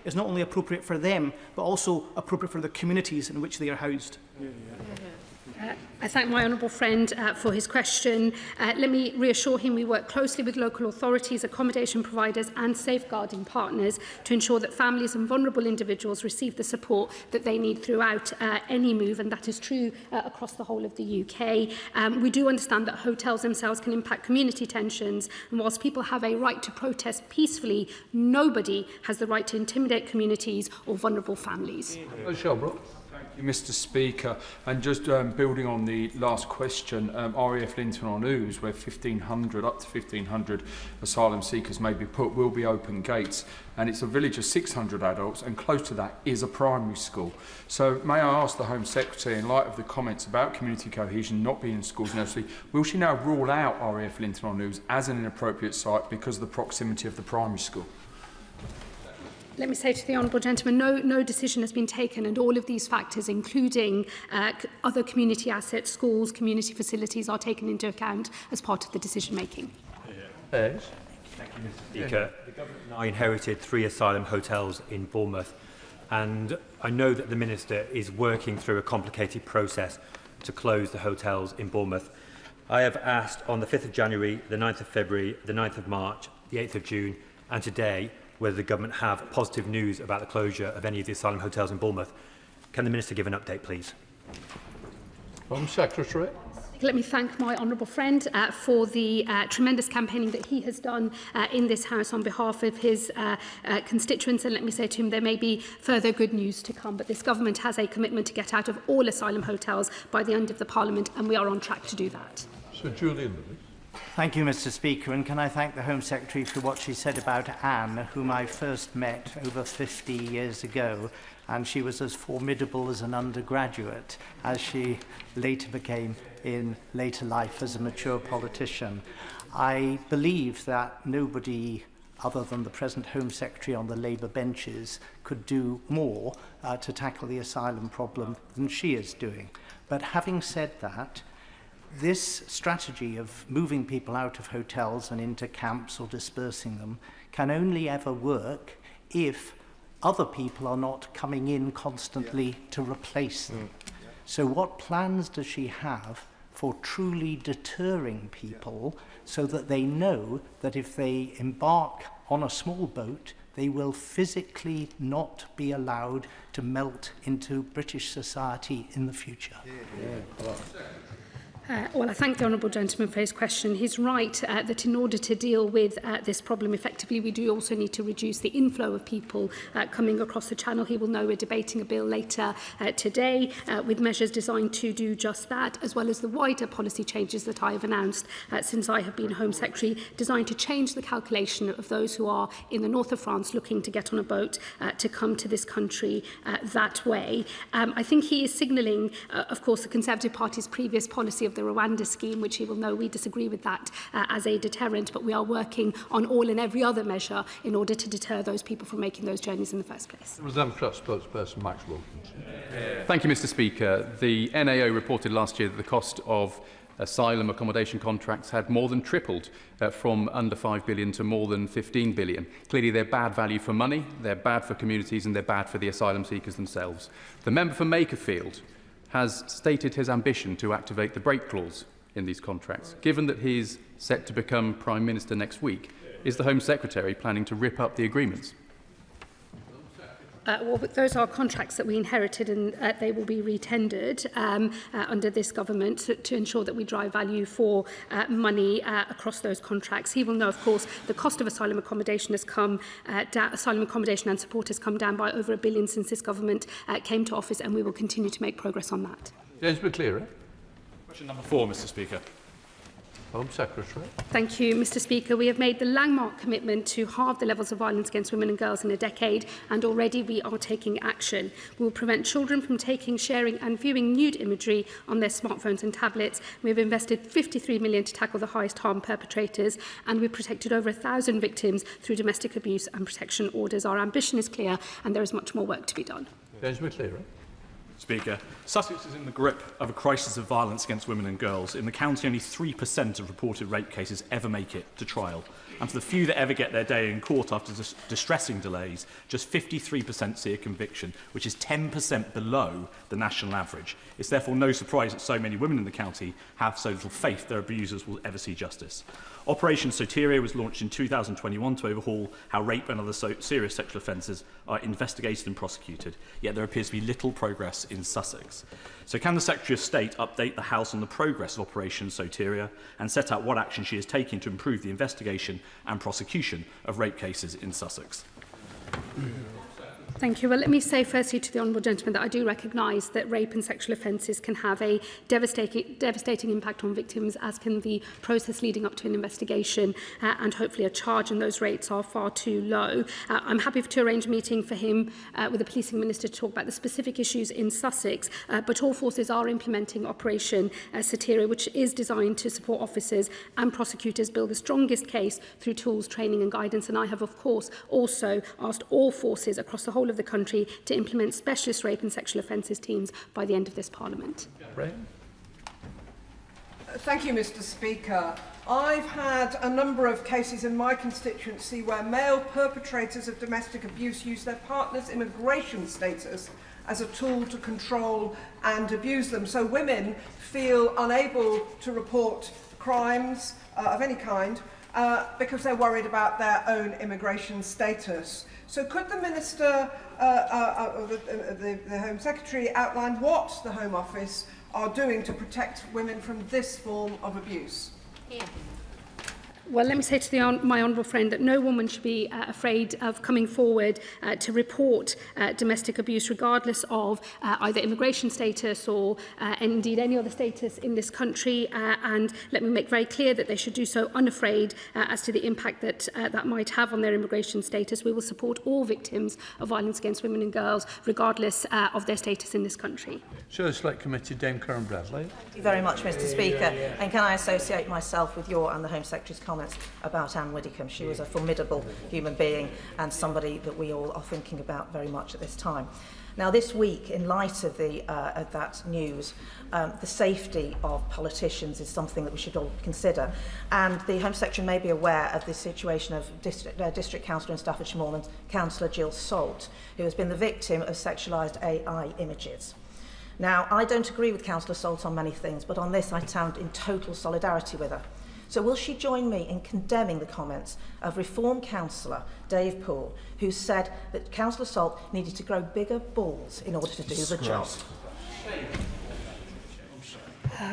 is not only appropriate for them, but also appropriate for the communities in which they are housed. I thank my honourable friend for his question. Let me reassure him we work closely with local authorities, accommodation providers and safeguarding partners to ensure that families and vulnerable individuals receive the support that they need throughout any move, and that is true across the whole of the UK. We do understand that hotels themselves can impact community tensions, and whilst people have a right to protest peacefully, nobody has the right to intimidate communities or vulnerable families. Mr. Speaker, and just building on the last question, RAF Linton on Ouse, where 1,500, up to 1,500 asylum seekers may be put, will be open gates, and it's a village of 600 adults, and close to that is a primary school. So may I ask the Home Secretary, in light of the comments about community cohesion not being in schools nursery, will she now rule out RAF Linton on Ouse as an inappropriate site because of the proximity of the primary school? Let me say to the honourable gentleman, no decision has been taken, and all of these factors, including other community assets, schools, community facilities, are taken into account as part of the decision making. Thank you, Mr. Speaker. The government and I inherited 3 asylum hotels in Bournemouth, and I know that the Minister is working through a complicated process to close the hotels in Bournemouth. I have asked on the 5th of January, the 9th of February, the 9th of March, the 8th of June, and today, whether the government have positive news about the closure of any of the asylum hotels in Bournemouth. Can the Minister give an update, please? Home Secretary. Let me thank my honourable friend for the tremendous campaigning that he has done in this House on behalf of his constituents, and let me say to him there may be further good news to come, but this government has a commitment to get out of all asylum hotels by the end of the Parliament, and we are on track to do that. Sir Julian Lewis. Thank you, Mr. Speaker, and can I thank the Home Secretary for what she said about Anne, whom I first met over 50 years ago, and she was as formidable as an undergraduate as she later became in later life as a mature politician. I believe that nobody other than the present Home Secretary on the Labour benches could do more to tackle the asylum problem than she is doing. But having said that, this strategy of moving people out of hotels and into camps or dispersing them can only ever work if other people are not coming in constantly to replace them. So what plans does she have for truly deterring people so that they know that if they embark on a small boat, they will physically not be allowed to melt into British society in the future? Well, I thank the honourable gentleman for his question. He's right that in order to deal with this problem effectively, we do also need to reduce the inflow of people coming across the channel. He will know we're debating a bill later today with measures designed to do just that, as well as the wider policy changes that I have announced since I have been Home Secretary, designed to change the calculation of those who are in the north of France looking to get on a boat to come to this country that way. I think he is signalling, of course, the Conservative Party's previous policy of the Rwanda scheme, which he will know we disagree with that as a deterrent, but we are working on all and every other measure in order to deter those people from making those journeys in the first place. Spokesperson Max Wilkins. Thank you, Mr. Speaker. The NAO reported last year that the cost of asylum accommodation contracts had more than tripled from under 5 billion to more than 15 billion. Clearly, they're bad value for money, they're bad for communities, and they're bad for the asylum seekers themselves. The member for Makerfield has stated his ambition to activate the break clause in these contracts. Given that he is set to become Prime Minister next week, is the Home Secretary planning to rip up the agreements? Well, those are contracts that we inherited, and they will be retendered under this government to ensure that we drive value for money across those contracts. He will know, of course, the cost of asylum accommodation has come down, asylum accommodation and support has come down by over £1 billion since this government came to office, and we will continue to make progress on that. James McCleary. Question number 4, Mr. Speaker. Home Secretary. Thank you, Mr. Speaker. We have made the landmark commitment to halve the levels of violence against women and girls in a decade, and already we are taking action. We will prevent children from taking, sharing and viewing nude imagery on their smartphones and tablets. We have invested £53 million to tackle the highest harm perpetrators, and we've protected over 1,000 victims through domestic abuse and protection orders. Our ambition is clear, and there is much more work to be done. James McCleary. Speaker, Sussex is in the grip of a crisis of violence against women and girls. In the county, only 3% of reported rape cases ever make it to trial. And for the few that ever get their day in court after distressing delays, just 53% see a conviction, which is 10% below the national average. It's therefore no surprise that so many women in the county have so little faith their abusers will ever see justice. Operation Soteria was launched in 2021 to overhaul how rape and other serious sexual offences are investigated and prosecuted, yet there appears to be little progress in Sussex. So can the Secretary of State update the House on the progress of Operation Soteria and set out what action she is taking to improve the investigation and prosecution of rape cases in Sussex? Thank you. Well, let me say firstly to the Honourable Gentleman that I do recognise that rape and sexual offences can have a devastating impact on victims, as can the process leading up to an investigation and hopefully a charge, and those rates are far too low. I'm happy to arrange a meeting for him with the Policing Minister to talk about the specific issues in Sussex, but all forces are implementing Operation Soteria, which is designed to support officers and prosecutors build the strongest case through tools, training and guidance. And I have, of course, also asked all forces across the whole of the country to implement specialist rape and sexual offences teams by the end of this Parliament. Thank you, Mr. Speaker. I've had a number of cases in my constituency where male perpetrators of domestic abuse use their partner's immigration status as a tool to control and abuse them. So women feel unable to report crimes of any kind because they're worried about their own immigration status. So could the Minister, the Home Secretary, outline what the Home Office are doing to protect women from this form of abuse? Yeah. Well, let me say to my honourable friend that no woman should be afraid of coming forward to report domestic abuse, regardless of either immigration status or indeed any other status in this country. And let me make very clear that they should do so unafraid as to the impact that that might have on their immigration status. We will support all victims of violence against women and girls, regardless of their status in this country. Sure, Select Committee, Dame Karen Bradley. Thank you very much, Mr. Speaker. And can I associate myself with your and the Home Secretary's comments about Anne Widdecombe? She was a formidable human being and somebody that we all are thinking about very much at this time. Now, this week, in light of that news, the safety of politicians is something that we should all consider. And the Home Secretary may be aware of the situation of District Councillor in Staffordshire Moorland, Councillor Jill Salt, who has been the victim of sexualised AI images. Now, I don't agree with Councillor Salt on many things, but on this I stand in total solidarity with her. So will she join me in condemning the comments of Reform Councillor Dave Poole, who said that Councillor Salt needed to grow bigger balls in order to do the job?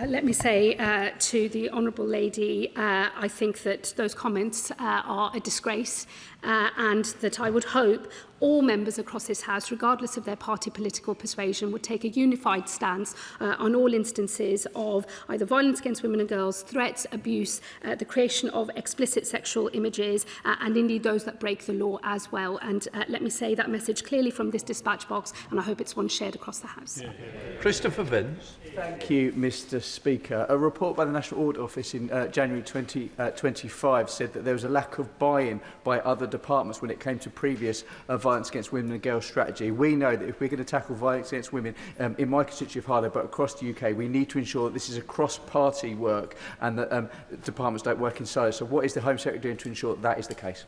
Let me say to the Honourable Lady, I think that those comments are a disgrace and that I would hope all members across this House, regardless of their party political persuasion, would take a unified stance on all instances of either violence against women and girls, threats, abuse, the creation of explicit sexual images, and indeed those that break the law as well. And let me say that message clearly from this dispatch box, and I hope it's one shared across the House. Christopher Vince. Thank you, Mr. Speaker. A report by the National Audit Office in January 2025 said that there was a lack of buy-in by other departments when it came to previous violence against women and girls strategy. We know that if we're going to tackle violence against women in my constituency of Harlow, but across the UK, we need to ensure that this is a cross-party work and that departments don't work in silos. So what is the Home Secretary doing to ensure that is the case?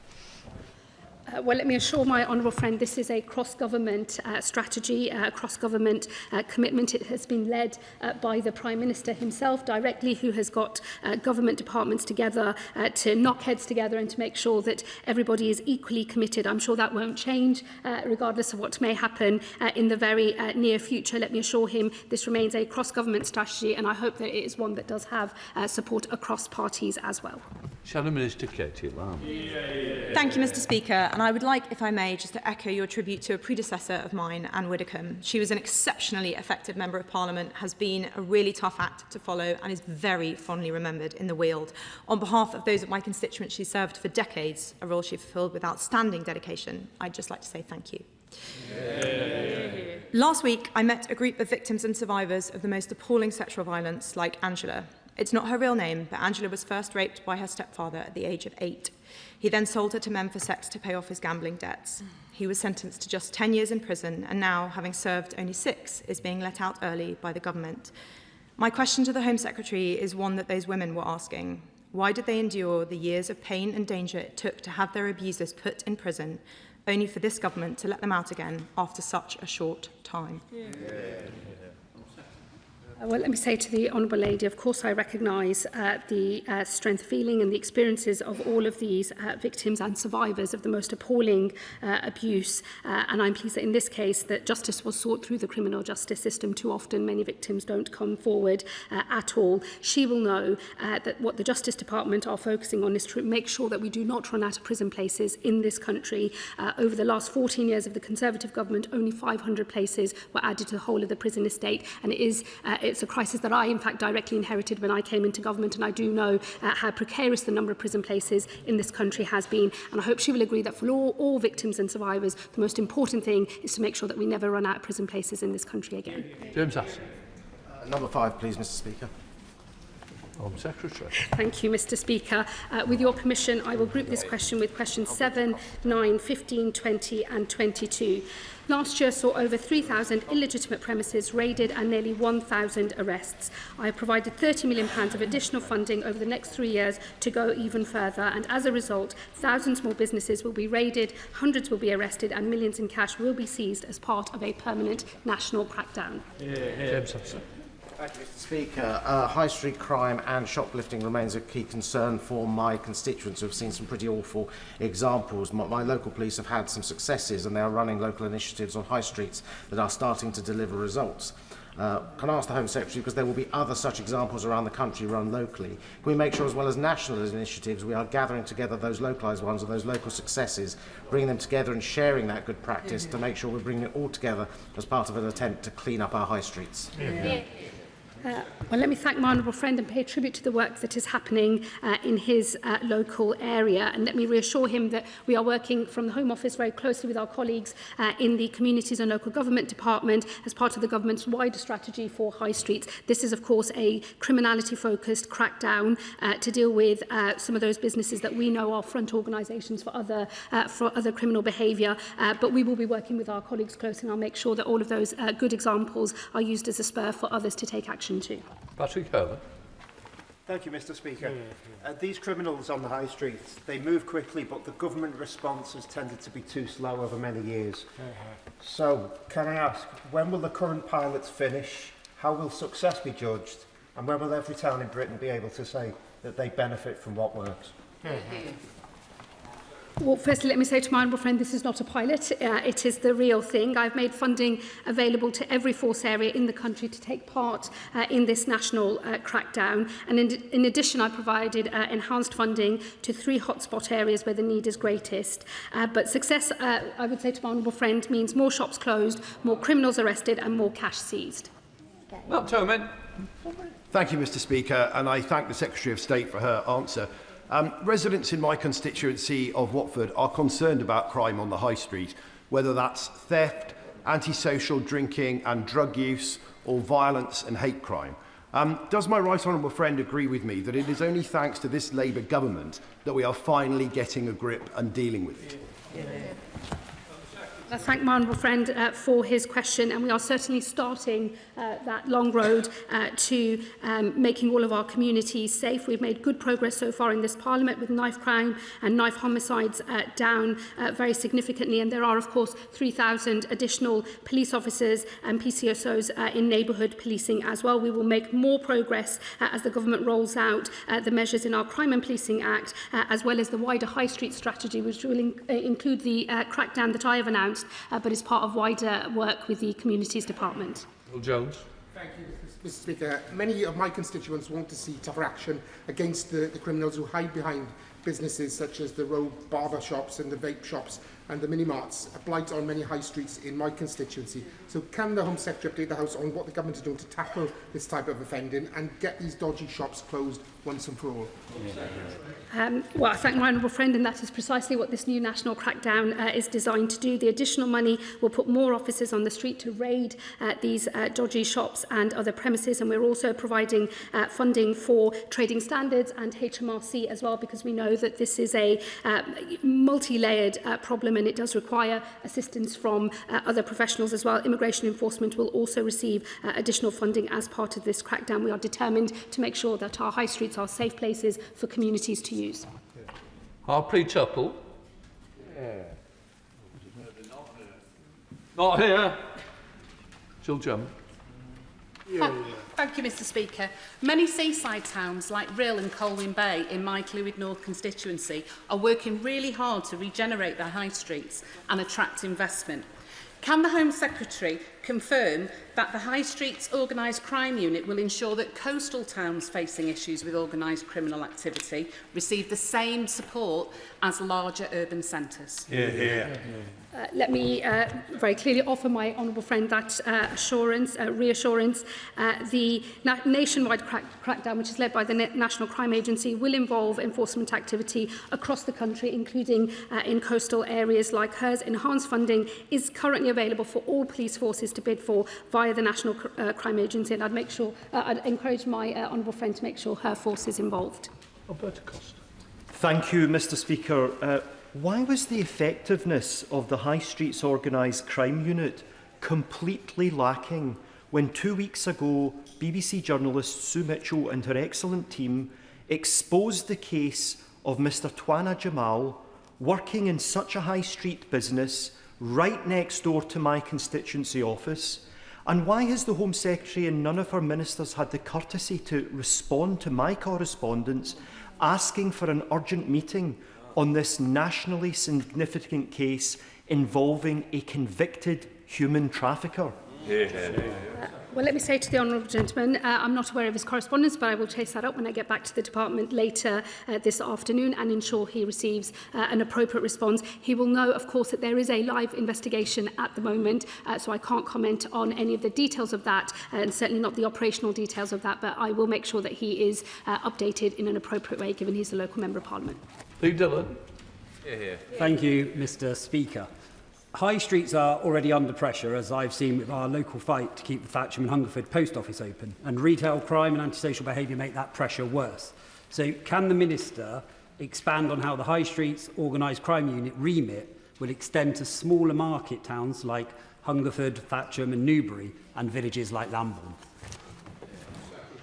Well, let me assure my honourable friend this is a cross-government strategy, a cross-government commitment. It has been led by the Prime Minister himself directly, who has got government departments together to knock heads together and to make sure that everybody is equally committed. I'm sure that won't change, regardless of what may happen in the very near future. Let me assure him this remains a cross-government strategy, and I hope that it is one that does have support across parties as well. Shadow Minister Katie Lamb. Thank you, Mr. Speaker. And I would like, if I may, just to echo your tribute to a predecessor of mine, Anne Widdecombe. She was an exceptionally effective Member of Parliament, has been a really tough act to follow and is very fondly remembered in the Weald. On behalf of those of my constituents she served for decades, a role she fulfilled with outstanding dedication, I'd just like to say thank you. Last week, I met a group of victims and survivors of the most appalling sexual violence like Angela. It's not her real name, but Angela was first raped by her stepfather at the age of 8. He then sold her to men for sex to pay off his gambling debts. He was sentenced to just 10 years in prison and now, having served only 6, is being let out early by the government. My question to the Home Secretary is one that those women were asking. Why did they endure the years of pain and danger it took to have their abusers put in prison, only for this government to let them out again after such a short time? Well, let me say to the Honourable Lady, of course I recognise the strength, feeling and the experiences of all of these victims and survivors of the most appalling abuse. And I'm pleased that in this case that justice was sought through the criminal justice system. Too often many victims don't come forward at all. She will know that what the Justice Department are focusing on is to make sure that we do not run out of prison places in this country. Over the last 14 years of the Conservative government, only 500 places were added to the whole of the prison estate. And it's a crisis that I, in fact, directly inherited when I came into government, and I do know how precarious the number of prison places in this country has been. And I hope she will agree that for all victims and survivors, the most important thing is to make sure that we never run out of prison places in this country again. James Aston. Number 5, please, Mr. Speaker. Home Secretary. Thank you, Mr. Speaker. With your permission, I will group this question with questions 7, 9, 15, 20 and 22. Last year saw over 3,000 illegitimate premises raided and nearly 1,000 arrests. I have provided £30 million of additional funding over the next 3 years to go even further, and as a result, thousands more businesses will be raided, hundreds will be arrested, and millions in cash will be seized as part of a permanent national crackdown. James Hudson. Thank you, Mr. Speaker. High street crime and shoplifting remains a key concern for my constituents who have seen some pretty awful examples. My local police have had some successes and they are running local initiatives on high streets that are starting to deliver results. Can I ask the Home Secretary, because there will be other such examples around the country run locally, can we make sure as well as national initiatives we are gathering together those localised ones and those local successes, bringing them together and sharing that good practice to make sure we're bringing it all together as part of an attempt to clean up our high streets? Well, let me thank my honourable friend and pay tribute to the work that is happening in his local area, and let me reassure him that we are working from the Home Office very closely with our colleagues in the Communities and Local Government Department as part of the government's wider strategy for high streets. This is of course a criminality-focused crackdown to deal with some of those businesses that we know are front organisations for other criminal behaviour, but we will be working with our colleagues closely, and I'll make sure that all of those good examples are used as a spur for others to take action too. Patrick Herbert. Thank you, Mr. Speaker. These criminals on the high streets, they move quickly, but the government response has tended to be too slow over many years. So, can I ask, when will the current pilots finish? How will success be judged? And when will every town in Britain be able to say that they benefit from what works? Well, firstly, let me say to my honourable friend, this is not a pilot. It is the real thing. I've made funding available to every force area in the country to take part in this national crackdown. And in addition, I provided enhanced funding to 3 hotspot areas where the need is greatest. But success, I would say to my honourable friend, means more shops closed, more criminals arrested and more cash seized. Mark Toman. Thank you, Mr. Speaker, and I thank the Secretary of State for her answer. Residents in my constituency of Watford are concerned about crime on the high street, whether that's theft, antisocial drinking and drug use, or violence and hate crime. Does my right honourable friend agree with me that it is only thanks to this Labour government that we are finally getting a grip and dealing with it? I thank my honourable friend for his question, and we are certainly starting that long road to making all of our communities safe. We've made good progress so far in this Parliament with knife crime and knife homicides down very significantly, and there are of course 3,000 additional police officers and PCSOs in neighbourhood policing as well. We will make more progress as the government rolls out the measures in our Crime and Policing Act, as well as the wider high street strategy, which will include the crackdown that I have announced, but is part of wider work with the Communities Department. Will Jones. Thank you, Mr. Speaker. Many of my constituents want to see tougher action against the criminals who hide behind businesses such as the rogue barber shops and the vape shops and the mini-marts, a blight on many high streets in my constituency. So can the Home Secretary update the House on what the government is doing to tackle this type of offending and get these dodgy shops closed once and for all? Well, I thank my honourable friend, and that is precisely what this new national crackdown is designed to do. The additional money will put more officers on the street to raid these dodgy shops and other premises, and we're also providing funding for trading standards and HMRC as well, because we know that this is a multi-layered problem and it does require assistance from other professionals as well. Immigration enforcement will also receive additional funding as part of this crackdown. We are determined to make sure that our high streets are safe places for communities to use. Harpley Chapel. Not here. Jill Jump. Thank you, Mr Speaker. Many seaside towns like Rhyl and Colwyn Bay in my Clwyd North constituency are working really hard to regenerate their high streets and attract investment. Can the Home Secretary confirm that the High Streets Organised Crime Unit will ensure that coastal towns facing issues with organised criminal activity receive the same support as larger urban centres? Let me very clearly offer my honourable friend that reassurance. The nationwide crackdown, which is led by the National Crime Agency, will involve enforcement activity across the country, including in coastal areas like hers. Enhanced funding is currently available for all police forces to bid for via the National Crime Agency, and I'd encourage my honourable friend to make sure her force is involved. Alberta Costa. Thank you, Mr Speaker. Why was the effectiveness of the High Streets Organised Crime Unit completely lacking when 2 weeks ago BBC journalist Sue Mitchell and her excellent team exposed the case of Mr Twana Jamal working in such a high street business right next door to my constituency office? And why has the Home Secretary and none of her ministers had the courtesy to respond to my correspondence asking for an urgent meeting on this nationally significant case involving a convicted human trafficker? Well, let me say to the honourable gentleman, I'm not aware of his correspondence, but I will chase that up when I get back to the department later this afternoon and ensure he receives an appropriate response. He will know, of course, that there is a live investigation at the moment, so I can't comment on any of the details of that, and certainly not the operational details of that, but I will make sure that he is updated in an appropriate way, given he's a local Member of Parliament. Lee Dillon. Thank you, Mr Speaker. High streets are already under pressure, as I've seen with our local fight to keep the Thatcham and Hungerford post office open, and retail crime and antisocial behaviour make that pressure worse. So can the Minister expand on how the High Streets Organised Crime Unit remit will extend to smaller market towns like Hungerford, Thatcham and Newbury, and villages like Lambourne?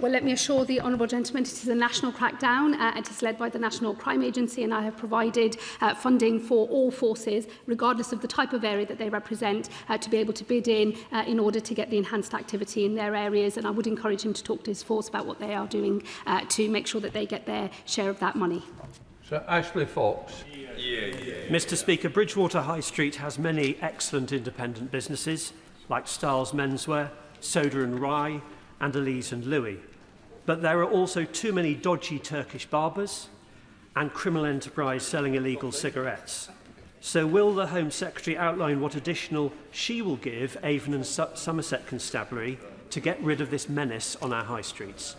Well, let me assure the honourable gentleman it is a national crackdown. It is led by the National Crime Agency, and I have provided funding for all forces, regardless of the type of area that they represent, to be able to bid in order to get the enhanced activity in their areas. And I would encourage him to talk to his force about what they are doing to make sure that they get their share of that money. Sir Ashley Fox. Mr Speaker, Bridgewater High Street has many excellent independent businesses like Styles Menswear, Soda and Rye, and Elise and Louis. But there are also too many dodgy Turkish barbers and criminal enterprise selling illegal cigarettes. So will the Home Secretary outline what additional she will give Avon and Somerset Constabulary to get rid of this menace on our high streets?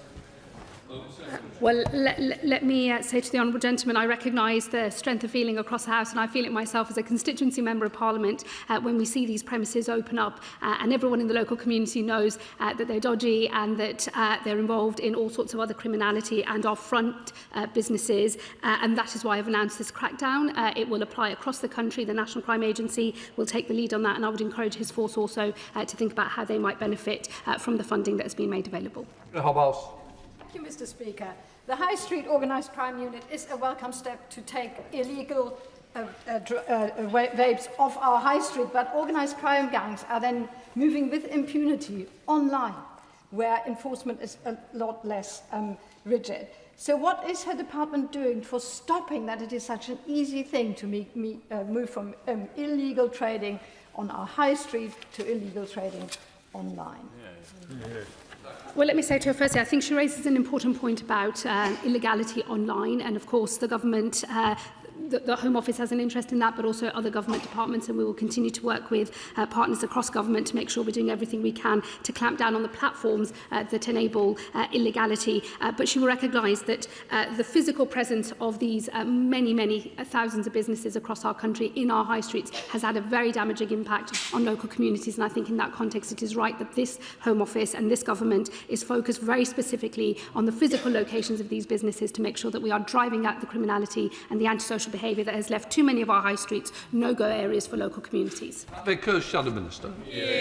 Well, let me say to the honourable gentleman, I recognise the strength of feeling across the House, and I feel it myself as a constituency member of Parliament when we see these premises open up and everyone in the local community knows that they're dodgy and that they're involved in all sorts of other criminality and are front businesses, and that is why I've announced this crackdown. It will apply across the country. The National Crime Agency will take the lead on that, and I would encourage his force also to think about how they might benefit from the funding that has been made available. Thank you, Mr Speaker. The High Street Organised Crime Unit is a welcome step to take illegal vapes off our high street, but organised crime gangs are then moving with impunity online, where enforcement is a lot less rigid. So what is her department doing for stopping that it is such an easy thing to move from illegal trading on our high street to illegal trading online? Well, let me say to her firstly, I think she raises an important point about illegality online, and of course the government the Home Office has an interest in that, but also other government departments, and we will continue to work with partners across government to make sure we're doing everything we can to clamp down on the platforms that enable illegality. But she will recognise that the physical presence of these many thousands of businesses across our country in our high streets has had a very damaging impact on local communities, and I think in that context it is right that this Home Office and this government is focused very specifically on the physical locations of these businesses to make sure that we are driving out the criminality and the antisocial behaviour that has left too many of our high streets no-go areas for local communities. Vickers, Shadow Minister.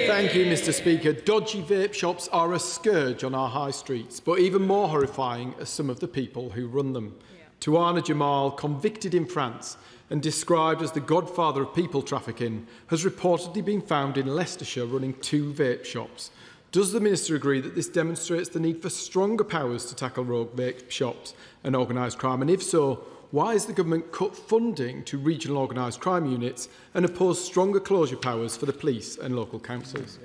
Thank you, Mr. Speaker. Dodgy vape shops are a scourge on our high streets, but even more horrifying are some of the people who run them. Tuana Jamal, convicted in France and described as the godfather of people trafficking, has reportedly been found in Leicestershire running 2 vape shops. Does the Minister agree that this demonstrates the need for stronger powers to tackle rogue vape shops and organised crime? And if so, why has the government cut funding to regional organised crime units and opposed stronger closure powers for the police and local councils?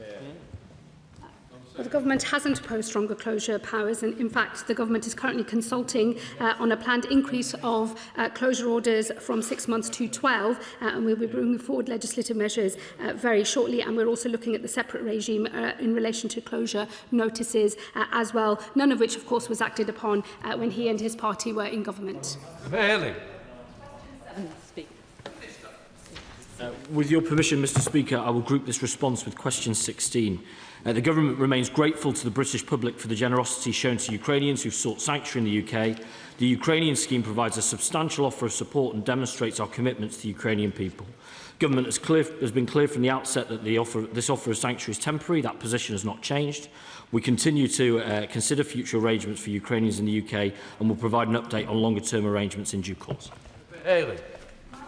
Well, the government hasn't opposed stronger closure powers, and in fact the government is currently consulting on a planned increase of closure orders from 6 months to 12, and we'll be bringing forward legislative measures very shortly, and we're also looking at the separate regime in relation to closure notices as well, none of which of course was acted upon when he and his party were in government. Bailey. With your permission, Mr. Speaker, I will group this response with question 16. The Government remains grateful to the British public for the generosity shown to Ukrainians who sought sanctuary in the UK. The Ukrainian scheme provides a substantial offer of support and demonstrates our commitment to the Ukrainian people. Government has been clear from the outset that this offer of sanctuary is temporary. That position has not changed. We continue to consider future arrangements for Ukrainians in the UK and will provide an update on longer-term arrangements in due course. Haley.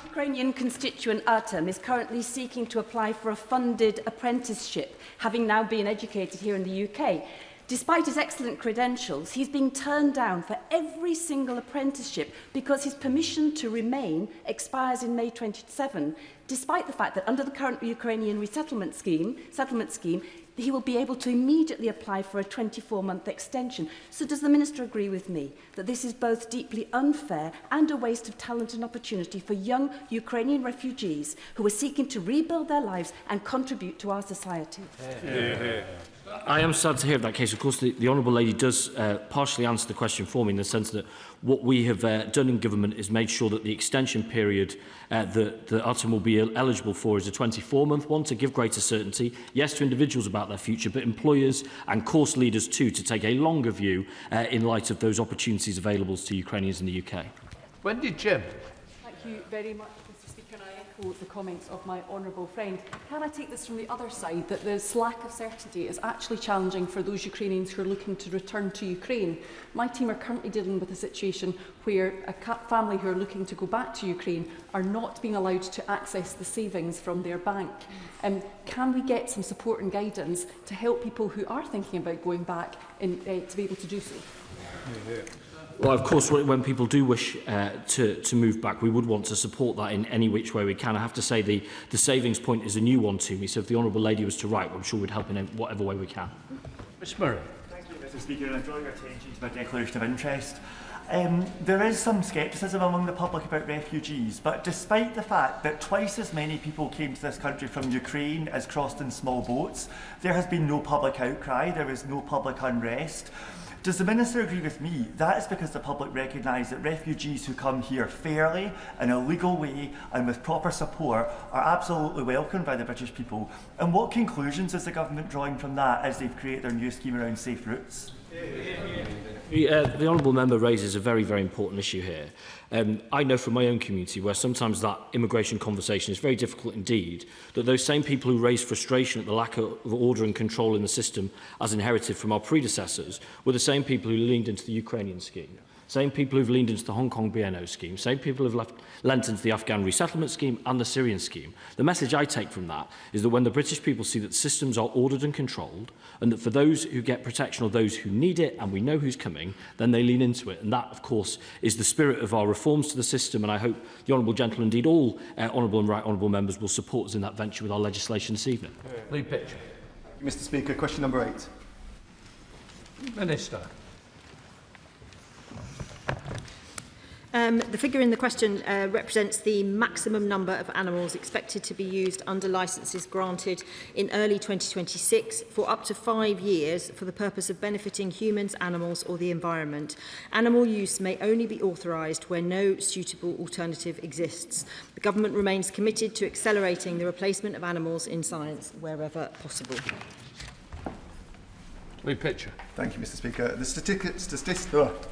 Ukrainian constituent Artem is currently seeking to apply for a funded apprenticeship, having now been educated here in the UK. Despite his excellent credentials, he's being turned down for every single apprenticeship because his permission to remain expires in May 27, despite the fact that under the current Ukrainian resettlement scheme, he will be able to immediately apply for a 24-month extension. So does the Minister agree with me that this is both deeply unfair and a waste of talent and opportunity for young Ukrainian refugees who are seeking to rebuild their lives and contribute to our society? I am sad to hear that case. Of course, the Honourable Lady does partially answer the question for me in the sense that what we have done in government is made sure that the extension period that Artem will be eligible for is a 24-month one to give greater certainty, yes, to individuals about their future, but employers and course leaders too to take a longer view in light of those opportunities available to Ukrainians in the UK. Wendy Jim. Thank you very much, Mr. Speaker, and I echo the comments of my honourable friend. Can I take this from the other side, that this lack of certainty is actually challenging for those Ukrainians who are looking to return to Ukraine? My team are currently dealing with a situation where a family who are looking to go back to Ukraine are not being allowed to access the savings from their bank. Can we get some support and guidance to help people who are thinking about going back to be able to do so? Well, of course, when people do wish to move back, we would want to support that in any which way we can. I have to say the savings point is a new one to me, so if the Honourable Lady was to write, I'm sure we'd help in whatever way we can. Ms Murray. Thank you, Mr. Speaker, and I draw your attention to my declaration of interest. There is some scepticism among the public about refugees, but despite the fact that twice as many people came to this country from Ukraine as crossed in small boats, there has been no public outcry, there is no public unrest. Does the Minister agree with me? That is because the public recognise that refugees who come here fairly, in a legal way and with proper support are absolutely welcomed by the British people. And what conclusions is the government drawing from that as they've created their new scheme around safe routes? The Honourable Member raises a very, very important issue here. I know from my own community where sometimes that immigration conversation is very difficult indeed, that those same people who raise frustration at the lack of order and control in the system as inherited from our predecessors were the same people who leaned into the Ukrainian scheme. Same people who've leaned into the Hong Kong BNO scheme, same people who've lent into the Afghan resettlement scheme and the Syrian scheme. The message I take from that is that when the British people see that systems are ordered and controlled, and that for those who get protection or those who need it, and we know who's coming, then they lean into it. And that, of course, is the spirit of our reforms to the system, and I hope the Honourable Gentleman, indeed all Honourable and Right Honourable members, will support us in that venture with our legislation this evening. Lee Pitcher. Mr. Speaker, question number 8. Minister. The figure in the question represents the maximum number of animals expected to be used under licences granted in early 2026 for up to 5 years for the purpose of benefiting humans, animals or the environment. Animal use may only be authorised where no suitable alternative exists. The Government remains committed to accelerating the replacement of animals in science wherever possible. Picture. Thank you, Mr. Speaker. The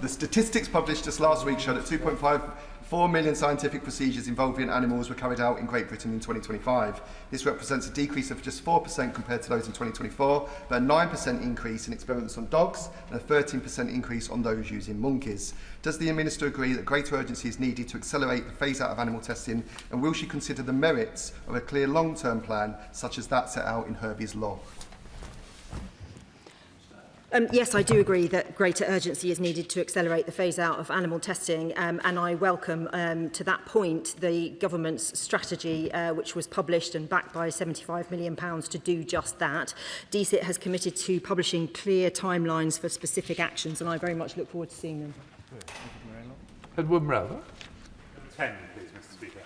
statistics published just last week show that 2.54 million scientific procedures involving animals were carried out in Great Britain in 2025. This represents a decrease of just 4% compared to those in 2024, but a 9% increase in experiments on dogs and a 13% increase on those using monkeys. Does the Minister agree that greater urgency is needed to accelerate the phase-out of animal testing, and will she consider the merits of a clear long-term plan such as that set out in Herbie's law? Yes, I do agree that greater urgency is needed to accelerate the phase-out of animal testing, and I welcome, to that point, the Government's strategy, which was published and backed by £75 million to do just that. DCIT has committed to publishing clear timelines for specific actions, and I very much look forward to seeing them. Edward Mrella. 10, please, Mr. Speaker.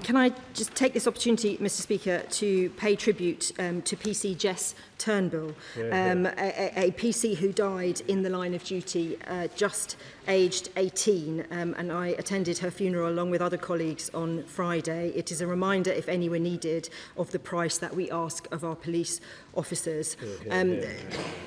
Can I just take this opportunity, Mr. Speaker, to pay tribute to PC Jess Turnbull, a PC who died in the line of duty just aged 18, and I attended her funeral along with other colleagues on Friday. It is a reminder, if any were needed, of the price that we ask of our police officers.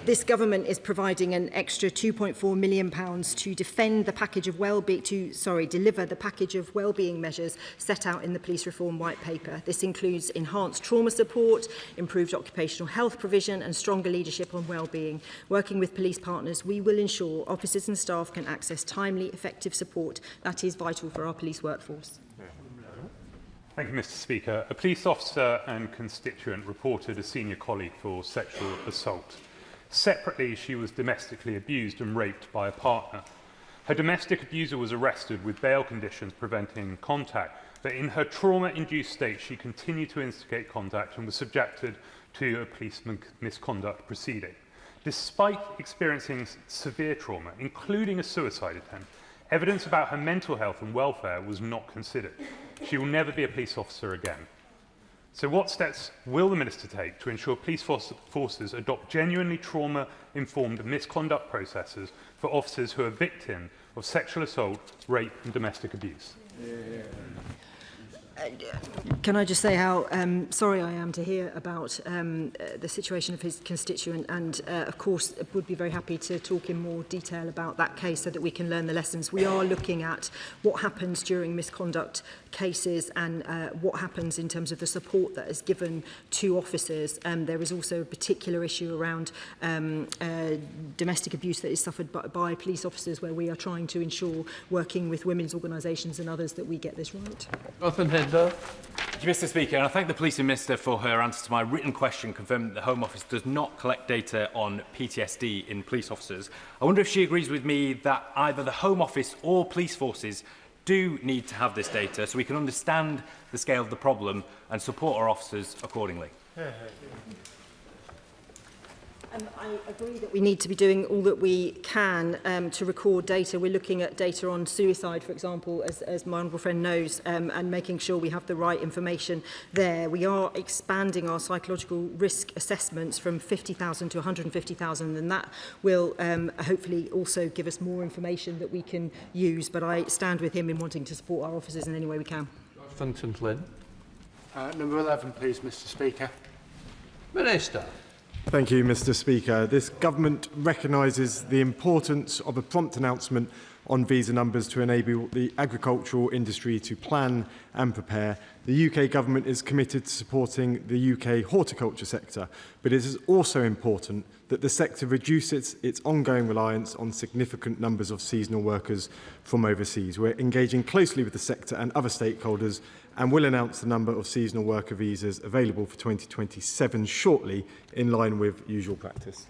This Government is providing an extra £2.4 million to defend the package of deliver the package of wellbeing measures set out in the Police Reform White Paper. This includes enhanced trauma support, improved occupational health provision and stronger leadership on wellbeing. Working with police partners, we will ensure officers and staff can access timely, effective support that is vital for our police workforce. Thank you, Mr. Speaker. A police officer and constituent reported a senior colleague for sexual assault. Separately, she was domestically abused and raped by a partner. Her domestic abuser was arrested with bail conditions preventing contact, but in her trauma-induced state, she continued to instigate contact and was subjected to a police misconduct proceeding. Despite experiencing severe trauma, including a suicide attempt, evidence about her mental health and welfare was not considered. She will never be a police officer again. So what steps will the Minister take to ensure police forces adopt genuinely trauma-informed misconduct processes for officers who are victims of sexual assault, rape and domestic abuse? Can I just say how sorry I am to hear about the situation of his constituent, and of course would be very happy to talk in more detail about that case so that we can learn the lessons. We are looking at what happens during misconduct cases and what happens in terms of the support that is given to officers. There is also a particular issue around domestic abuse that is suffered by police officers, where we are trying to ensure, working with women's organisations and others, that we get this right. Thank you, Mr. Speaker, and I thank the Police Minister for her answer to my written question confirming that the Home Office does not collect data on PTSD in police officers. I wonder if she agrees with me that either the Home Office or police forces do need to have this data so we can understand the scale of the problem and support our officers accordingly. I agree that we need to be doing all that we can to record data. We're looking at data on suicide, for example, as my honourable friend knows, and making sure we have the right information there. We are expanding our psychological risk assessments from 50,000 to 150,000, and that will hopefully also give us more information that we can use. But I stand with him in wanting to support our officers in any way we can. Number 11, please, Mr. Speaker. Minister. Thank you, Mr. Speaker. This Government recognises the importance of a prompt announcement on visa numbers to enable the agricultural industry to plan and prepare. The UK Government is committed to supporting the UK horticulture sector, but it is also important that the sector reduces its ongoing reliance on significant numbers of seasonal workers from overseas. We're engaging closely with the sector and other stakeholders and will announce the number of seasonal worker visas available for 2027 shortly, in line with usual practice.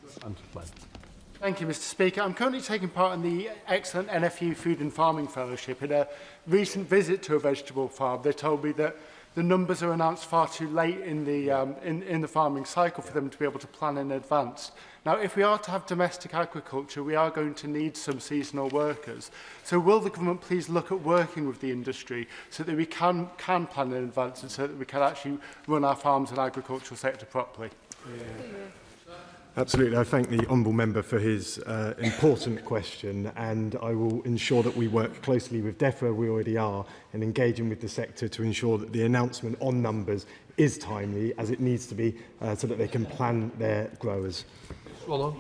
Thank you, Mr. Speaker. I'm currently taking part in the excellent NFU Food and Farming Fellowship. In a recent visit to a vegetable farm, they told me that the numbers are announced far too late in the farming cycle for them to be able to plan in advance. Now, if we are to have domestic agriculture, we are going to need some seasonal workers. So will the government please look at working with the industry so that we can plan in advance and so that we can actually run our farms and agricultural sector properly? Absolutely. I thank the Honourable Member for his important question, and I will ensure that we work closely with DEFRA, we already are, and engaging with the sector to ensure that the announcement on numbers is timely, as it needs to be, so that they can plan their growers. Swallow.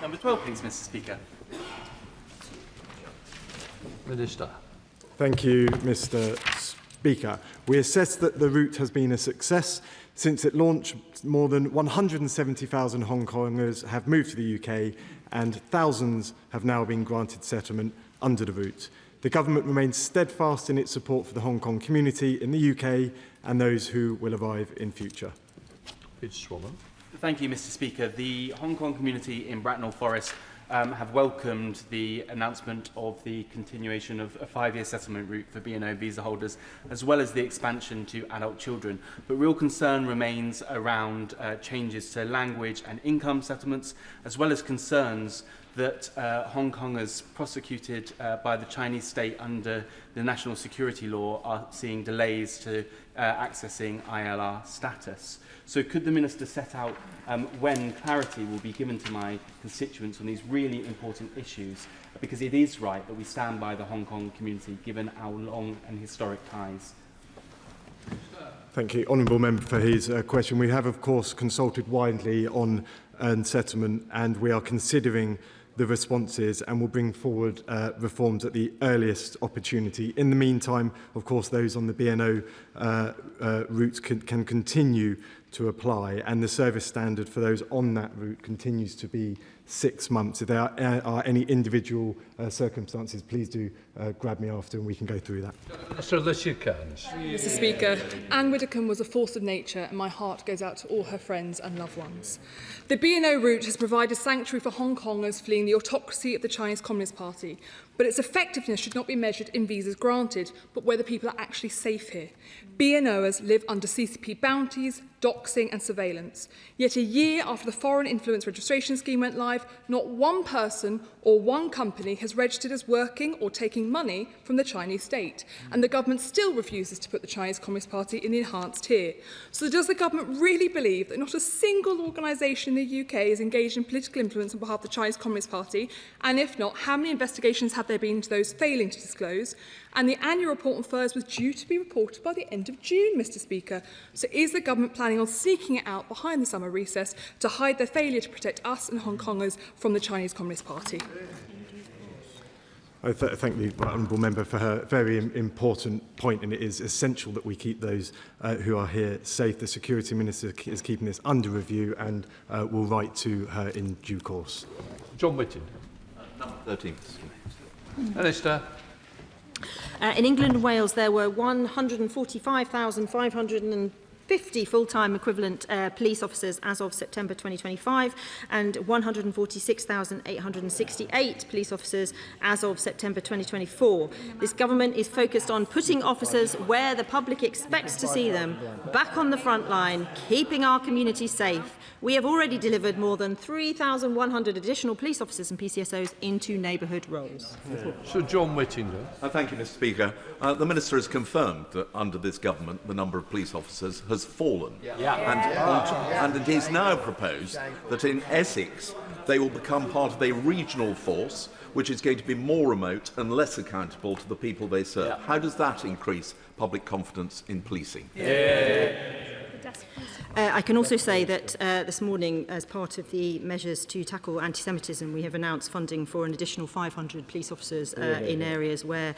Number 12, please, Mr. Speaker. Minister. Thank you, Mr. Speaker. We assess that the route has been a success. Since it launched, more than 170,000 Hong Kongers have moved to the UK, and thousands have now been granted settlement under the route. The government remains steadfast in its support for the Hong Kong community in the UK and those who will arrive in future. Thank you, Mr. Speaker. The Hong Kong community in Bracknell Forest have welcomed the announcement of the continuation of a 5-year settlement route for B&O visa holders, as well as the expansion to adult children. But real concern remains around changes to language and income settlements, as well as concerns that Hong Kongers prosecuted by the Chinese state under the national security law are seeing delays to accessing ILR status. So could the Minister set out when clarity will be given to my constituents on these really important issues? Because it is right that we stand by the Hong Kong community, given our long and historic ties. Thank you, Honourable Member, for his question. We have, of course, consulted widely on settlement, and we are considering the responses and will bring forward reforms at the earliest opportunity. In the meantime, of course, those on the B&O route can continue to apply, and the service standard for those on that route continues to be 6 months. If there are any individual circumstances, please do grab me after and we can go through that. So unless you can. Mr. Speaker, Anne Widdecombe was a force of nature, and my heart goes out to all her friends and loved ones. The B&O route has provided sanctuary for Hong Kongers fleeing the autocracy of the Chinese Communist Party, but its effectiveness should not be measured in visas granted, but whether people are actually safe here. B&Oers live under CCP bounties, doxing and surveillance. Yet a year after the Foreign Influence Registration Scheme went live, not one person or one company has registered as working or taking money from the Chinese state, and the government still refuses to put the Chinese Communist Party in the enhanced tier. So does the government really believe that not a single organisation in the UK is engaged in political influence on behalf of the Chinese Communist Party? And if not, how many investigations have there been into those failing to disclose? And the annual report on furs was due to be reported by the end of June, Mr. Speaker. So is the government planning on sneaking it out behind the summer recess to hide their failure to protect us and Hong Kongers from the Chinese Communist Party? I thank the Honourable Member for her very important point, and it is essential that we keep those who are here safe. The Security Minister is keeping this under review and will write to her in due course. John Whitting. Number 13. Minister. In England and Wales, there were 145,550 full-time equivalent police officers as of September 2025 and 146,868 police officers as of September 2024. This government is focused on putting officers where the public expects to see them, back on the front line, keeping our community safe. We have already delivered more than 3,100 additional police officers and PCSOs into neighbourhood roles. Sir John Whittingham. Thank you, Mr. Speaker. The Minister has confirmed that under this government the number of police officers has fallen. And it is now proposed that in Essex they will become part of a regional force which is going to be more remote and less accountable to the people they serve. How does that increase public confidence in policing? I can also say that this morning, as part of the measures to tackle anti-Semitism, we have announced funding for an additional 500 police officers in areas where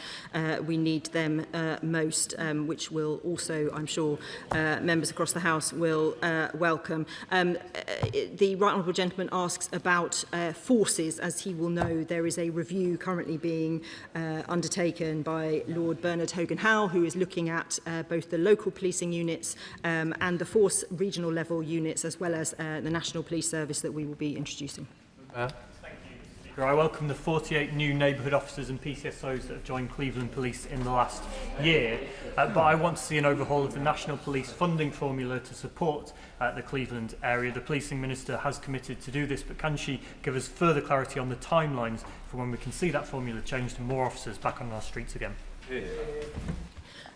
we need them most, which will also, I'm sure, members across the House will welcome. The Right Honourable Gentleman asks about forces. As he will know, there is a review currently being undertaken by Lord Bernard Hogan-Howe, who is looking at both the local policing units and the force regional level units, as well as the National Police Service that we will be introducing. Speaker. I welcome the 48 new neighbourhood officers and PCSOs that have joined Cleveland Police in the last year, but I want to see an overhaul of the National Police funding formula to support the Cleveland area. The Policing Minister has committed to do this, but can she give us further clarity on the timelines for when we can see that formula changed and more officers back on our streets again?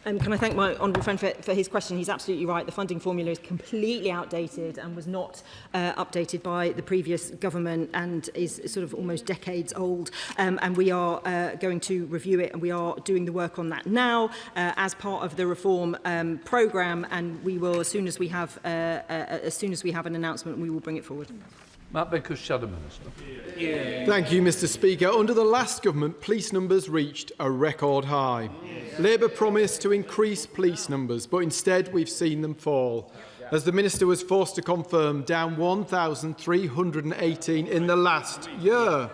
Can I thank my honourable friend for his question? He's absolutely right. The funding formula is completely outdated and was not updated by the previous government and is sort of almost decades old. And we are going to review it, and we are doing the work on that now as part of the reform programme. And we will, as soon as we have an announcement, we will bring it forward. Matt Baker, Shadow Minister. Thank you, Mr. Speaker. Under the last government, police numbers reached a record high. Labour promised to increase police numbers, but instead we've seen them fall. As the Minister was forced to confirm, down 1,318 in the last year.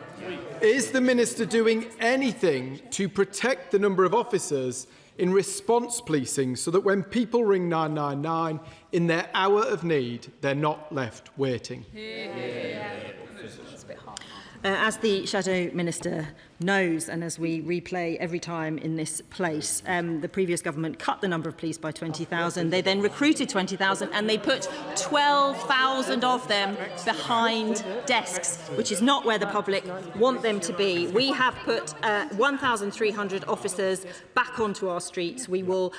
Is the Minister doing anything to protect the number of officers in response policing so that when people ring 999 in their hour of need, they're not left waiting? As the Shadow Minister knows, and as we replay every time in this place, the previous government cut the number of police by 20,000. They then recruited 20,000 and they put 12,000 of them behind desks, which is not where the public want them to be. We have put 1,300 officers back onto our streets. We will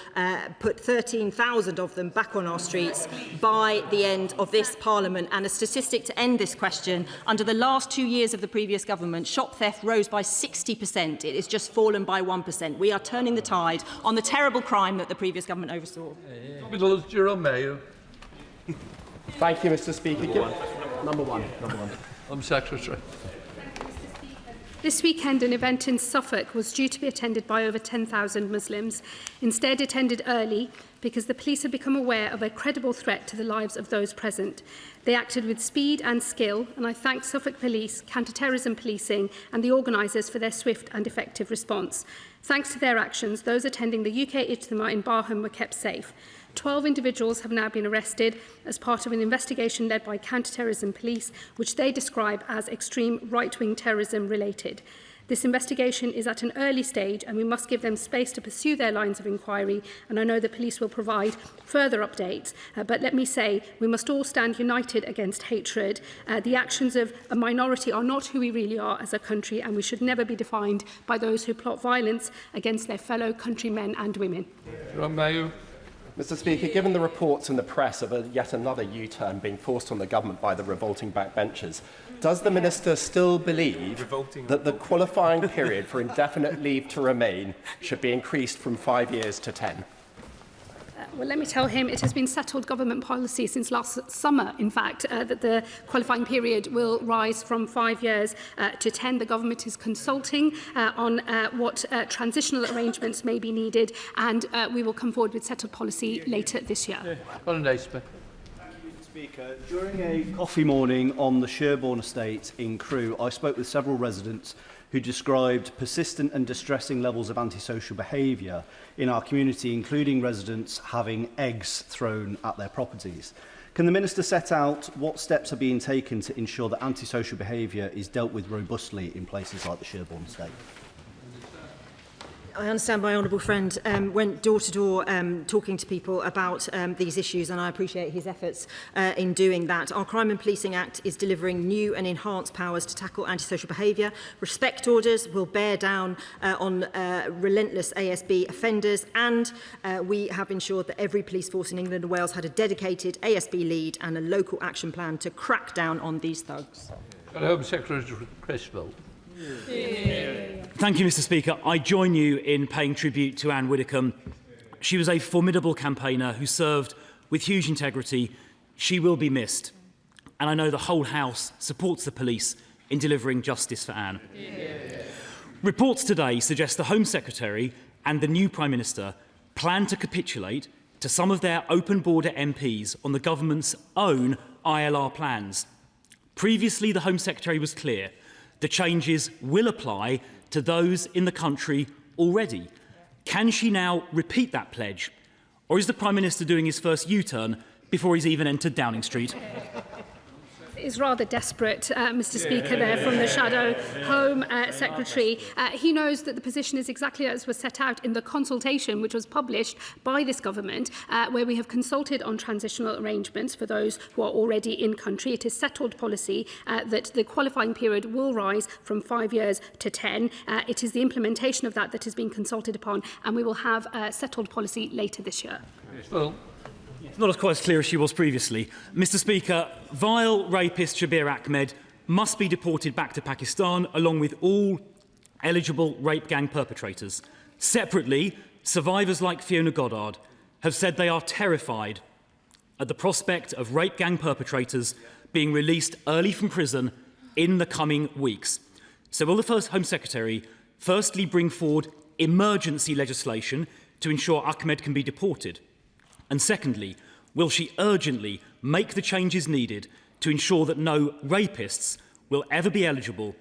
put 13,000 of them back on our streets by the end of this Parliament. And a statistic to end this question, under the last 2 years of the previous government, shop theft rose by 60%. It has just fallen by 1%. We are turning the tide on the terrible crime that the previous government oversaw. Thank you, Mr. Speaker. Number one. Home Secretary. This weekend, an event in Suffolk was due to be attended by over 10,000 Muslims. Instead, it ended early because the police had become aware of a credible threat to the lives of those present. They acted with speed and skill, and I thank Suffolk Police, Counter-Terrorism Policing and the organisers for their swift and effective response. Thanks to their actions, those attending the UK Ijtima in Barham were kept safe. 12 individuals have now been arrested as part of an investigation led by Counter-Terrorism Police, which they describe as extreme right-wing terrorism related. This investigation is at an early stage and we must give them space to pursue their lines of inquiry, and I know the police will provide further updates. But let me say, we must all stand united against hatred. The actions of a minority are not who we really are as a country, and we should never be defined by those who plot violence against their fellow countrymen and women. Mr. Speaker, given the reports in the press of yet another U-turn being forced on the government by the revolting backbenchers, does the Minister still believe that the qualifying period for indefinite leave to remain should be increased from 5 years to 10? Well, let me tell him it has been settled government policy since last summer, in fact, that the qualifying period will rise from 5 years to 10. The government is consulting on what transitional arrangements may be needed, and we will come forward with settled policy later this year. Speaker, during a coffee morning on the Sherborne estate in Crewe, I spoke with several residents who described persistent and distressing levels of antisocial behaviour in our community, including residents having eggs thrown at their properties. Can the Minister set out what steps are being taken to ensure that antisocial behaviour is dealt with robustly in places like the Sherborne estate? I understand my honourable friend went door to door talking to people about these issues, and I appreciate his efforts in doing that. Our Crime and Policing Act is delivering new and enhanced powers to tackle antisocial behaviour. Respect orders will bear down on relentless ASB offenders, and we have ensured that every police force in England and Wales had a dedicated ASB lead and a local action plan to crack down on these thugs. Home Secretary Cresswell. Thank you, Mr. Speaker. I join you in paying tribute to Anne Widdecombe. She was a formidable campaigner who served with huge integrity. She will be missed. And I know the whole House supports the police in delivering justice for Anne. Reports today suggest the Home Secretary and the new Prime Minister plan to capitulate to some of their open border MPs on the government's own ILR plans. Previously, the Home Secretary was clear. The changes will apply to those in the country already. Can she now repeat that pledge? Or is the Prime Minister doing his first U-turn before he's even entered Downing Street? is rather desperate, Mr. Speaker, there from the Shadow Home Secretary. He knows that the position is exactly as was set out in the consultation which was published by this government, where we have consulted on transitional arrangements for those who are already in country. It is settled policy that the qualifying period will rise from 5 years to 10. It is the implementation of that that is being consulted upon, and we will have a settled policy later this year. Well, Not quite as clear as she was previously. Mr. Speaker, vile rapist Shabir Ahmed must be deported back to Pakistan along with all eligible rape gang perpetrators. Separately, survivors like Fiona Goddard have said they are terrified at the prospect of rape gang perpetrators being released early from prison in the coming weeks. So will the first Home Secretary firstly bring forward emergency legislation to ensure Ahmed can be deported? And secondly, will she urgently make the changes needed to ensure that no rapists will ever be eligible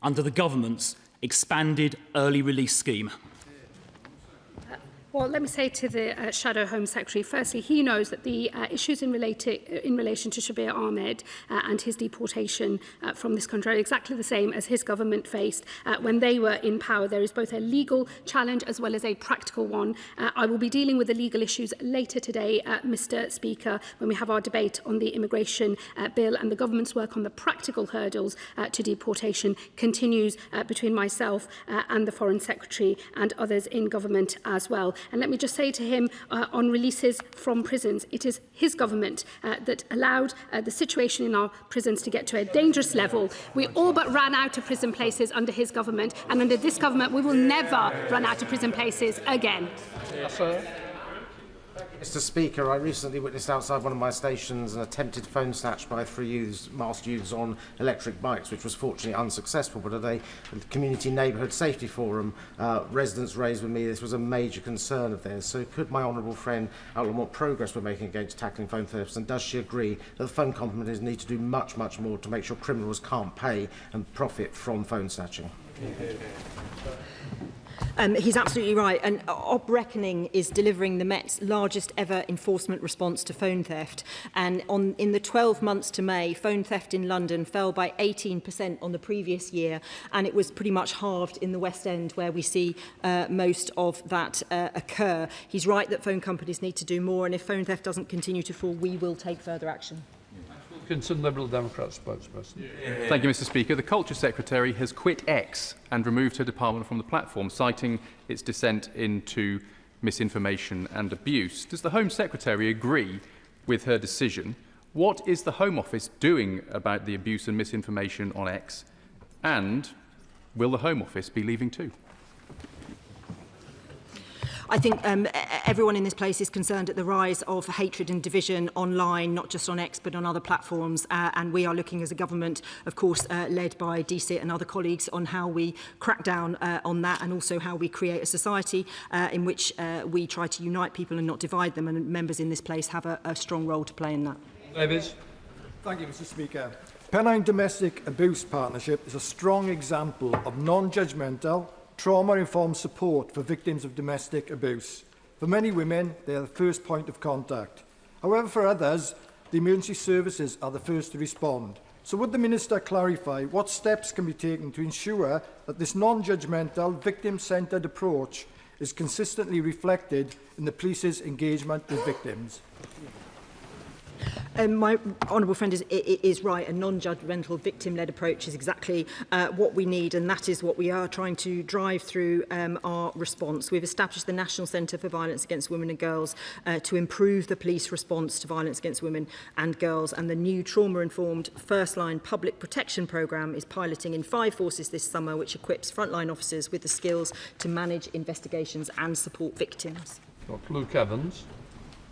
under the government's expanded early release scheme? Well, let me say to the Shadow Home Secretary, firstly, he knows that the issues in relation to Shabir Ahmed and his deportation from this country are exactly the same as his government faced when they were in power. There is both a legal challenge as well as a practical one. I will be dealing with the legal issues later today, Mr. Speaker, when we have our debate on the immigration bill, and the government's work on the practical hurdles to deportation continues between myself and the Foreign Secretary and others in government as well. And let me just say to him on releases from prisons, it is his government that allowed the situation in our prisons to get to a dangerous level. We all but ran out of prison places under his government, and under this government we will never run out of prison places again. Mr. Speaker, I recently witnessed outside one of my stations an attempted phone snatch by 3 masked youths on electric bikes, which was fortunately unsuccessful. But at a community neighbourhood safety forum, residents raised with me this was a major concern of theirs. So could my honourable friend outline what progress we're making against tackling phone thefts, and does she agree that the phone companies need to do much, much more to make sure criminals can't pay and profit from phone snatching? He's absolutely right, and Op Reckoning is delivering the Met's largest ever enforcement response to phone theft. And in the 12 months to May, phone theft in London fell by 18% on the previous year, and it was pretty much halved in the West End, where we see most of that occur. He's right that phone companies need to do more, and if phone theft doesn't continue to fall, we will take further action. Wilkinson, Liberal Democrat spokesperson. Thank you, Mr. Speaker. The Culture Secretary has quit X and removed her department from the platform, citing its descent into misinformation and abuse. Does the Home Secretary agree with her decision? What is the Home Office doing about the abuse and misinformation on X? And will the Home Office be leaving too? I think everyone in this place is concerned at the rise of hatred and division online, not just on X but on other platforms, and we are looking as a government, of course, led by DCIT and other colleagues, on how we crack down on that, and also how we create a society in which we try to unite people and not divide them, and members in this place have a strong role to play in that. Davies. Thank you, Mr. Speaker. Pennine Domestic Abuse Partnership is a strong example of non-judgmental, trauma-informed support for victims of domestic abuse. For many women, they are the first point of contact. However, for others, the emergency services are the first to respond. So would the Minister clarify what steps can be taken to ensure that this non-judgmental, victim-centred approach is consistently reflected in the police's engagement with victims? My honourable friend is right. A non-judgmental, victim-led approach is exactly what we need, and that is what we are trying to drive through our response. We've established the National Centre for Violence Against Women and Girls to improve the police response to violence against women and girls, and the new trauma-informed first-line public protection programme is piloting in 5 forces this summer, which equips frontline officers with the skills to manage investigations and support victims. Dr. Luke Evans.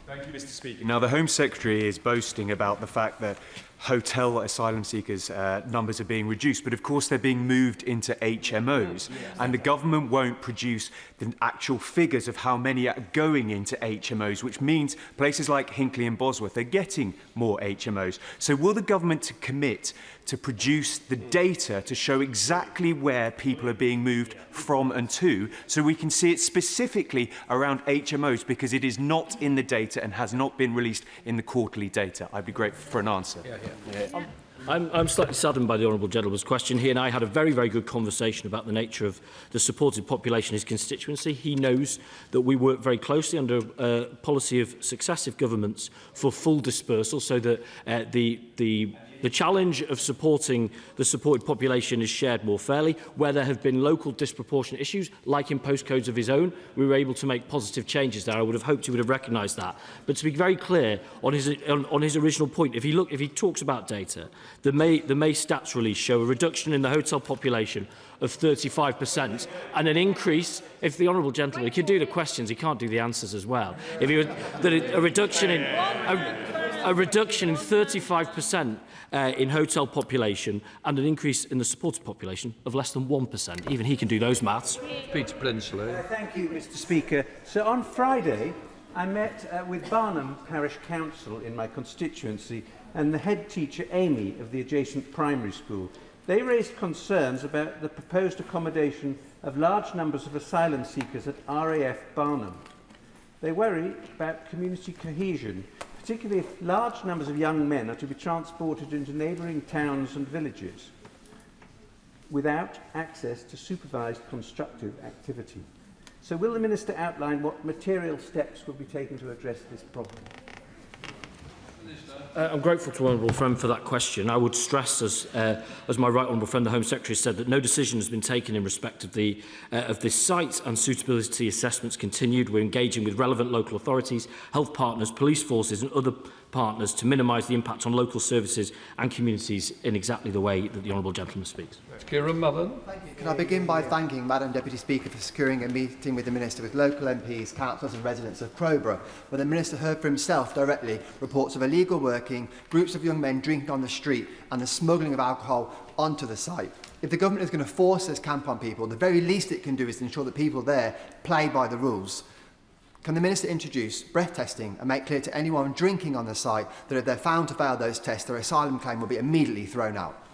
Thank you, Mr. Speaker. Now, the Home Secretary is boasting about the fact that hotel asylum seekers' numbers are being reduced, but of course they're being moved into HMOs, and the government won't produce the actual figures of how many are going into HMOs, which means places like Hinckley and Bosworth are getting more HMOs. So will the government commit to produce the data to show exactly where people are being moved from and to, so we can see it specifically around HMOs, because it is not in the data and has not been released in the quarterly data? I'd be grateful for an answer. I'm slightly saddened by the honourable gentleman's question. He and I had a very, very good conversation about the nature of the supported population in his constituency. He knows that we work very closely under a policy of successive governments for full dispersal, so that the challenge of supporting the supported population is shared more fairly. Where there have been local disproportionate issues, like in postcodes of his own, we were able to make positive changes there. I would have hoped he would have recognised that. But to be very clear on his original point, if he talks about data, the May stats release show a reduction in the hotel population of 35% and an increase. If the honourable gentleman, he can do the questions, he can't do the answers as well. If he would, a reduction in 35% in hotel population and an increase in the supported population of less than 1%. Even he can do those maths. Peter Prinsley. Thank you, Mr. Speaker. So on Friday, I met with Barnham Parish Council in my constituency and the head teacher, Amy, of the adjacent primary school. They raised concerns about the proposed accommodation of large numbers of asylum seekers at RAF Barnham. They worry about community cohesion, particularly if large numbers of young men are to be transported into neighbouring towns and villages without access to supervised constructive activity. So will the Minister outline what material steps will be taken to address this problem? I'm grateful to the honourable friend for that question. I would stress, as my right honourable friend, the Home Secretary, said, that no decision has been taken in respect of this site, and suitability assessments continued. We're engaging with relevant local authorities, health partners, police forces and other partners to minimise the impact on local services and communities in exactly the way that the honourable gentleman speaks. Kieran Mullen. Can I begin by thanking Madam Deputy Speaker for securing a meeting with the Minister with local MPs, councillors and residents of Crowborough, where the Minister heard for himself directly reports of illegal working, groups of young men drinking on the street and the smuggling of alcohol onto the site. If the government is going to force this camp on people, the very least it can do is ensure that people there play by the rules. Can the Minister introduce breath testing and make clear to anyone drinking on the site that if they're found to fail those tests, their asylum claim will be immediately thrown out?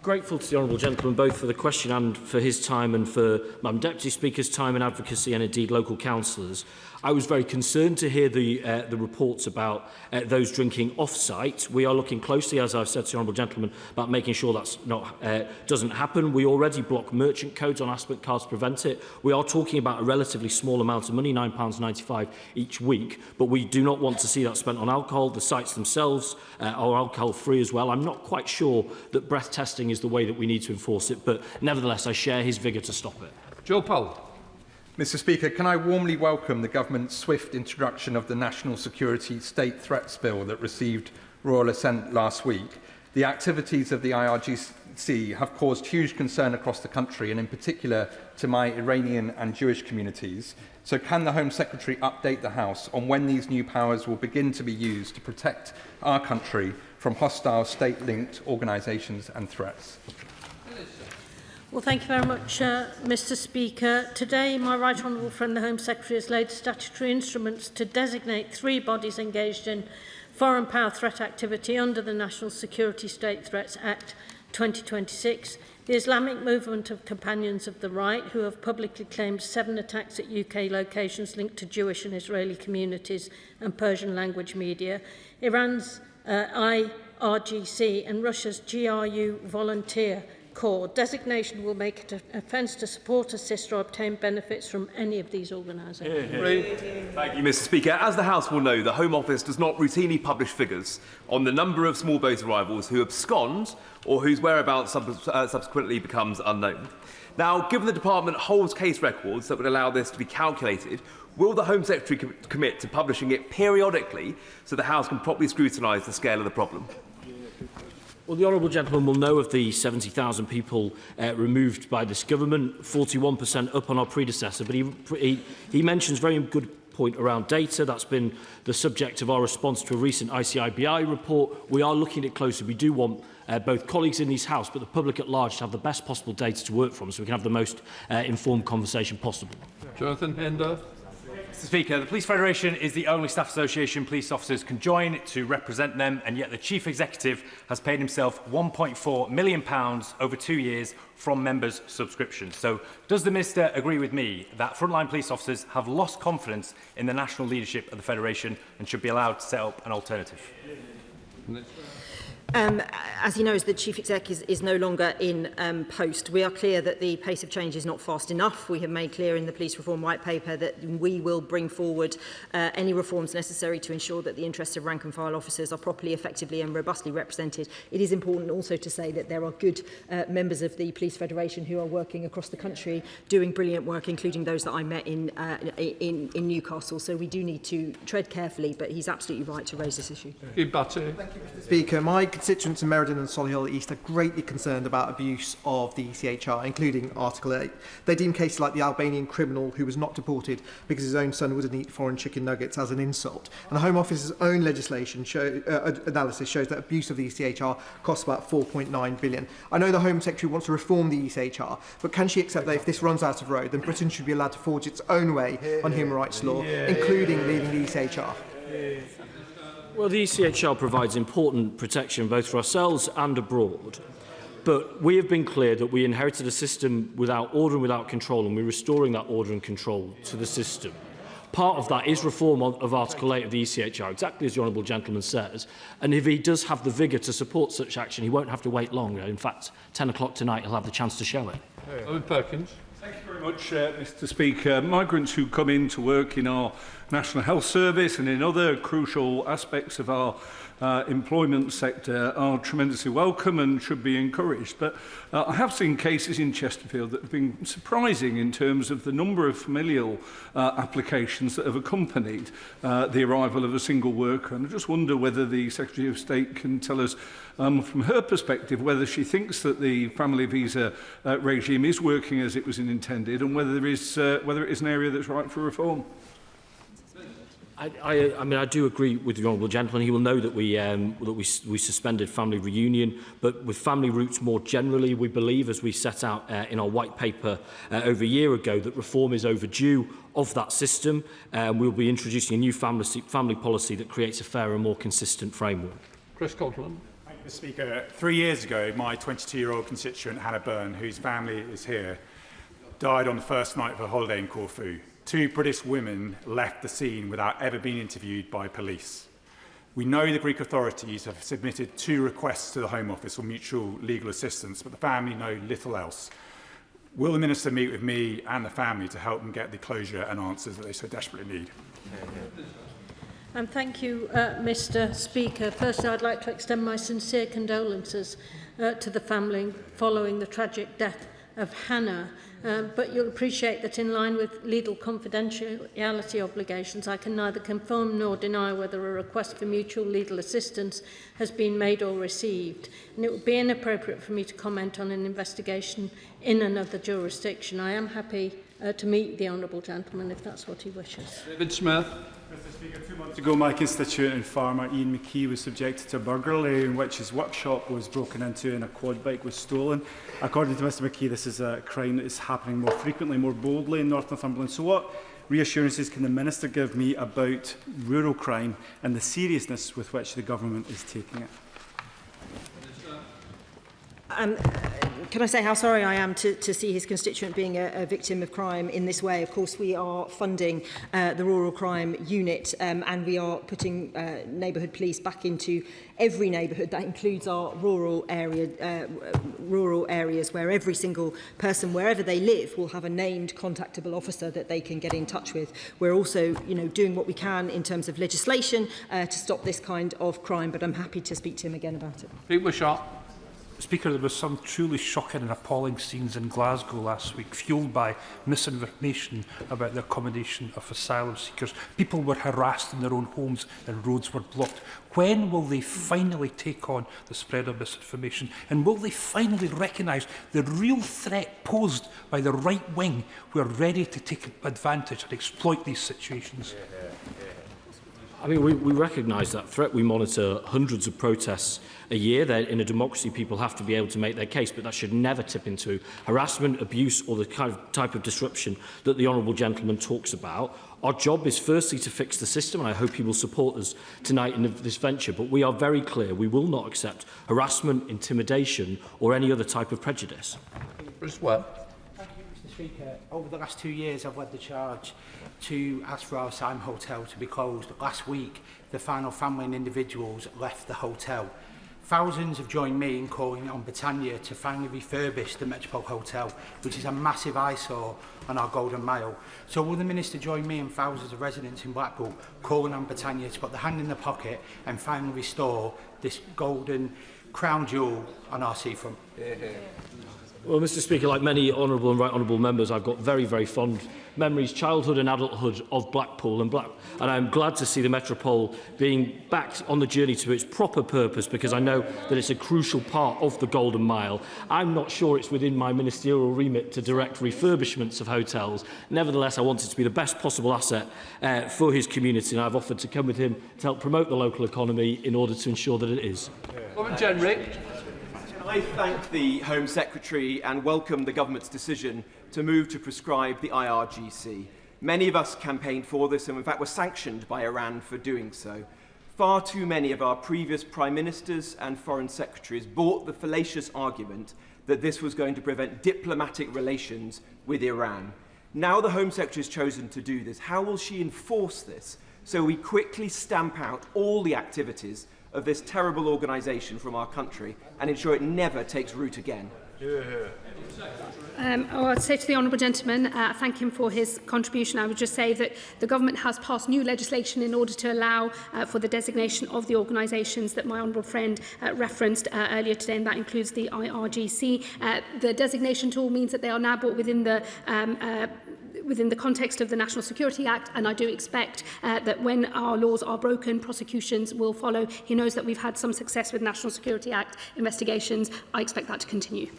Grateful to the honourable gentleman both for the question and for his time, and for Madam Deputy Speaker's time in advocacy, and indeed local councillors. I was very concerned to hear the reports about those drinking off-site. We are looking closely, as I've said to the honourable gentleman, about making sure that's not doesn't happen. We already block merchant codes on aspect cards to prevent it. We are talking about a relatively small amount of money, £9.95 each week, but we do not want to see that spent on alcohol. The sites themselves are alcohol-free as well. I'm not quite sure that breath testing is the way that we need to enforce it, but nevertheless, I share his vigour to stop it. Joe Powell. Mr. Speaker, can I warmly welcome the government's swift introduction of the National Security State Threats Bill that received royal assent last week. The activities of the IRGC have caused huge concern across the country, and in particular to my Iranian and Jewish communities. So can the Home Secretary update the House on when these new powers will begin to be used to protect our country from hostile state-linked organisations and threats? Well, thank you very much, Mr. Speaker. Today, my right honourable friend, the Home Secretary, has laid statutory instruments to designate 3 bodies engaged in foreign power threat activity under the National Security State Threats Act 2026. The Islamic Movement of Companions of the Right, who have publicly claimed 7 attacks at UK locations linked to Jewish and Israeli communities and Persian language media. Iran's IRGC and Russia's GRU volunteer Corps. Designation will make it an offence to support, assist or obtain benefits from any of these organisations. Thank you, Mr. Speaker. As the House will know, the Home Office does not routinely publish figures on the number of small boat arrivals who abscond or whose whereabouts subsequently becomes unknown. Now, given the Department holds case records that would allow this to be calculated, will the Home Secretary commit to publishing it periodically so the House can properly scrutinise the scale of the problem? Well, the honourable gentleman will know of the 70,000 people removed by this government, 41% up on our predecessor, but he mentions very good point around data. That's been the subject of our response to a recent ICIBI report. We are looking at it closely. We do want both colleagues in this House but the public at large to have the best possible data to work from so we can have the most informed conversation possible. Jonathan Hender. Mr. Speaker, the Police Federation is the only staff association police officers can join to represent them, and yet the Chief Executive has paid himself £1.4 million over 2 years from members' subscriptions. So does the Minister agree with me that frontline police officers have lost confidence in the national leadership of the Federation and should be allowed to set up an alternative? As he knows, the Chief Exec is no longer in post. We are clear that the pace of change is not fast enough. We have made clear in the Police Reform White Paper that we will bring forward any reforms necessary to ensure that the interests of rank and file officers are properly, effectively and robustly represented. It is important also to say that there are good members of the Police Federation who are working across the country doing brilliant work, including those that I met in Newcastle. So we do need to tread carefully, but he's absolutely right to raise this issue. Thank you, Mr. Speaker. My constituents in Meriden and Solihull East are greatly concerned about abuse of the ECHR, including Article 8. They deem cases like the Albanian criminal who was not deported because his own son wouldn't eat foreign chicken nuggets as an insult. And the Home Office's own legislation analysis shows that abuse of the ECHR costs about £4.9 billion. I know the Home Secretary wants to reform the ECHR, but can she accept that if this runs out of road, then Britain should be allowed to forge its own way on human rights law, including leaving the ECHR? Well, the ECHR provides important protection both for ourselves and abroad. But we have been clear that we inherited a system without order and without control, and we're restoring that order and control to the system. Part of that is reform of Article 8 of the ECHR, exactly as the Honourable Gentleman says. And if he does have the vigour to support such action, he won't have to wait long. In fact, 10 o'clock tonight, he'll have the chance to show it. Owen Perkins. Thank you very much, Mr. Speaker. Migrants who come in to work in our National Health Service and in other crucial aspects of our employment sector are tremendously welcome and should be encouraged. But I have seen cases in Chesterfield that have been surprising in terms of the number of familial applications that have accompanied the arrival of a single worker. And I just wonder whether the Secretary of State can tell us from her perspective whether she thinks that the family visa regime is working as it was intended and whether it is an area that's ripe for reform. I mean, I do agree with the Honourable Gentleman. He will know that we suspended family reunion, but with family roots more generally, we believe, as we set out in our white paper over a year ago, that reform is overdue of that system. We'll be introducing a new family policy that creates a fairer and more consistent framework. Chris Caldwell. Thank you, Mr. Speaker. 3 years ago, my 22-year-old constituent, Hannah Byrne, whose family is here, died on the first night of her holiday in Corfu. 2 British women left the scene without ever being interviewed by police. We know the Greek authorities have submitted 2 requests to the Home Office for mutual legal assistance, but the family know little else. Will the Minister meet with me and the family to help them get the closure and answers that they so desperately need? Thank you, Mr. Speaker. Firstly, I'd like to extend my sincere condolences to the family following the tragic death of Hannah. But you'll appreciate that in line with legal confidentiality obligations, I can neither confirm nor deny whether a request for mutual legal assistance has been made or received. And it would be inappropriate for me to comment on an investigation in another jurisdiction. I am happy to meet the Honourable Gentleman if that's what he wishes. David Smith. Mr. Speaker, 2 months ago, my constituent and farmer Ian McKee was subjected to a burglary in which his workshop was broken into and a quad bike was stolen. According to Mr. McKee, this is a crime that is happening more frequently, more boldly in North Northumberland. So what reassurances can the Minister give me about rural crime and the seriousness with which the government is taking it? Can I say how sorry I am to see his constituent being a victim of crime in this way? Of course, we are funding the Rural Crime Unit and we are putting neighbourhood police back into every neighbourhood. That includes our rural areas where every single person, wherever they live, will have a named contactable officer that they can get in touch with. We're also doing what we can in terms of legislation to stop this kind of crime, but I'm happy to speak to him again about it. Pete Wishart. Speaker, there was some truly shocking and appalling scenes in Glasgow last week, fuelled by misinformation about the accommodation of asylum seekers. People were harassed in their own homes and roads were blocked. When will they finally take on the spread of misinformation? And will they finally recognise the real threat posed by the right wing who are ready to take advantage and exploit these situations? I mean, we recognise that threat. We monitor hundreds of protests a year. In a democracy, people have to be able to make their case, but that should never tip into harassment, abuse, or the type of disruption that the Honourable Gentleman talks about. Our job is firstly to fix the system, and I hope he will support us tonight in this venture, but we are very clear we will not accept harassment, intimidation, or any other type of prejudice. As well. Thank you, Mr. Speaker. Over the last 2 years, I've led the charge to ask for our Asylum Hotel to be closed. Last week, the final family and individuals left the hotel. Thousands have joined me in calling on Britannia to finally refurbish the Metropole Hotel, which is a massive eyesore on our Golden Mile. So will the Minister join me and thousands of residents in Blackpool calling on Britannia to put the hand in the pocket and finally restore this golden crown jewel on our seafront? Well, Mr. Speaker, like many honourable and right honourable members, I've got very, very fond memories, childhood and adulthood, of Blackpool, and I'm glad to see the Metropole being back on the journey to its proper purpose, because I know that it's a crucial part of the Golden Mile. I'm not sure it's within my ministerial remit to direct refurbishments of hotels. Nevertheless, I want it to be the best possible asset for his community, and I've offered to come with him to help promote the local economy in order to ensure that it is. I thank the Home Secretary and welcome the Government's decision to move to prescribe the IRGC. Many of us campaigned for this and in fact were sanctioned by Iran for doing so. Far too many of our previous Prime Ministers and Foreign Secretaries bought the fallacious argument that this was going to prevent diplomatic relations with Iran. Now the Home Secretary has chosen to do this. How will she enforce this so we quickly stamp out all the activities of this terrible organisation from our country and ensure it never takes root again? I'd say to the honourable gentleman, thank him for his contribution. I would just say that the government has passed new legislation in order to allow for the designation of the organisations that my honourable friend referenced earlier today, and that includes the IRGC. The designation tool means that they are now brought within the context of the National Security Act, and I do expect that when our laws are broken, prosecutions will follow. He knows that we've had some success with National Security Act investigations. I expect that to continue.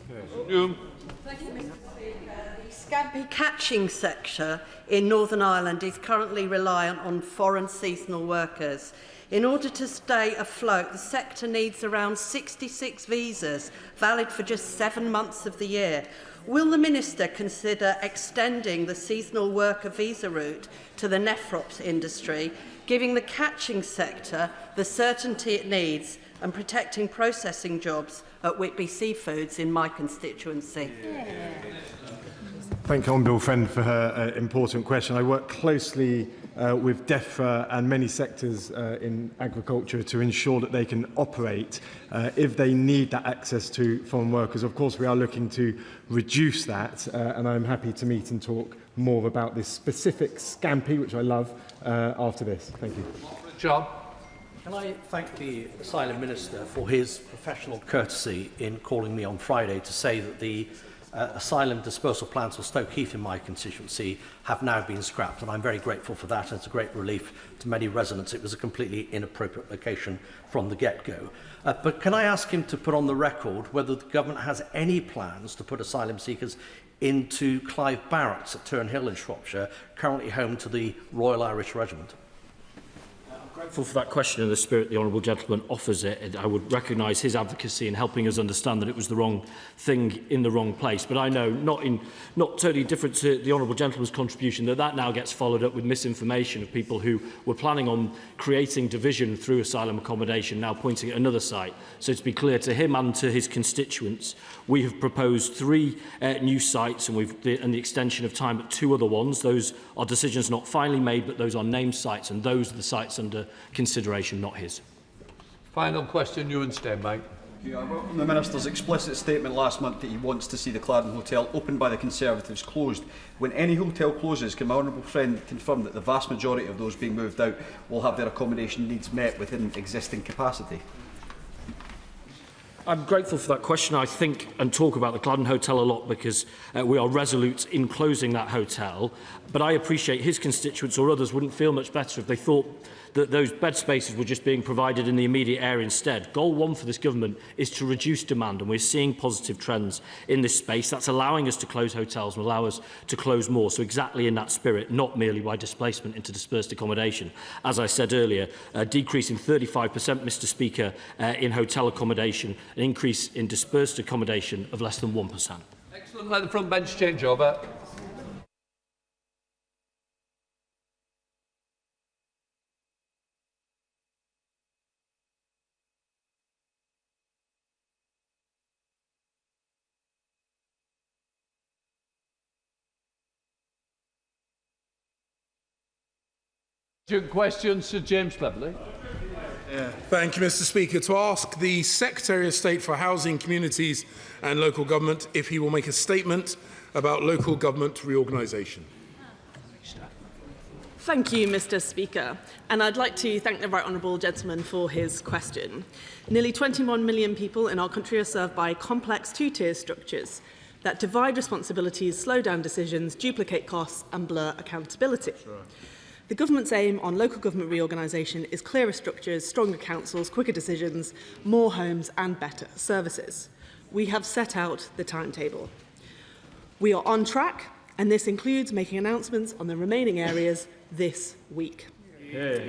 Thank you, Mr. Speaker. The scampi catching sector in Northern Ireland is currently reliant on foreign seasonal workers. In order to stay afloat, the sector needs around 66 visas, valid for just 7 months of the year. Will the Minister consider extending the seasonal worker visa route to the nephrops industry, giving the catching sector the certainty it needs and protecting processing jobs at Whitby Seafoods in my constituency? Thank you, Honourable Friend, for her important question. I work closely with DEFRA and many sectors in agriculture to ensure that they can operate if they need that access to foreign workers. Of course, we are looking to reduce that, and I'm happy to meet and talk more about this specific scampi, which I love, after this. Thank you. John. Can I thank the Asylum Minister for his professional courtesy in calling me on Friday to say that the asylum dispersal plans for Stoke Heath in my constituency have now been scrapped, and I'm very grateful for that, and it's a great relief to many residents. It was a completely inappropriate location from the get-go. But can I ask him to put on the record whether the government has any plans to put asylum seekers into Clive Barracks at Turnhill in Shropshire, currently home to the Royal Irish Regiment? Grateful for that question and the spirit the honourable gentleman offers it. I would recognise his advocacy in helping us understand that it was the wrong thing in the wrong place. But I know, not totally different to the honourable gentleman's contribution, that now gets followed up with misinformation of people who were planning on creating division through asylum accommodation, now pointing at another site. So to be clear to him and to his constituents, we have proposed 3 new sites and the extension of time at 2 other ones. Those are decisions not finally made, but those are named sites, and those are the sites under consideration, not his. Final question, Ewan Stenbank. I welcome the Minister's explicit statement last month that he wants to see the Clarendon Hotel opened by the Conservatives closed. When any hotel closes, can my honourable friend confirm that the vast majority of those being moved out will have their accommodation needs met within existing capacity? I'm grateful for that question. I think and talk about the Clarendon Hotel a lot because we are resolute in closing that hotel. But I appreciate his constituents or others wouldn't feel much better if they thought that those bed spaces were just being provided in the immediate area instead. Goal 1 for this government is to reduce demand, and we're seeing positive trends in this space. That's allowing us to close hotels and allow us to close more. So exactly in that spirit, not merely by displacement into dispersed accommodation. As I said earlier, a decrease in 35%, Mr. Speaker, in hotel accommodation, an increase in dispersed accommodation of less than 1%. Excellent. Let the front bench change over. Question, Sir James Cleverly. Thank you, Mr. Speaker. To ask the Secretary of State for Housing, Communities and Local Government if he will make a statement about local government reorganisation. Thank you, Mr. Speaker. And I'd like to thank the right honourable gentleman for his question. Nearly 21 million people in our country are served by complex two-tier structures that divide responsibilities, slow down decisions, duplicate costs and blur accountability. Sure. The government's aim on local government reorganisation is clearer structures, stronger councils, quicker decisions, more homes and better services. We have set out the timetable. We are on track, and this includes making announcements on the remaining areas this week.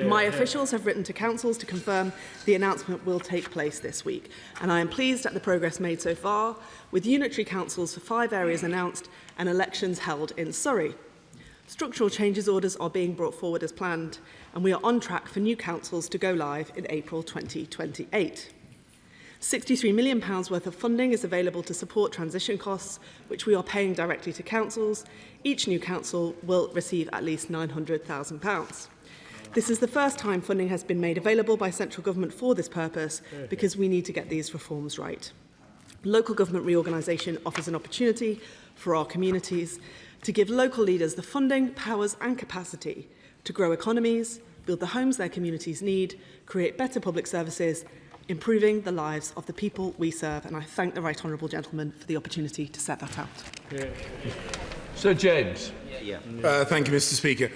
My officials have written to councils to confirm the announcement will take place this week, and I am pleased at the progress made so far, with unitary councils for 5 areas announced and elections held in Surrey. Structural changes orders are being brought forward as planned, and we are on track for new councils to go live in April 2028. £63 million worth of funding is available to support transition costs, which we are paying directly to councils. Each new council will receive at least £900,000. This is the first time funding has been made available by central government for this purpose, because we need to get these reforms right. Local government reorganisation offers an opportunity for our communities to give local leaders the funding, powers and capacity to grow economies, build the homes their communities need, create better public services, improving the lives of the people we serve. And I thank the right honourable gentleman for the opportunity to set that out. Sir James. Thank you, Mr. Speaker.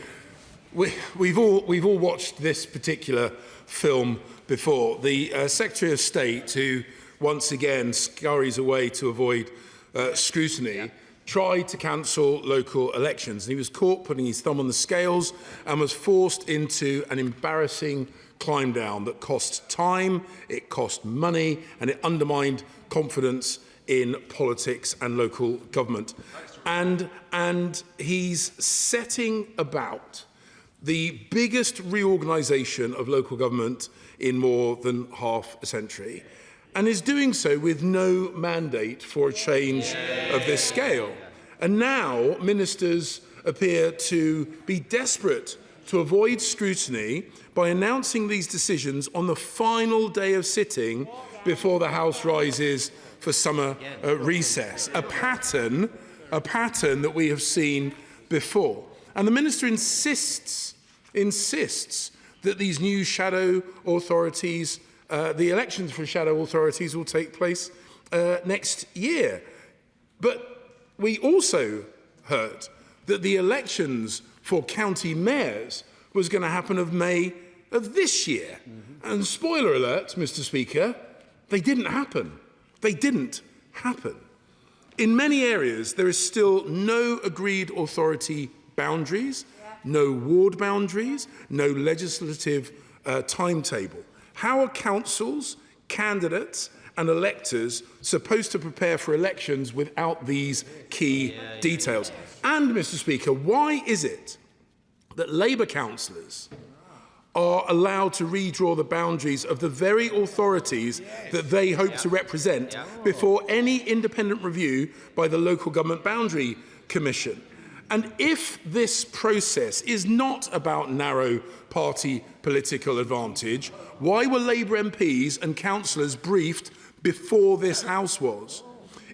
We've all watched this particular film before. The Secretary of State, who once again scurries away to avoid scrutiny, tried to cancel local elections. And he was caught putting his thumb on the scales and was forced into an embarrassing climb down that cost time, it cost money, and it undermined confidence in politics and local government. And he's setting about the biggest reorganisation of local government in more than half a century, and is doing so with no mandate for a change of this scale. And now ministers appear to be desperate to avoid scrutiny by announcing these decisions on the final day of sitting before the House rises for summer recess, a pattern that we have seen before. And the minister insists that these new shadow authorities, the elections for shadow authorities will take place next year. But we also heard that the elections for county mayors was going to happen of May of this year. And spoiler alert, Mr. Speaker, they didn't happen. They didn't happen. In many areas, there is still no agreed authority boundaries, no ward boundaries, no legislative timetable. How are councils, candidates and electors supposed to prepare for elections without these key details? And, Mr. Speaker, why is it that Labour councillors are allowed to redraw the boundaries of the very authorities that they hope to represent before any independent review by the Local Government Boundary Commission? And if this process is not about narrow party political advantage, why were Labour MPs and councillors briefed before this House was?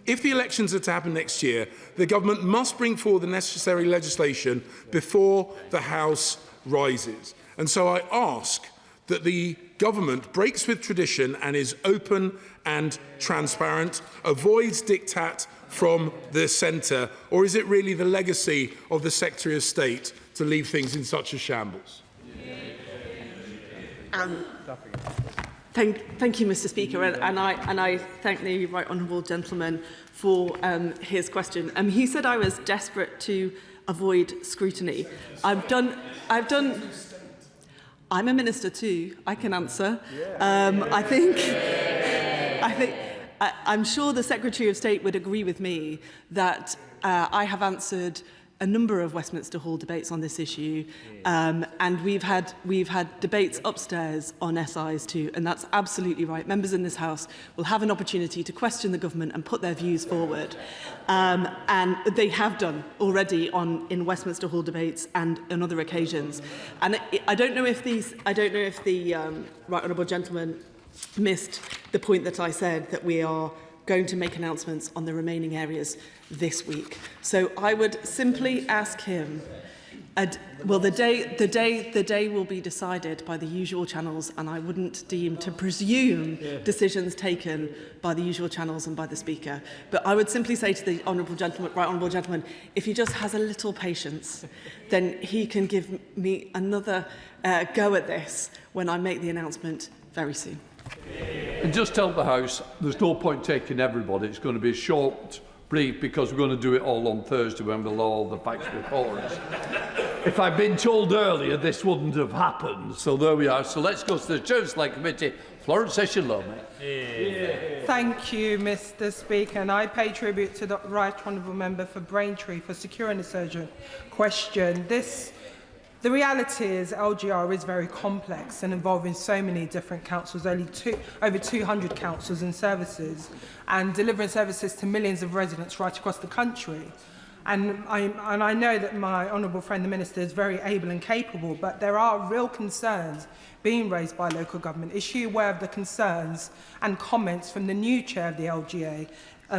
If the elections are to happen next year, the government must bring forward the necessary legislation before the House rises. And so I ask that the government breaks with tradition and is open and transparent, avoids diktat from the centre, or is it really the legacy of the Secretary of State to leave things in such a shambles? Thank you, Mr. Speaker, and I thank the right honourable gentleman for his question. He said I was desperate to avoid scrutiny. I'm a minister too. I can answer. I'm sure the Secretary of State would agree with me that I have answered a number of Westminster Hall debates on this issue, and we've had debates upstairs on SIs too, and that's absolutely right. Members in this House will have an opportunity to question the government and put their views forward, and they have done already in Westminster Hall debates and on other occasions. And I don't know if the right honourable gentleman missed the point that I said, that we are going to make announcements on the remaining areas this week. So I would simply ask him, well, the day will be decided by the usual channels, and I wouldn't deem to presume decisions taken by the usual channels and by the Speaker. But I would simply say to the right honourable gentleman, if he just has a little patience, then he can give me another go at this when I make the announcement very soon. And just tell the House there's no point taking everybody. It's going to be a short brief because we're going to do it all on Thursday when we'll have all the facts before us. If I'd been told earlier, this wouldn't have happened. So there we are. So let's go to the Church Select Committee. Florence Session-Low. Thank you, Mr. Speaker, and I pay tribute to the Right Honourable Member for Braintree for securing this urgent question. The reality is LGR is very complex and involving so many different councils, over 200 councils and services, and delivering services to millions of residents right across the country. And I know that my honourable friend, the Minister, is very able and capable, but there are real concerns being raised by local government. Is she aware of the concerns and comments from the new chair of the LGA,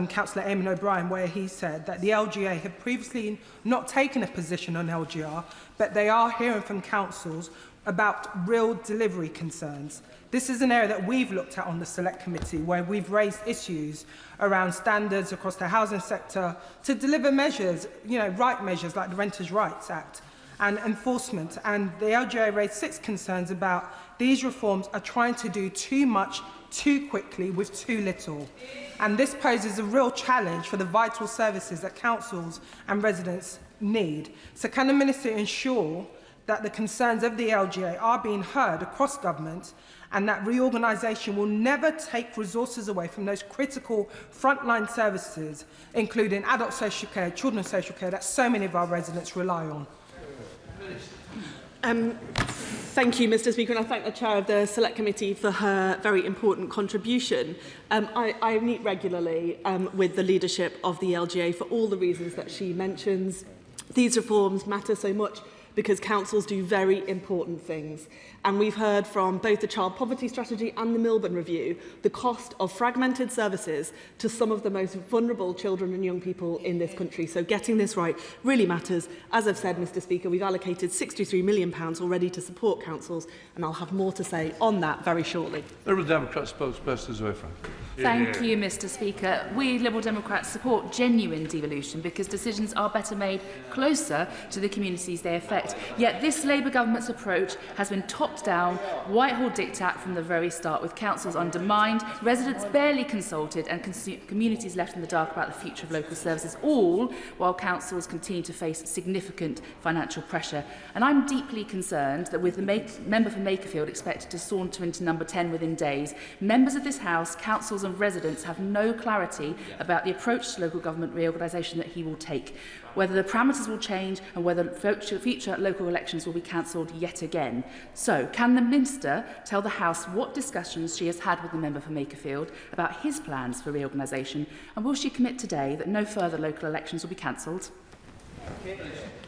Councillor Eamon O'Brien, where he said that the LGA had previously not taken a position on LGR, but they are hearing from councils about real delivery concerns. This is an area that we've looked at on the Select Committee, where we've raised issues around standards across the housing sector to deliver measures, right measures like the Renters' Rights Act and enforcement. And the LGA raised 6 concerns about these reforms are trying to do too much too quickly with too little. And this poses a real challenge for the vital services that councils and residents need. So can the Minister ensure that the concerns of the LGA are being heard across government and that reorganisation will never take resources away from those critical frontline services, including adult social care, children's social care, that so many of our residents rely on? Thank you, Mr. Speaker, and I thank the Chair of the Select Committee for her very important contribution. I meet regularly with the leadership of the LGA for all the reasons that she mentions. These reforms matter so much because councils do very important things. And we've heard from both the Child Poverty Strategy and the Milburn Review the cost of fragmented services to some of the most vulnerable children and young people in this country. So getting this right really matters. As I've said, Mr. Speaker, we've allocated £63 million already to support councils, and I'll have more to say on that very shortly. Liberal Democrat spokesperson Zoe. Thank you, Mr. Speaker. We Liberal Democrats support genuine devolution because decisions are better made closer to the communities they affect. Yet this Labour government's approach has been top-down, Whitehall diktat from the very start, with councils undermined, residents barely consulted and communities left in the dark about the future of local services, all while councils continue to face significant financial pressure. And I'm deeply concerned that with the member for Makerfield expected to saunter into number 10 within days, members of this House, councils and residents have no clarity about the approach to local government reorganisation that he will take, whether the parameters will change and whether future local elections will be cancelled yet again. So, can the Minister tell the House what discussions she has had with the member for Makerfield about his plans for reorganisation, and will she commit today that no further local elections will be cancelled?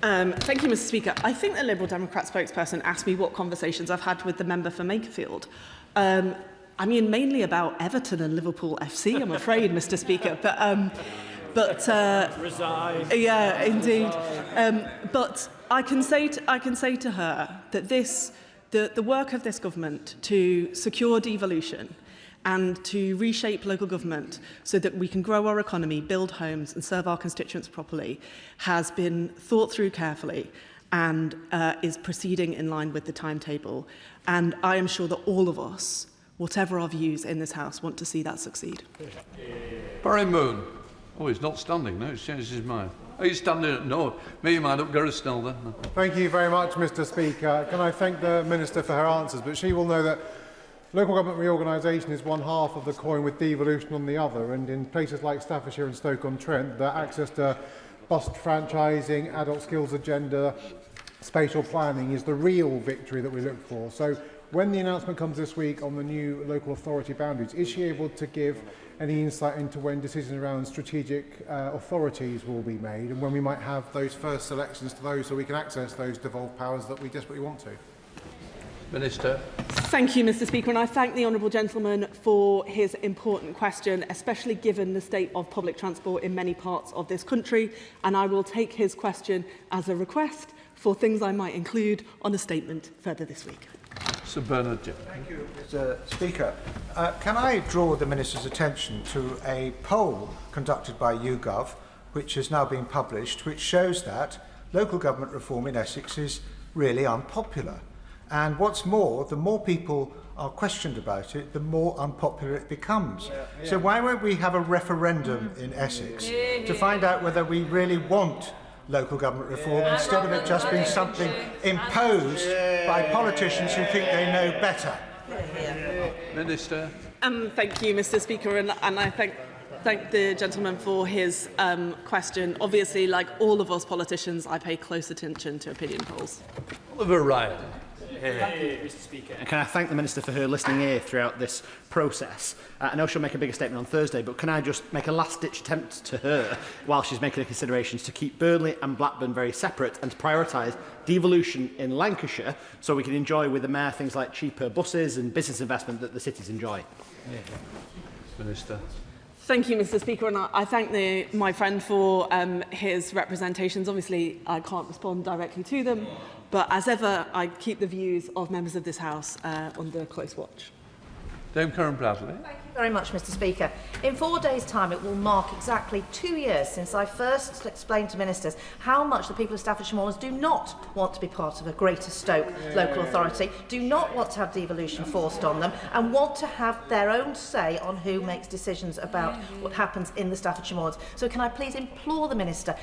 Thank you, Mr. Speaker. I think the Liberal Democrat spokesperson asked me what conversations I've had with the member for Makerfield. I mean, mainly about Everton and Liverpool FC, I'm afraid, Mr. Speaker. Resign. Yeah, indeed. But I can say to her that the work of this government to secure devolution and to reshape local government so that we can grow our economy, build homes and serve our constituents properly has been thought through carefully and is proceeding in line with the timetable. And I am sure that all of us, whatever our views in this House, want to see that succeed. Barry Moon. Oh, he's not standing now. He's changed his mind. Oh, he's standing. No, make your mind up. Gareth Snell then. Thank you very much, Mr. Speaker. Can I thank the Minister for her answers? But she will know that local government reorganisation is one half of the coin with devolution on the other. And in places like Staffordshire and Stoke-on-Trent, the access to bus franchising, adult skills agenda, spatial planning is the real victory that we look for. So when the announcement comes this week on the new local authority boundaries, is she able to give any insight into when decisions around strategic authorities will be made and when we might have those first selections to those so we can access those devolved powers that we desperately want to? Minister. Thank you, Mr. Speaker, and I thank the honourable gentleman for his important question, especially given the state of public transport in many parts of this country, and I will take his question as a request for things I might include on a statement further this week. Sir Bernard. Thank you, Mr. Speaker. Can I draw the Minister's attention to a poll conducted by YouGov, which has now been published, which shows that local government reform in Essex is really unpopular. And what's more, the more people are questioned about it, the more unpopular it becomes. So why won't we have a referendum in Essex to find out whether we really want local government reform instead of it just being something imposed by politicians who think they know better? Minister. Thank you, Mr. Speaker, and I thank the gentleman for his question. Obviously, like all of us politicians, I pay close attention to opinion polls. Oliver Ryan. Thank you, Mr. Speaker. And can I thank the Minister for her listening ear throughout this process? I know she'll make a bigger statement on Thursday, but can I just make a last-ditch attempt to her, while she's making her considerations, to keep Burnley and Blackburn very separate and to prioritise devolution in Lancashire so we can enjoy with the Mayor things like cheaper buses and business investment that the cities enjoy? Minister. Thank you, Mr. Speaker, and I thank my friend for his representations. Obviously, I can't respond directly to them, but as ever, I keep the views of members of this House under close watch. Dame Karen Bradley. Thank you very much, Mr. Speaker. In 4 days' time, it will mark exactly 2 years since I first explained to ministers how much the people of Staffordshire Moorlands do not want to be part of a Greater Stoke local authority, do not want to have devolution forced on them, and want to have their own say on who makes decisions about what happens in the Staffordshire Moorlands. So can I please implore the Minister,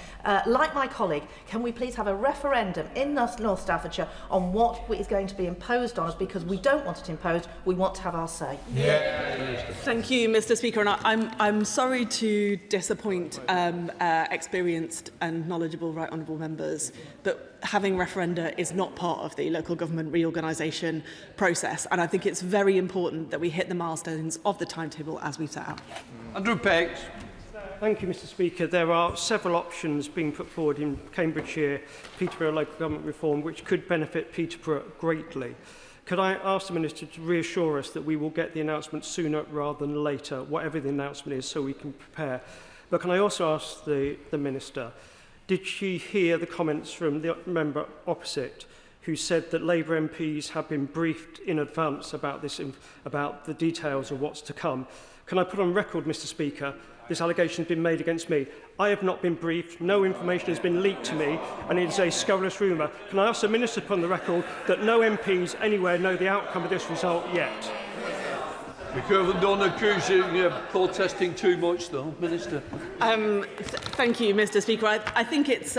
like my colleague, can we please have a referendum in North Staffordshire on what is going to be imposed on us, because we don't want it imposed, we want to have our say. Thank you, Mr. Speaker, and I'm sorry to disappoint experienced and knowledgeable right honourable members, but having referenda is not part of the local government reorganisation process, and I think it's very important that we hit the milestones of the timetable as we set out. Andrew Peck. Thank you, Mr. Speaker. There are several options being put forward in Cambridgeshire, Peterborough local government reform, which could benefit Peterborough greatly. Could I ask the Minister to reassure us that we will get the announcement sooner rather than later, whatever the announcement is, so we can prepare? But can I also ask the Minister, did she hear the comments from the member opposite who said that Labour MPs have been briefed in advance about this, about the details of what's to come? Can I put on record, Mr. Speaker, this allegation has been made against me? I have not been briefed, no information has been leaked to me, and it is a scurrilous rumour. Can I ask the Minister to put on the record that no MPs anywhere know the outcome of this result yet? We don't accuse you of protesting too much, though, Minister. Thank you, Mr. Speaker. I think it's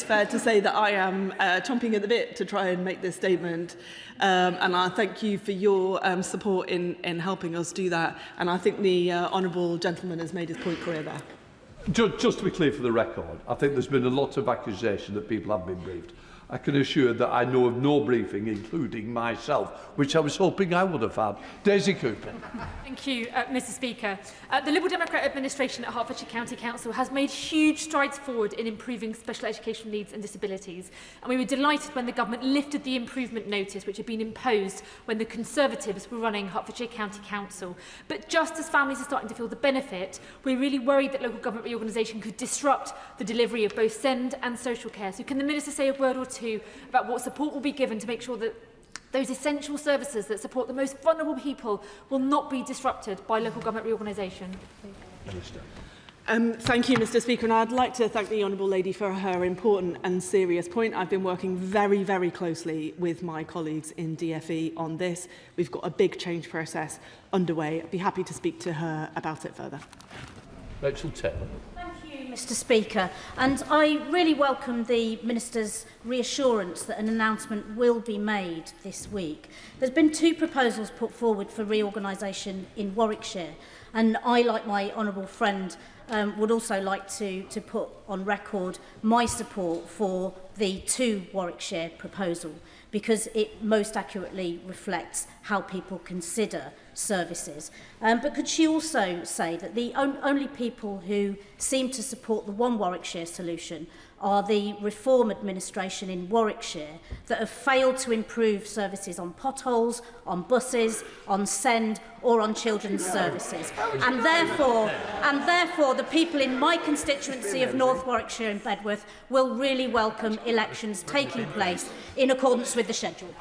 fair to say that I am chomping at the bit to try and make this statement, and I thank you for your support in helping us do that. And I think the honourable gentleman has made his point clear there. Just to be clear for the record, I think there's been a lot of accusation that people have been briefed. I can assure that I know of no briefing, including myself, which I was hoping I would have had. Daisy Cooper. Thank you, Mr. Speaker. The Liberal Democrat administration at Hertfordshire County Council has made huge strides forward in improving special education needs and disabilities, and we were delighted when the government lifted the improvement notice which had been imposed when the Conservatives were running Hertfordshire County Council. But just as families are starting to feel the benefit, we're really worried that local government reorganisation could disrupt the delivery of both SEND and social care. So can the Minister say a word or two about what support will be given to make sure that those essential services that support the most vulnerable people will not be disrupted by local government reorganisation? Thank you, Mr. Speaker, and I'd like to thank the honourable lady for her important and serious point. I've been working very, very closely with my colleagues in DFE on this. We've got a big change process underway. I'd be happy to speak to her about it further. Rachel Taylor. Mr. Speaker, and I really welcome the Minister's reassurance that an announcement will be made this week. There's been 2 proposals put forward for reorganisation in Warwickshire, and I, like my honourable friend, would also like to put on record my support for the 2 Warwickshire proposal, because it most accurately reflects how people consider services. But could she also say that the only people who seem to support the 1 Warwickshire solution are the Reform administration in Warwickshire that have failed to improve services on potholes, on buses, on SEND or on children's services. And therefore the people in my constituency of North Warwickshire and Bedworth will really welcome elections taking place in accordance with the schedule.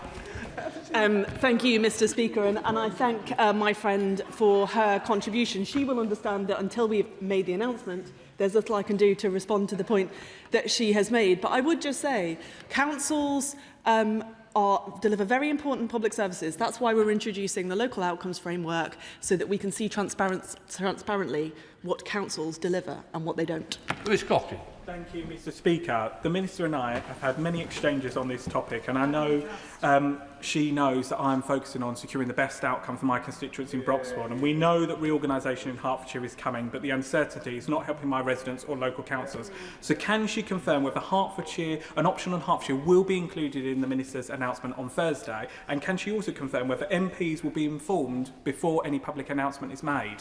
Thank you, Mr. Speaker, and I thank my friend for her contribution. She will understand that until we've made the announcement, there's little I can do to respond to the point that she has made. But I would just say, councils deliver very important public services. That's why we're introducing the local outcomes framework, so that we can see transparently what councils deliver and what they don't. Lewis Coffey. Thank you, Mr. Speaker. The Minister and I have had many exchanges on this topic, and I know she knows that I'm focusing on securing the best outcome for my constituency in Broxbourne. And we know that reorganisation in Hertfordshire is coming, but the uncertainty is not helping my residents or local councillors. So can she confirm whether Hertfordshire, an option on Hertfordshire, will be included in the Minister's announcement on Thursday? And can she also confirm whether MPs will be informed before any public announcement is made?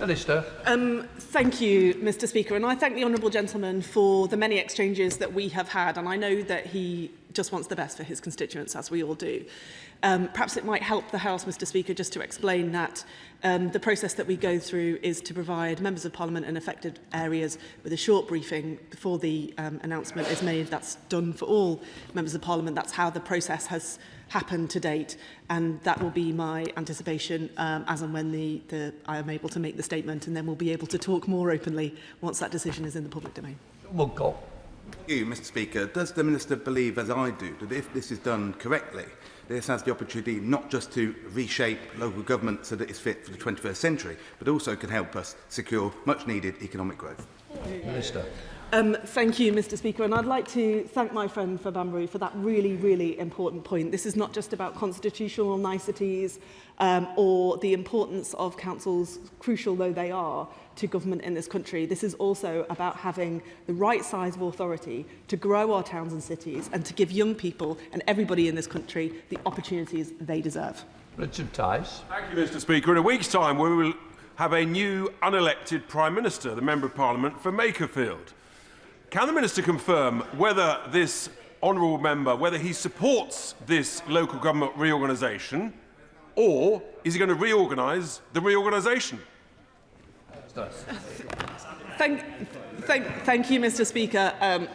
Minister. Thank you, Mr. Speaker, and I thank the honourable gentleman for the many exchanges that we have had, and I know that he just wants the best for his constituents, as we all do. Perhaps it might help the House, Mr. Speaker, just to explain that the process that we go through is to provide members of Parliament in affected areas with a short briefing before the announcement is made. That's done for all members of Parliament. That's how the process has happened to date, and that will be my anticipation as and when I am able to make the statement, and then we'll be able to talk more openly once that decision is in the public domain. Thank you, Mr. Speaker. Does the Minister believe, as I do, that if this is done correctly, this has the opportunity not just to reshape local government so that it's fit for the 21st century, but also can help us secure much-needed economic growth? Minister. Thank you, Mr. Speaker, and I'd like to thank my friend for Banbury for that really, really important point. This is not just about constitutional niceties or the importance of councils, crucial though they are, to government in this country. This is also about having the right size of authority to grow our towns and cities and to give young people and everybody in this country the opportunities they deserve. Richard Tice. Thank you, Mr. Speaker. In a week's time, we will have a new unelected Prime Minister, the Member of Parliament for Makerfield. Can the Minister confirm whether this honourable member, whether he supports this local government reorganisation, or is he going to reorganise the reorganisation? Thank you, Mr. Speaker.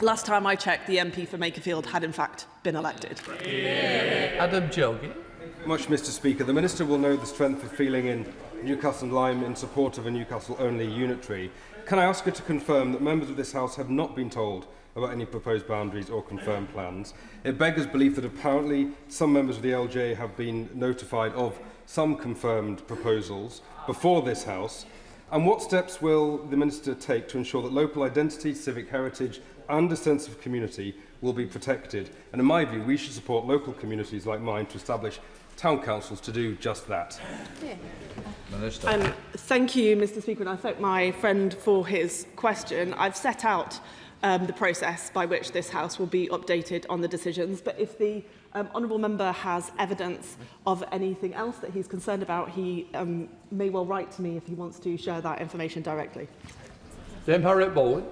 Last time I checked, the MP for Makerfield had in fact been elected. Adam Jogi. Thank you very much, Mr. Speaker. The Minister will know the strength of feeling in Newcastle and Lyme in support of a Newcastle-only unitary. Can I ask her to confirm that members of this House have not been told about any proposed boundaries or confirmed plans? It beggars belief that apparently some members of the LJ have been notified of some confirmed proposals before this House. And what steps will the Minister take to ensure that local identity, civic heritage and a sense of community will be protected? And in my view, we should support local communities like mine to establish town councils to do just that. Minister. Thank you, Mr. Speaker, and I thank my friend for his question. I've set out the process by which this House will be updated on the decisions, but if the honourable member has evidence of anything else that he's concerned about, he may well write to me if he wants to share that information directly. Dame Harriet Bowen.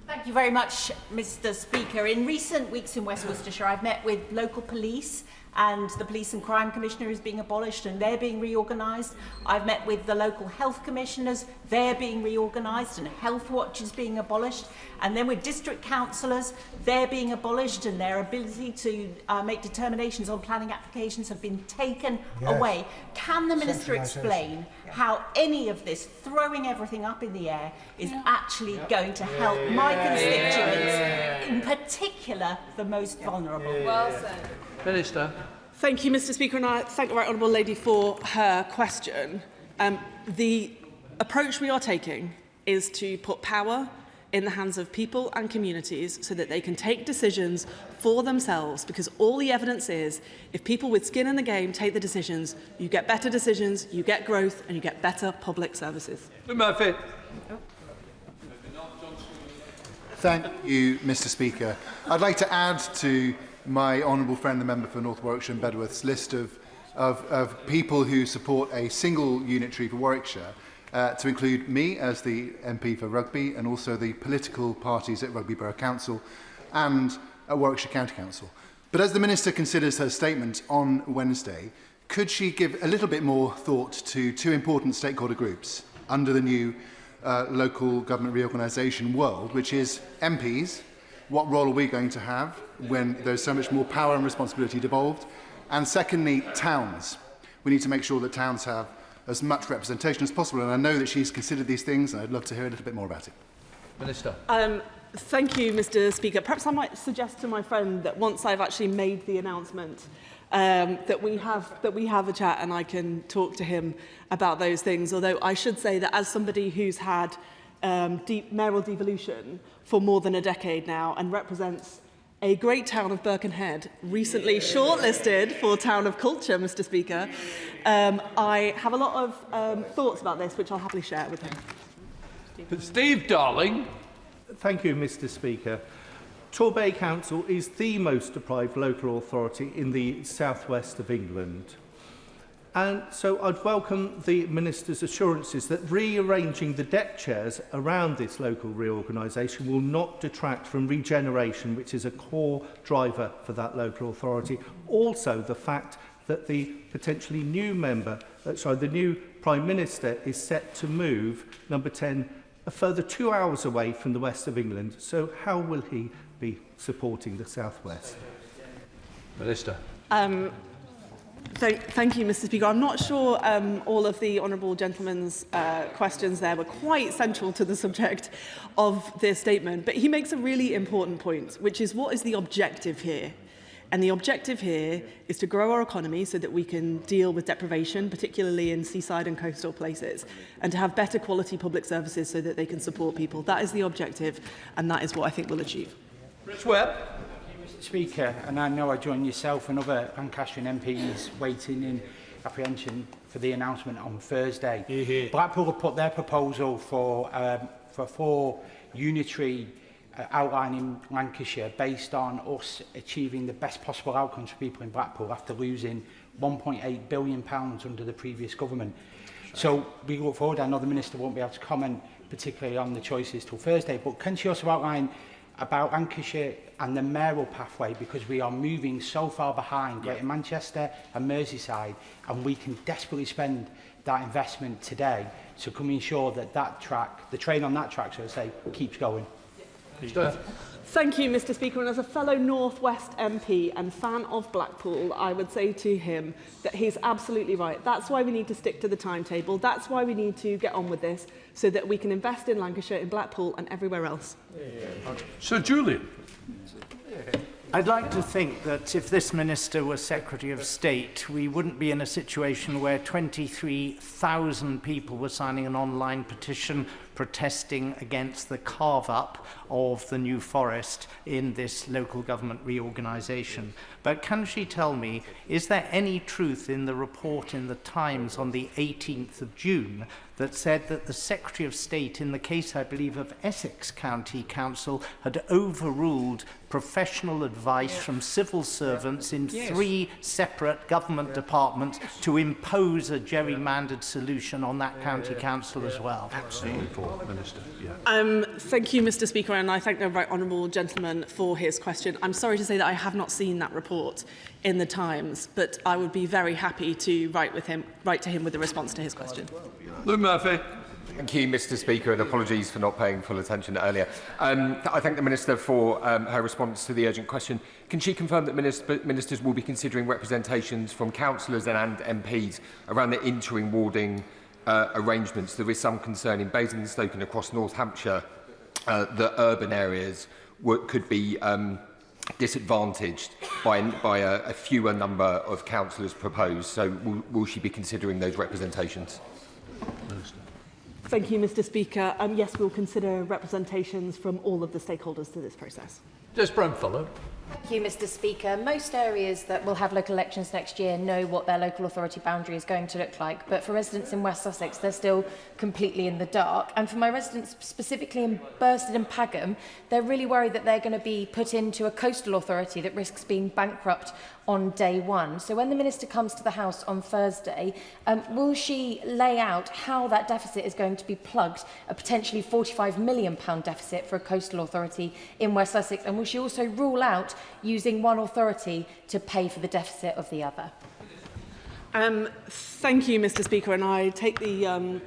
Thank you very much, Mr. Speaker. In recent weeks in West Worcestershire, I've met with local police, and the Police and Crime Commissioner is being abolished and they're being reorganised. I've met with the local health commissioners, they're being reorganised, and Health Watch is being abolished. And then with district councillors, they're being abolished and their ability to make determinations on planning applications have been taken away. Can the Minister explain how any of this, throwing everything up in the air, is actually going to help my constituents, in particular the most vulnerable? Well said. Minister. Thank you, Mr. Speaker, and I thank the right honourable lady for her question. The approach we are taking is to put power in the hands of people and communities so that they can take decisions for themselves, because all the evidence is if people with skin in the game take the decisions, you get better decisions, you get growth and you get better public services. Murphy. Thank you, Mr. Speaker. I'd like to add to my honourable friend, the member for North Warwickshire and Bedworth's list of people who support a single unitary for Warwickshire, to include me as the MP for Rugby and also the political parties at Rugby Borough Council and at Warwickshire County Council. But as the Minister considers her statement on Wednesday, could she give a little bit more thought to two important stakeholder groups under the new local government reorganisation world, which is MPs, what role are we going to have when there's so much more power and responsibility devolved, and secondly, towns. We need to make sure that towns have as much representation as possible, and I know that she's considered these things, and I'd love to hear a little bit more about it. Minister. Thank you, Mr. Speaker. Perhaps I might suggest to my friend that once I've actually made the announcement, that we have a chat and I can talk to him about those things. Although I should say that as somebody who's had mayoral devolution for more than a decade now and represents a great town of Birkenhead, recently shortlisted for Town of Culture, Mr. Speaker, I have a lot of thoughts about this, which I'll happily share with him. Steve Darling. Thank you, Mr. Speaker. Torbay Council is the most deprived local authority in the southwest of England. And so I'd welcome the Minister's assurances that rearranging the deck chairs around this local reorganisation will not detract from regeneration, which is a core driver for that local authority. Also, the fact that the potentially new the new Prime Minister is set to move, number 10, a further 2 hours away from the west of England. So how will he be supporting the southwest? Minister. Thank you, Mr. Speaker. I'm not sure all of the honourable gentleman's questions there were quite central to the subject of this statement, but he makes a really important point, which is what is the objective here? And the objective here is to grow our economy so that we can deal with deprivation, particularly in seaside and coastal places, and to have better quality public services so that they can support people. That is the objective, and that is what I think we'll achieve. Rich Webb. Mr. Speaker, and I know I join yourself and other Lancastrian MPs waiting in apprehension for the announcement on Thursday. Blackpool have put their proposal for 4 unitary outline in Lancashire based on us achieving the best possible outcomes for people in Blackpool after losing £1.8 billion under the previous government. So we look forward. I know the Minister won't be able to comment particularly on the choices till Thursday, but can she also outline about Lancashire and the mayoral pathway, because we are moving so far behind Greater Manchester and Merseyside, and we can desperately spend that investment today. So can we ensure that the train on that track, so to say, keeps going? Thank you, Mr. Speaker. And as a fellow North West MP and fan of Blackpool, I would say to him that he's absolutely right. That's why we need to stick to the timetable. That's why we need to get on with this, so that we can invest in Lancashire, in Blackpool and everywhere else. Sir Julian. I'd like to think that if this Minister was Secretary of State, we wouldn't be in a situation where 23,000 people were signing an online petition protesting against the carve-up of the New Forest in this local government reorganisation. But can she tell me, is there any truth in the report in the Times on the 18th of June that said that the Secretary of State, in the case, I believe, of Essex County Council, had overruled professional advice from civil servants in 3 separate government departments to impose a gerrymandered solution on that county council as well? Absolutely, Minister. Thank you, Mr. Speaker, and I thank the right honourable gentleman for his question. I'm sorry to say that I have not seen that report in the Times, but I would be very happy to write to him with a response to his question. Luke Murphy. Thank you, Mr. Speaker, and apologies for not paying full attention earlier. I thank the Minister for her response to the urgent question. Can she confirm that ministers will be considering representations from councillors and MPs around the interim warding arrangements? There is some concern in Basingstoke and across North Hampshire that urban areas could be disadvantaged by a fewer number of councillors proposed. So will she be considering those representations? Minister. Thank you, Mr. Speaker. Yes, we'll consider representations from all of the stakeholders to this process. Des Brownfellow. Thank you, Mr. Speaker. Most areas that will have local elections next year know what their local authority boundary is going to look like, but for residents in West Sussex, they're still completely in the dark. And for my residents, specifically in Bursted and Pagham, they're really worried that they're going to be put into a coastal authority that risks being bankrupt on day one. So when the Minister comes to the House on Thursday, will she lay out how that deficit is going to be plugged, a potentially £45 million deficit for a coastal authority in West Sussex? And will she also rule out using one authority to pay for the deficit of the other? Thank you, Mr. Speaker, and I take the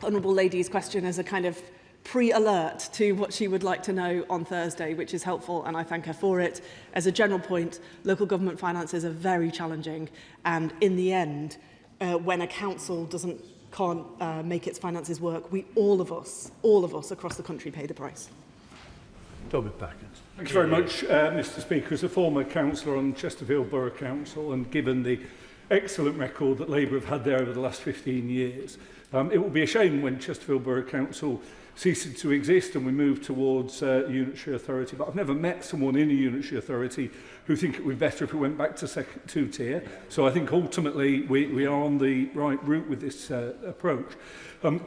honourable lady's question as a kind of pre-alert to what she would like to know on Thursday, which is helpful, and I thank her for it. As a general point, local government finances are very challenging, and in the end, when a council can't make its finances work, all of us across the country pay the price. Thank you very much, Mr. Speaker. As a former councillor on Chesterfield Borough Council, and given the excellent record that Labour have had there over the last 15 years, it will be a shame when Chesterfield Borough Council ceases to exist and we move towards unitary authority. But I've never met someone in a unitary authority who think it would be better if we went back to two-tier. So I think ultimately we are on the right route with this approach.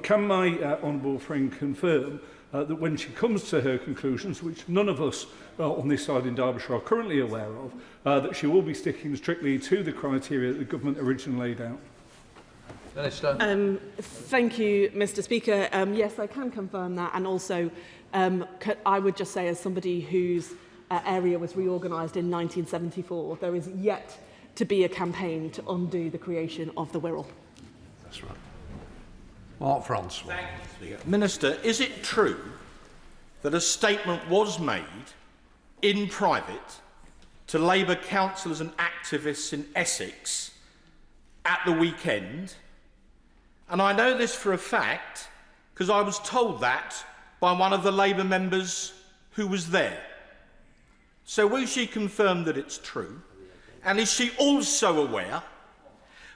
Can my honourable friend confirm that when she comes to her conclusions, which none of us on this side in Derbyshire are currently aware of, that she will be sticking strictly to the criteria that the government originally laid out? Thank you, Mr. Speaker. Yes, I can confirm that, and also I would just say, as somebody whose area was reorganised in 1974, there is yet to be a campaign to undo the creation of the Wirral. That's right. Mark Francois. Minister, is it true that a statement was made in private to Labour councillors and activists in Essex at the weekend? And I know this for a fact because I was told that by one of the Labour members who was there. So will she confirm that it's true? And is she also aware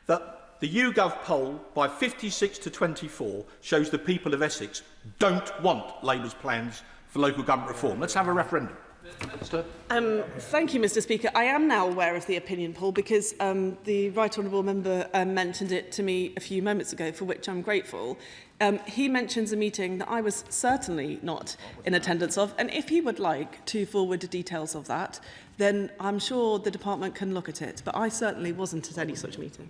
that the YouGov poll by 56 to 24 shows the people of Essex don't want Labour's plans for local government reform? Let's have a referendum. Thank you, Mr. Speaker. I am now aware of the opinion poll because the Right Honourable Member mentioned it to me a few moments ago, for which I'm grateful. He mentions a meeting that I was certainly not in attendance of, and if he would like to forward the details of that, then I'm sure the department can look at it, but I certainly wasn't at any such meeting.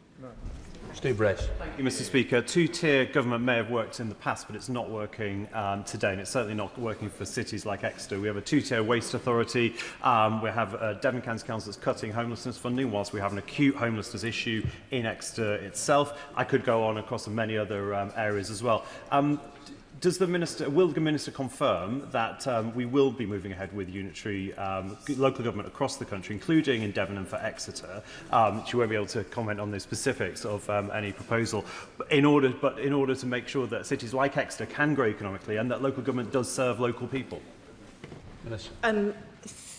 Steve Brace. Thank you, Mr. Speaker. Two-tier government may have worked in the past, but it's not working today, and it's certainly not working for cities like Exeter. We have a two-tier waste authority. We have Devon County Council that's cutting homelessness funding, whilst we have an acute homelessness issue in Exeter itself. I could go on across many other areas as well. Will the Minister confirm that we will be moving ahead with unitary local government across the country, including in Devon and for Exeter? She won't be able to comment on the specifics of any proposal, but in order to make sure that cities like Exeter can grow economically and that local government does serve local people.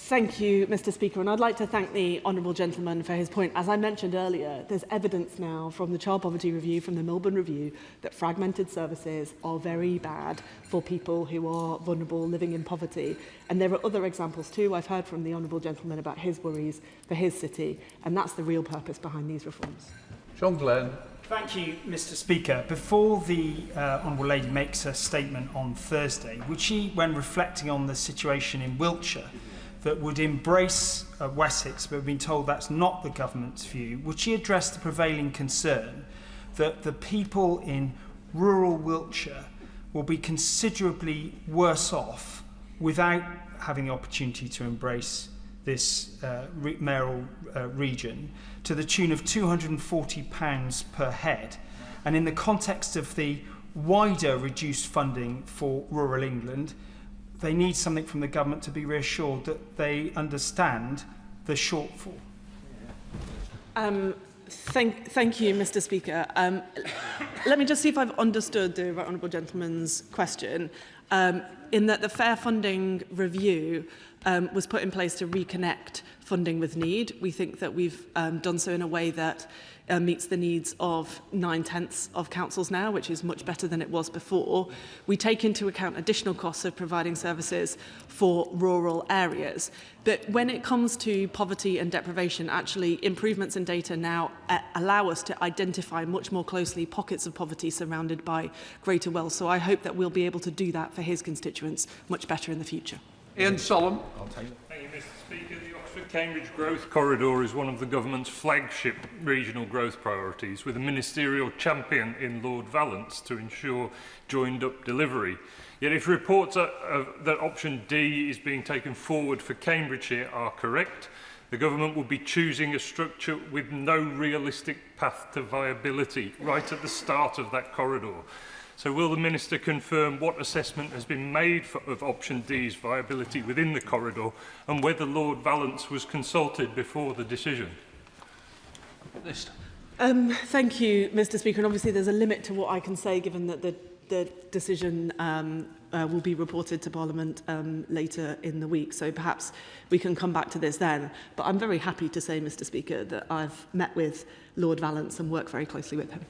Thank you, Mr. Speaker, and I'd like to thank the honourable gentleman for his point. As I mentioned earlier, there's evidence now from the Child Poverty Review, from the Melbourne Review, that fragmented services are very bad for people who are vulnerable, living in poverty. And there are other examples too. I've heard from the honourable gentleman about his worries for his city, and that's the real purpose behind these reforms. John Glenn. Thank you, Mr. Speaker. Before the Honourable Lady makes a statement on Thursday, would she, when reflecting on the situation in Wiltshire, that would embrace Wessex, but we've been told that's not the government's view, would she address the prevailing concern that the people in rural Wiltshire will be considerably worse off without having the opportunity to embrace this mayoral region, to the tune of £240 per head? And in the context of the wider reduced funding for rural England, they need something from the government to be reassured that they understand the shortfall. Thank you, Mr. Speaker. Let me just see if I've understood the right honourable gentleman's question. in that the fair funding review was put in place to reconnect funding with need. We think that we've done so in a way that meets the needs of 9/10 of councils now, which is much better than it was before. We take into account additional costs of providing services for rural areas. But when it comes to poverty and deprivation, actually improvements in data now allow us to identify much more closely pockets of poverty surrounded by greater wealth. So I hope that we'll be able to do that for his constituents much better in the future. Ian Solomon. Thank you, Mr. Speaker. The Oxford-Cambridge Growth Corridor is one of the government's flagship regional growth priorities, with a ministerial champion in Lord Vallance to ensure joined-up delivery. Yet if reports that option D is being taken forward for Cambridgeshire are correct, the government will be choosing a structure with no realistic path to viability right at the start of that corridor. So will the Minister confirm what assessment has been made of option D's viability within the corridor and whether Lord Vallance was consulted before the decision? Thank you, Mr. Speaker. And obviously there's a limit to what I can say given that the decision will be reported to Parliament later in the week. So perhaps we can come back to this then. But I'm very happy to say, Mr. Speaker, that I've met with Lord Vallance and worked very closely with him.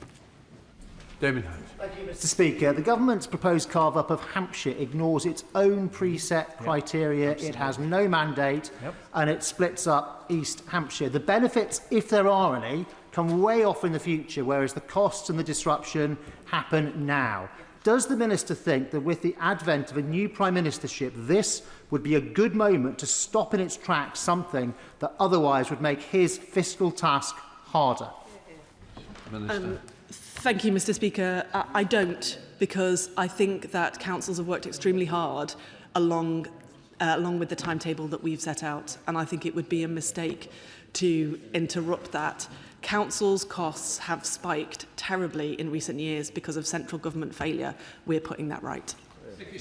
David House. Thank you, Mr. Speaker. The government's proposed carve-up of Hampshire ignores its own preset criteria. It has no mandate, and it splits up East Hampshire. The benefits, if there are any, come way off in the future, whereas the costs and the disruption happen now. Does the Minister think that with the advent of a new Prime Ministership, this would be a good moment to stop in its tracks something that otherwise would make his fiscal task harder? Thank you, Mr. Speaker. I don't, because I think that councils have worked extremely hard along with the timetable that we've set out, and I think it would be a mistake to interrupt that. Councils' costs have spiked terribly in recent years because of central government failure. We're putting that right. Thank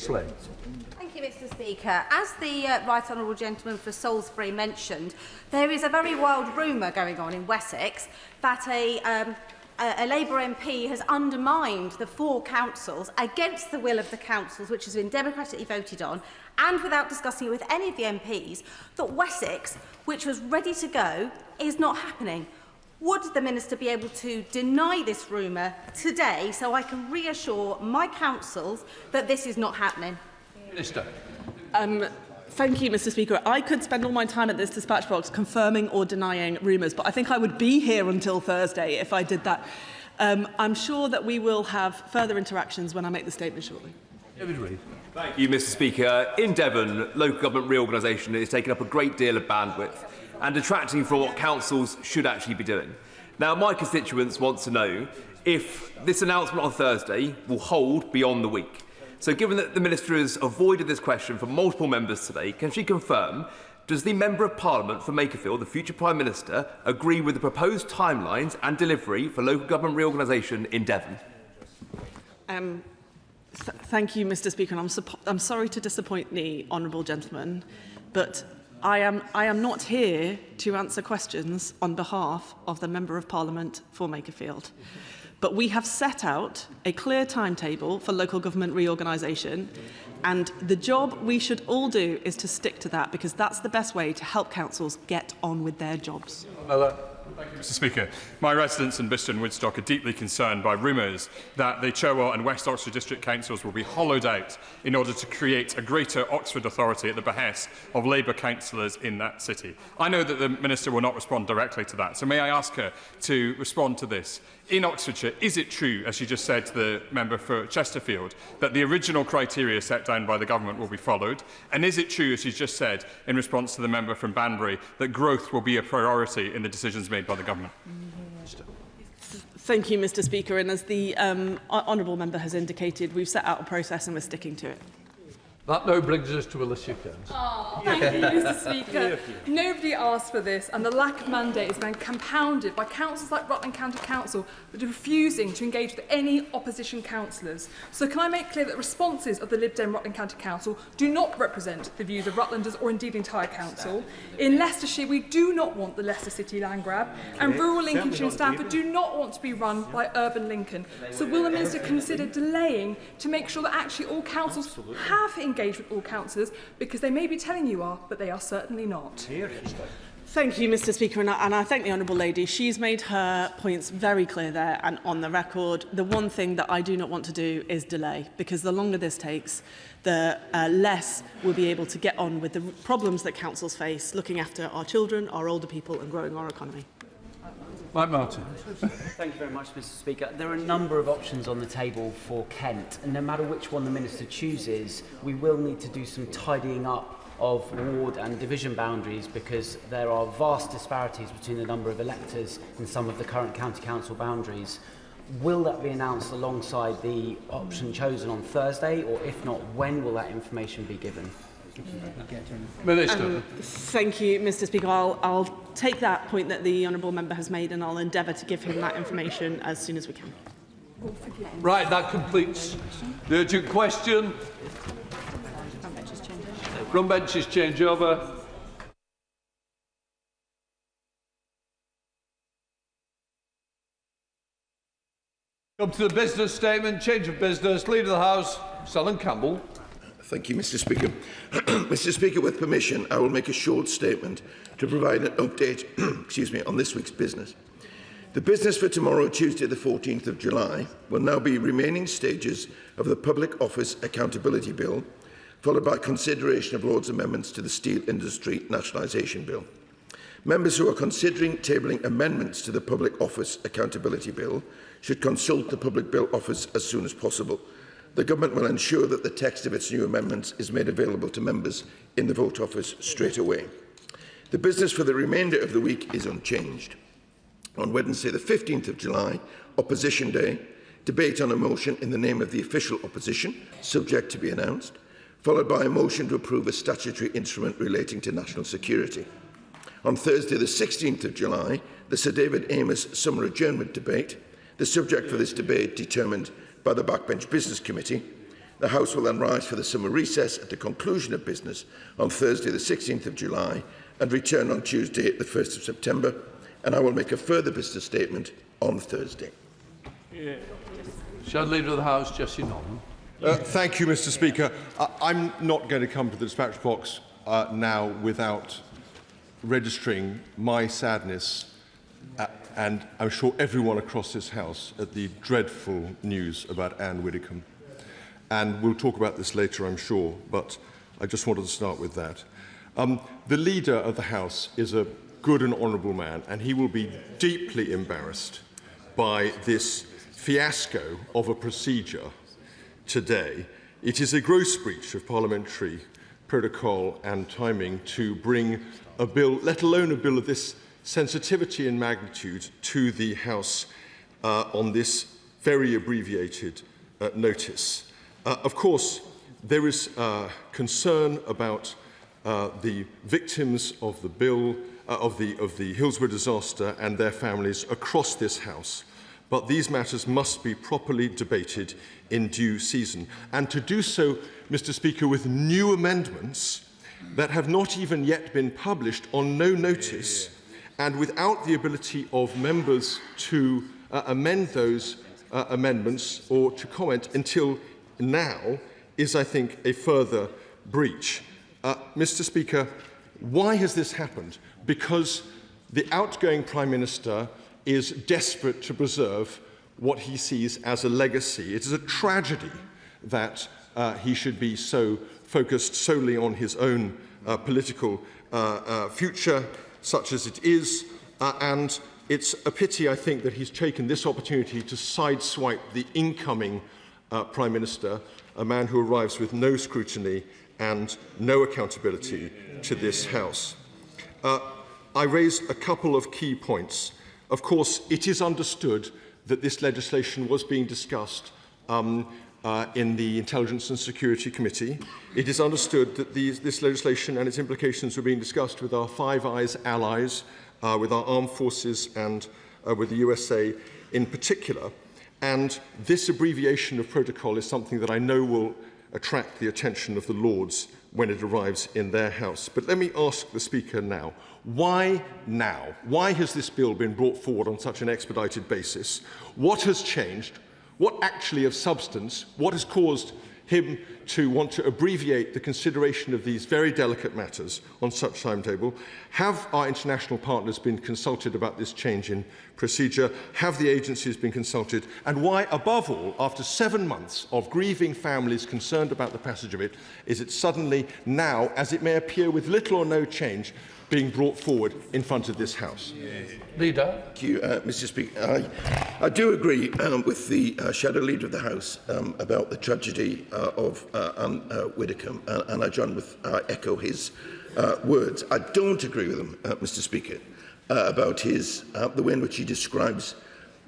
you, Mr. Speaker. As the Right Honourable Gentleman for Salisbury mentioned, there is a very wild rumour going on in Wessex that a Labour MP has undermined the 4 councils against the will of the councils, which has been democratically voted on, and without discussing it with any of the MPs, that Wessex, which was ready to go, is not happening. Would the Minister be able to deny this rumour today so I can reassure my councils that this is not happening? Minister. Thank you, Mr. Speaker. I could spend all my time at this dispatch box confirming or denying rumours, but I think I would be here until Thursday if I did that. I'm sure that we will have further interactions when I make the statement shortly. David Reid. Thank you, Mr. Speaker. In Devon, local government reorganisation is taking up a great deal of bandwidth and detracting from what councils should actually be doing. Now, my constituents want to know if this announcement on Thursday will hold beyond the week. So given that the Minister has avoided this question from multiple members today, can she confirm, does the Member of Parliament for Makerfield, the future Prime Minister, agree with the proposed timelines and delivery for local government reorganisation in Devon? Thank you, Mr. Speaker. And I'm sorry to disappoint the honourable gentleman, but I am not here to answer questions on behalf of the Member of Parliament for Makerfield. But we have set out a clear timetable for local government reorganisation, and the job we should all do is to stick to that, because that's the best way to help councils get on with their jobs. Thank you, Mr. Speaker. My residents in Bicester and Woodstock are deeply concerned by rumours that the Cherwell and West Oxford District Councils will be hollowed out in order to create a greater Oxford authority at the behest of Labour councillors in that city. I know that the Minister will not respond directly to that, so may I ask her to respond to this? In Oxfordshire, is it true, as she just said to the member for Chesterfield, that the original criteria set down by the government will be followed? And is it true, as she's just said, in response to the member from Banbury, that growth will be a priority in the decisions made by the government? Thank you, Mr. Speaker. And as the honourable member has indicated, we've set out a process and we're sticking to it. That now brings us to Alicia Kearns. Oh, thank you, Mr. Speaker. Nobody asked for this, and the lack of mandate is being compounded by councils like Rutland County Council that are refusing to engage with any opposition councillors. So can I make clear that responses of the Lib Dem Rutland County Council do not represent the views of Rutlanders or indeed the entire council? In Leicestershire, we do not want the Leicester City land grab, and rural Lincolnshire and Stamford do not want to be run by urban Lincoln. So will the Minister consider delaying to make sure that actually all councils have engaged with all councillors, because they may be telling you are, but they are certainly not. Thank you, Mr. Speaker, and I thank the Honourable Lady. She's made her points very clear there and on the record. The one thing that I do not want to do is delay, because the longer this takes, the less we'll be able to get on with the problems that councils face, looking after our children, our older people and growing our economy. Mike Martin. Thank you very much, Mr. Speaker. There are a number of options on the table for Kent, and no matter which one the Minister chooses, we will need to do some tidying up of ward and division boundaries, because there are vast disparities between the number of electors in some of the current county council boundaries. Will that be announced alongside the option chosen on Thursday, or if not, when will that information be given? Minister. Thank you, Mr. Speaker. I'll take that point that the honourable member has made, and I'll endeavour to give him that information as soon as we can. Right, that completes the urgent question. Front benches change over. Come to the business statement, change of business. Leader of the House, Alan Campbell. Thank you, Mr. Speaker. Mr. Speaker, with permission, I will make a short statement to provide an update on this week's business. The business for tomorrow, Tuesday the 14th of July, will now be remaining stages of the Public Office Accountability Bill, followed by consideration of Lord's amendments to the Steel Industry Nationalisation Bill. Members who are considering tabling amendments to the Public Office Accountability Bill should consult the Public Bill Office as soon as possible. The Government will ensure that the text of its new amendments is made available to members in the Vote Office straight away. The business for the remainder of the week is unchanged. On Wednesday, the 15th of July, Opposition Day, debate on a motion in the name of the official opposition, subject to be announced, followed by a motion to approve a statutory instrument relating to national security. On Thursday, the 16th of July, the Sir David Amess summer adjournment debate, the subject for this debate determined by the Backbench Business Committee. The House will then rise for the summer recess at the conclusion of business on Thursday, the 16th of July, and return on Tuesday, the 1st of September, and I will make a further business statement on Thursday. Shadow Leader of the House, Jesse Norman. Thank you, Mr. Speaker. I'm not going to come to the dispatch box now without registering my sadness, and I'm sure everyone across this House, at the dreadful news about Anne Widdecombe. And we'll talk about this later, I'm sure, but I just wanted to start with that. The Leader of the House is a good and honourable man, and he will be deeply embarrassed by this fiasco of a procedure today. It is a gross breach of parliamentary protocol and timing to bring a bill, let alone a bill of this sensitivity and magnitude, to the House on this very abbreviated notice. Of course, there is concern about the victims of the bill, of the Hillsborough disaster and their families across this House. But these matters must be properly debated in due season. And to do so, Mr. Speaker, with new amendments that have not even yet been published on no notice, and without the ability of members to amend those amendments or to comment until now, is, I think, a further breach. Mr. Speaker, why has this happened? Because the outgoing Prime Minister is desperate to preserve what he sees as a legacy. It is a tragedy that he should be so focused solely on his own political future, such as it is, and it's a pity, I think, that he's taken this opportunity to sideswipe the incoming Prime Minister, a man who arrives with no scrutiny and no accountability to this House. I raise a couple of key points. Of course, it is understood that this legislation was being discussed in the Intelligence and Security Committee. It is understood that this legislation and its implications were being discussed with our Five Eyes allies, with our armed forces and with the USA in particular. And this abbreviation of protocol is something that I know will attract the attention of the Lords when it arrives in their House. But let me ask the Speaker now, why now? Why has this bill been brought forward on such an expedited basis? What has changed? What actually of substance? What has caused him to want to abbreviate the consideration of these very delicate matters on such timetable? Have our international partners been consulted about this change in procedure? Have the agencies been consulted? And why, above all, after 7 months of grieving families concerned about the passage of it, is it suddenly now, as it may appear with little or no change, being brought forward in front of this House? Leader. Thank you, Mr. Speaker. I do agree with the Shadow Leader of the House about the tragedy of Anne Widdecombe, and I echo his words. I don't agree with him, Mr. Speaker, about the way in which he describes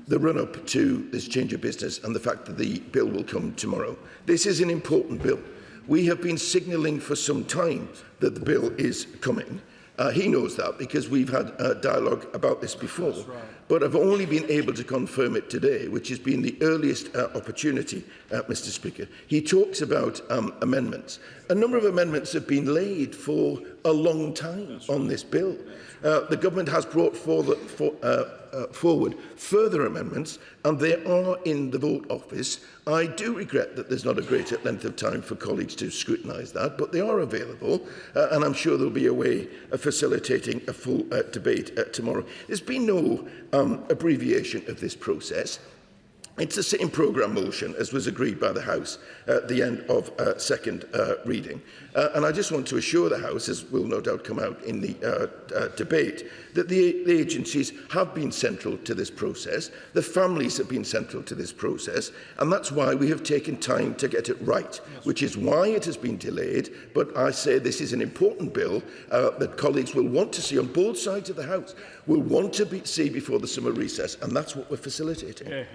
the run-up to this change of business and the fact that the bill will come tomorrow. This is an important bill. We have been signalling for some time that the bill is coming. He knows that because we've had a dialogue about this before. Right. But I've only been able to confirm it today, which has been the earliest opportunity, Mr. Speaker. He talks about amendments. A number of amendments have been laid for a long time on this bill. The government has brought forward further amendments, and they are in the vote office. I do regret that there's not a greater length of time for colleagues to scrutinise that, but they are available, and I'm sure there'll be a way of facilitating a full debate tomorrow. There's been no abbreviation of this process. It's the same programme motion as was agreed by the House at the end of second reading. And I just want to assure the House, as will no doubt come out in the debate, that the agencies have been central to this process, the families have been central to this process, and that's why we have taken time to get it right, which is why it has been delayed. But I say this is an important bill that colleagues will want to see on both sides of the House, will want to see before the summer recess, and that's what we're facilitating.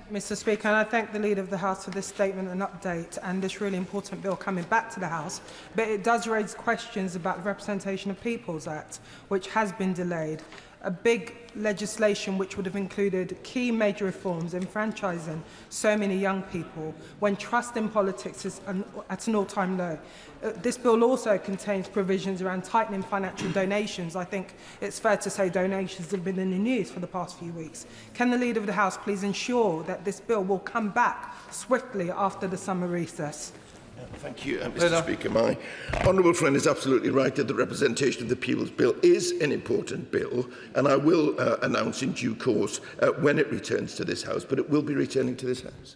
Mr. Speaker, and I thank the Leader of the House for this statement and update and this really important bill coming back to the House. But it does raise questions about the Representation of Peoples Act, which has been delayed. A big legislation which would have included key major reforms enfranchising so many young people when trust in politics is at an all-time low. This bill also contains provisions around tightening financial donations. I think it's fair to say donations have been in the news for the past few weeks. Can the Leader of the House please ensure that this bill will come back swiftly after the summer recess? Thank you, Mr. Speaker. My honourable friend is absolutely right that the Representation of the People's Bill is an important bill, and I will announce in due course when it returns to this House, but it will be returning to this House.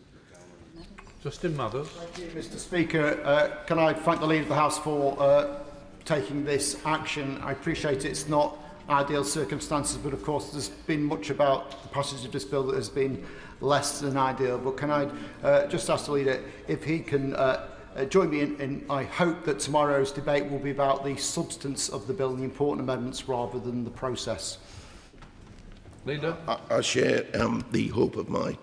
Justin Mathers. Thank you, Mr. Speaker. Can I thank the Leader of the House for taking this action? I appreciate it's not ideal circumstances, but of course there's been much about the passage of this bill that has been less than ideal. But can I just ask the Leader if he can join me in I hope that tomorrow's debate will be about the substance of the bill and the important amendments rather than the process. Leader. I share the hope of my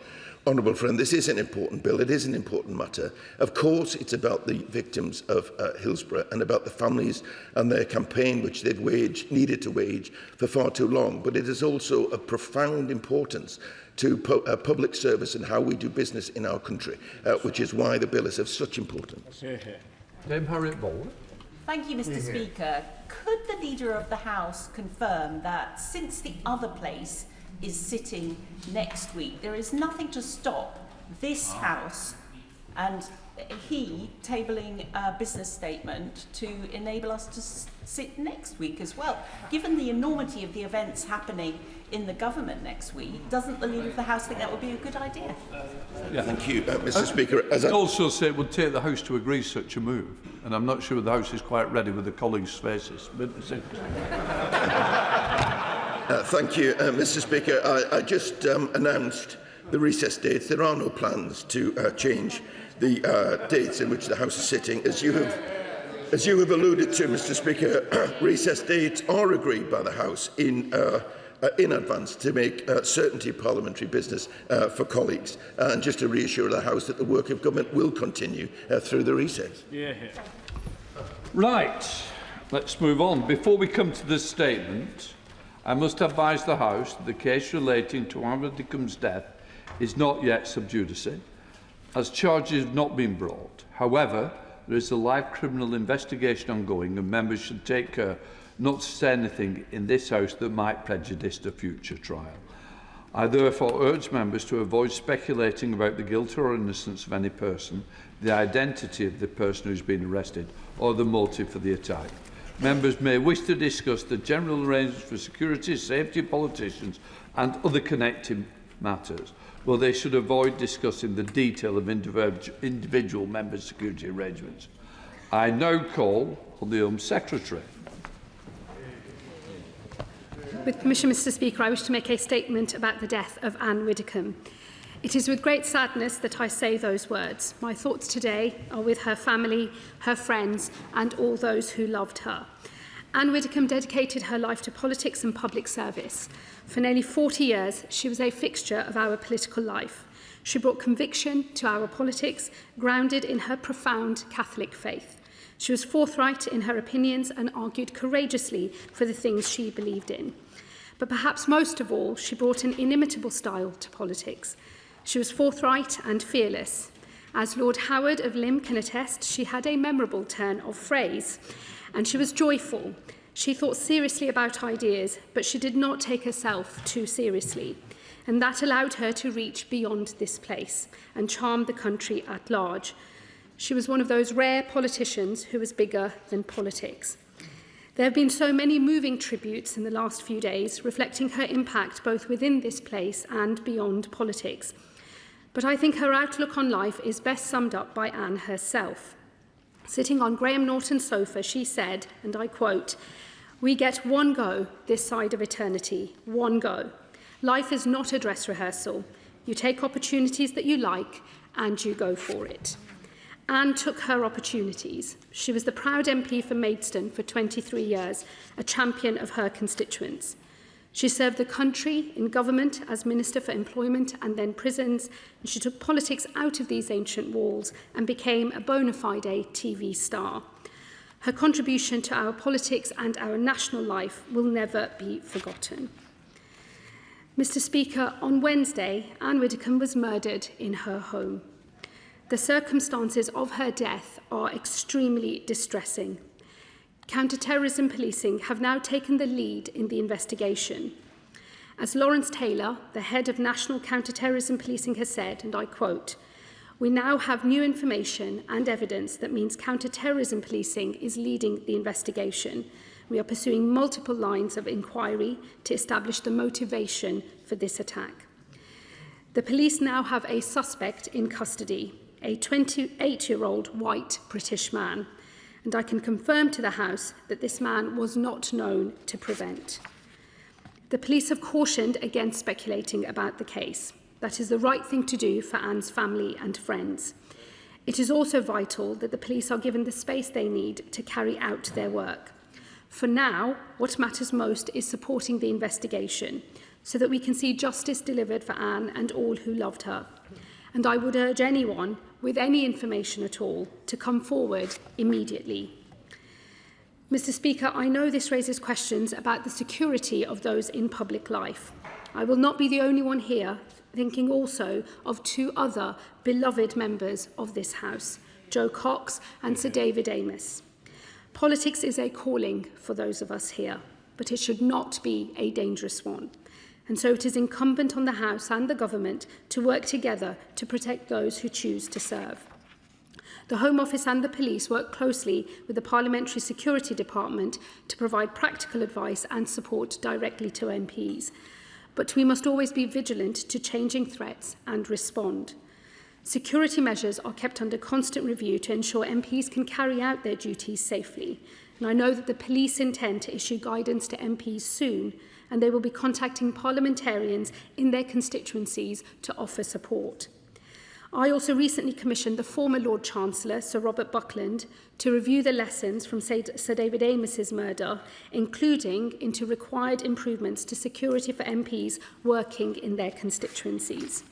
honourable friend. This is an important bill. It is an important matter. Of course, it's about the victims of Hillsborough and about the families and their campaign, which they've needed to wage for far too long. But it is also of profound importance to public service and how we do business in our country, which is why the bill is of such importance. Harriet Bowler. Thank you, Mr. Speaker. Could the Leader of the House confirm that since the other place is sitting next week, there is nothing to stop this House and he tabling a business statement to enable us to sit next week as well? Given the enormity of the events happening in the government next week, doesn't the Leader of the House think that would be a good idea? Thank you, Mr. Speaker. I also say it would take the House to agree such a move, and I'm not sure the House is quite ready with the colleagues' faces. But thank you, Mr. Speaker. I just announced the recess dates. There are no plans to change the dates in which the House is sitting. As you have alluded to, Mr. Speaker, recess dates are agreed by the House in in advance to make certainty of parliamentary business for colleagues, and just to reassure the House that the work of government will continue through the recess. Right, let's move on. Before we come to this statement, I must advise the House that the case relating to Anne Widdecombe's death is not yet sub judice, as charges have not been brought. However, there is a live criminal investigation ongoing, and members should take care not to say anything in this House that might prejudice the future trial. I therefore urge members to avoid speculating about the guilt or innocence of any person, the identity of the person who has been arrested, or the motive for the attack. Members may wish to discuss the general arrangements for security, safety of politicians and other connected matters, well, they should avoid discussing the detail of individual members' security arrangements. I now call on the Home Secretary. With permission, Mr. Speaker, I wish to make a statement about the death of Anne Widdecombe. It is with great sadness that I say those words. My thoughts today are with her family, her friends, and all those who loved her. Anne Widdecombe dedicated her life to politics and public service. For nearly 40 years, she was a fixture of our political life. She brought conviction to our politics, grounded in her profound Catholic faith. She was forthright in her opinions and argued courageously for the things she believed in. But perhaps most of all, she brought an inimitable style to politics. She was forthright and fearless. As Lord Howard of Lymm can attest, she had a memorable turn of phrase, and she was joyful. She thought seriously about ideas, but she did not take herself too seriously, and that allowed her to reach beyond this place and charm the country at large. She was one of those rare politicians who was bigger than politics. There have been so many moving tributes in the last few days, reflecting her impact both within this place and beyond politics. But I think her outlook on life is best summed up by Anne herself. Sitting on Graham Norton's sofa, she said, and I quote, "We get one go this side of eternity, one go. Life is not a dress rehearsal. You take opportunities that you like and you go for it." Anne took her opportunities. She was the proud MP for Maidstone for 23 years, a champion of her constituents. She served the country in government as Minister for Employment and then Prisons, and she took politics out of these ancient walls and became a bona fide TV star. Her contribution to our politics and our national life will never be forgotten. Mr. Speaker, on Wednesday, Anne Widdecombe was murdered in her home. The circumstances of her death are extremely distressing. Counter-terrorism policing have now taken the lead in the investigation. As Lawrence Taylor, the head of National Counter-Terrorism Policing, has said, and I quote, "We now have new information and evidence that means counter-terrorism policing is leading the investigation. We are pursuing multiple lines of inquiry to establish the motivation for this attack." The police now have a suspect in custody, a 28-year-old white British man, and I can confirm to the House that this man was not known to prevent. The police have cautioned against speculating about the case. That is the right thing to do for Anne's family and friends. It is also vital that the police are given the space they need to carry out their work. For now, what matters most is supporting the investigation so that we can see justice delivered for Anne and all who loved her. And I would urge anyone with any information at all to come forward immediately. Mr. Speaker, I know this raises questions about the security of those in public life. I will not be the only one here thinking also of two other beloved members of this House, Joe Cox and Sir David Amos. Politics is a calling for those of us here, but it should not be a dangerous one. And so it is incumbent on the House and the Government to work together to protect those who choose to serve. The Home Office and the police work closely with the Parliamentary Security Department to provide practical advice and support directly to MPs. But we must always be vigilant to changing threats and respond. Security measures are kept under constant review to ensure MPs can carry out their duties safely. And I know that the police intend to issue guidance to MPs soon, and they will be contacting parliamentarians in their constituencies to offer support. I also recently commissioned the former Lord Chancellor, Sir Robert Buckland, to review the lessons from Sir David Amos's murder, including into required improvements to security for MPs working in their constituencies.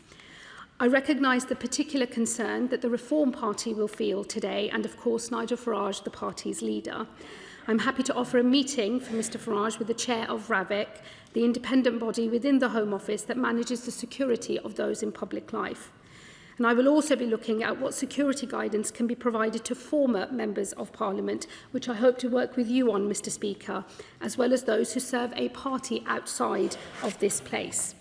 I recognise the particular concern that the Reform Party will feel today, and of course Nigel Farage, the party's leader. I'm happy to offer a meeting for Mr Farage with the chair of RAVIC, the independent body within the Home Office that manages the security of those in public life. And I will also be looking at what security guidance can be provided to former members of Parliament, which I hope to work with you on, Mr Speaker, as well as those who serve a party outside of this place.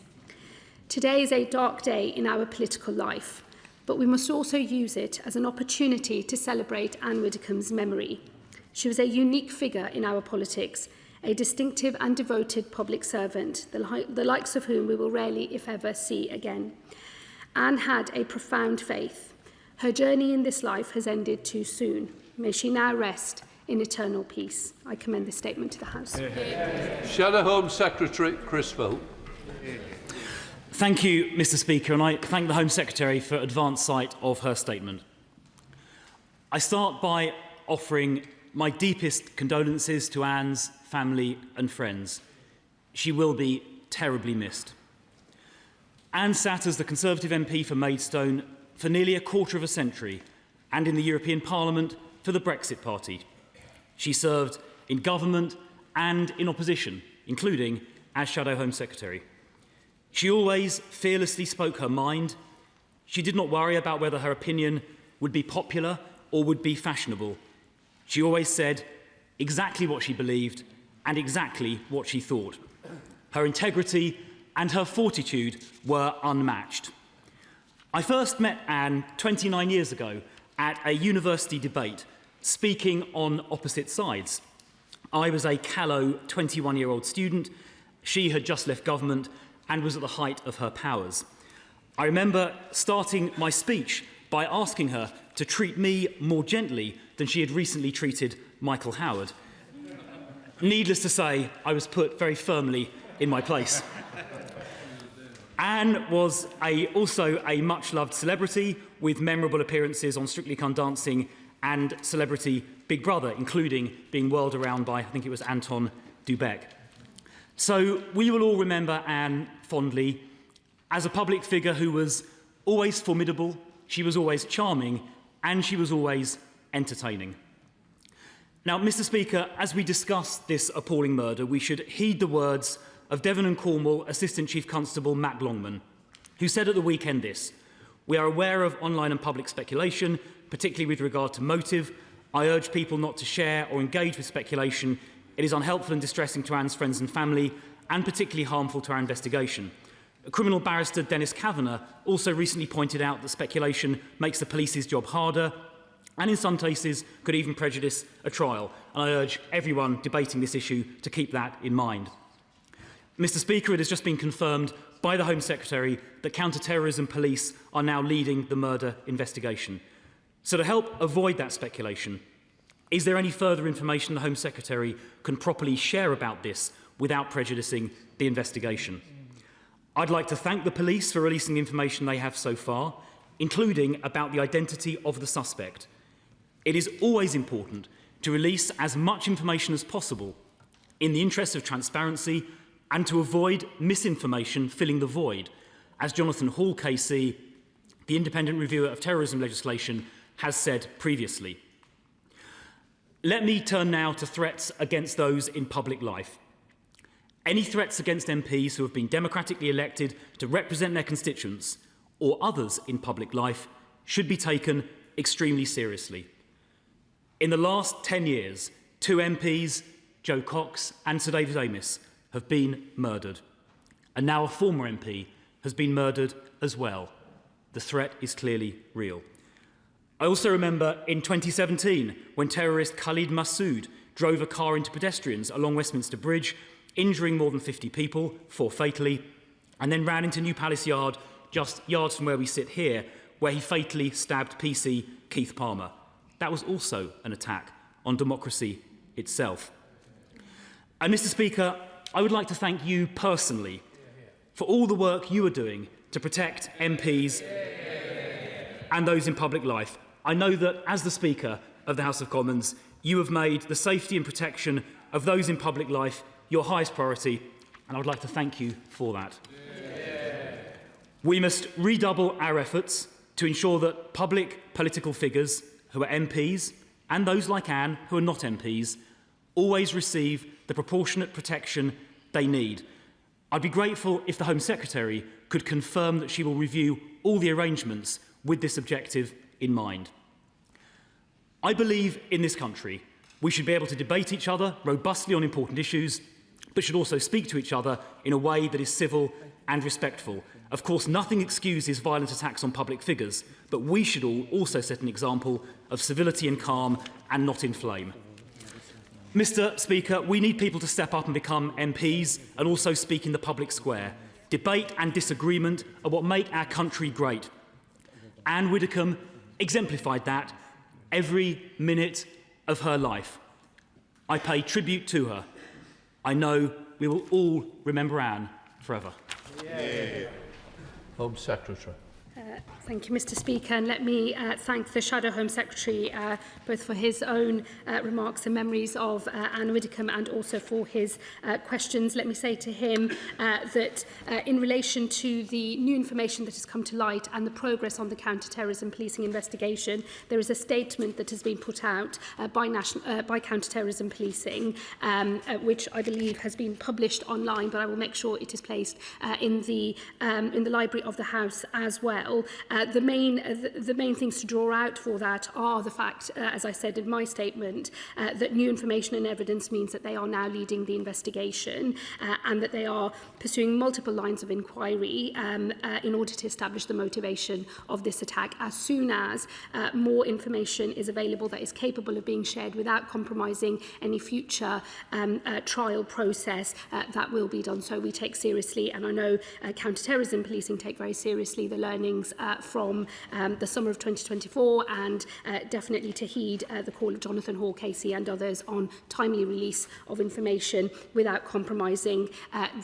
Today is a dark day in our political life, but we must also use it as an opportunity to celebrate Anne Widdecombe's memory. She was a unique figure in our politics, a distinctive and devoted public servant, the likes of whom we will rarely, if ever, see again. Anne had a profound faith. Her journey in this life has ended too soon. May she now rest in eternal peace. I commend this statement to the House. Shadow Home Secretary Criswell. Thank you, Mr Speaker, and I thank the Home Secretary for advance sight of her statement. I start by offering my deepest condolences to Anne's family and friends. She will be terribly missed. Anne sat as the Conservative MP for Maidstone for nearly a quarter of a century and in the European Parliament for the Brexit Party. She served in government and in opposition, including as Shadow Home Secretary. She always fearlessly spoke her mind. She did not worry about whether her opinion would be popular or would be fashionable. She always said exactly what she believed and exactly what she thought. Her integrity and her fortitude were unmatched. I first met Anne 29 years ago at a university debate, speaking on opposite sides. I was a callow 21-year-old student. She had just left government and was at the height of her powers. I remember starting my speech by asking her to treat me more gently than she had recently treated Michael Howard. Needless to say, I was put very firmly in my place. Anne was also a much-loved celebrity with memorable appearances on Strictly Come Dancing and Celebrity Big Brother, including being whirled around by, I think it was Anton Dubek. So we will all remember Anne fondly as a public figure who was always formidable, she was always charming, and she was always entertaining. Now, Mr Speaker, as we discuss this appalling murder, we should heed the words of Devon and Cornwall Assistant Chief Constable Matt Longman, who said at the weekend this: "We are aware of online and public speculation, particularly with regard to motive. I urge people not to share or engage with speculation. It is unhelpful and distressing to Anne's friends and family, and particularly harmful to our investigation." Criminal barrister Dennis Kavanagh also recently pointed out that speculation makes the police's job harder and in some cases could even prejudice a trial. And I urge everyone debating this issue to keep that in mind. Mr Speaker, it has just been confirmed by the Home Secretary that counter-terrorism police are now leading the murder investigation. So to help avoid that speculation, is there any further information the Home Secretary can properly share about this without prejudicing the investigation? I'd like to thank the police for releasing the information they have so far, including about the identity of the suspect. It is always important to release as much information as possible in the interest of transparency and to avoid misinformation filling the void, as Jonathan Hall KC, the independent reviewer of terrorism legislation, has said previously. Let me turn now to threats against those in public life. Any threats against MPs who have been democratically elected to represent their constituents or others in public life should be taken extremely seriously. In the last 10 years, 2 MPs, Joe Cox and Sir David Amos, have been murdered. And now a former MP has been murdered as well. The threat is clearly real. I also remember in 2017 when terrorist Khalid Massoud drove a car into pedestrians along Westminster Bridge, injuring more than 50 people, 4 fatally, and then ran into New Palace Yard, just yards from where we sit here, where he fatally stabbed PC Keith Palmer. That was also an attack on democracy itself. And Mr Speaker, I would like to thank you personally for all the work you are doing to protect MPs and those in public life. I know that as the Speaker of the House of Commons, you have made the safety and protection of those in public life your highest priority, and I would like to thank you for that. Yeah. We must redouble our efforts to ensure that public political figures who are MPs and those like Anne who are not MPs always receive the proportionate protection they need. I'd be grateful if the Home Secretary could confirm that she will review all the arrangements with this objective in mind. I believe in this country we should be able to debate each other robustly on important issues, but should also speak to each other in a way that is civil and respectful. Of course, nothing excuses violent attacks on public figures, but we should all also set an example of civility and calm and not inflame. Mr. Speaker, we need people to step up and become MPs and also speak in the public square. Debate and disagreement are what make our country great. Anne Widdecombe exemplified that every minute of her life. I pay tribute to her. I know we will all remember Anne forever. Yeah. Home Secretary. Thank you, Mr. Speaker, and let me thank the Shadow Home Secretary both for his own remarks and memories of Anne Widdecombe and also for his questions. Let me say to him that in relation to the new information that has come to light and the progress on the counter-terrorism policing investigation, there is a statement that has been put out by counter-terrorism policing, which I believe has been published online, but I will make sure it is placed in the library of the House as well. The main things to draw out for that are the fact, as I said in my statement, that new information and evidence means that they are now leading the investigation and that they are pursuing multiple lines of inquiry in order to establish the motivation of this attack. As soon as more information is available that is capable of being shared without compromising any future trial process, that will be done. So we take seriously, and I know counter-terrorism policing take very seriously the learnings from the summer of 2024 and definitely to heed the call of Jonathan Hall, Casey and others on timely release of information without compromising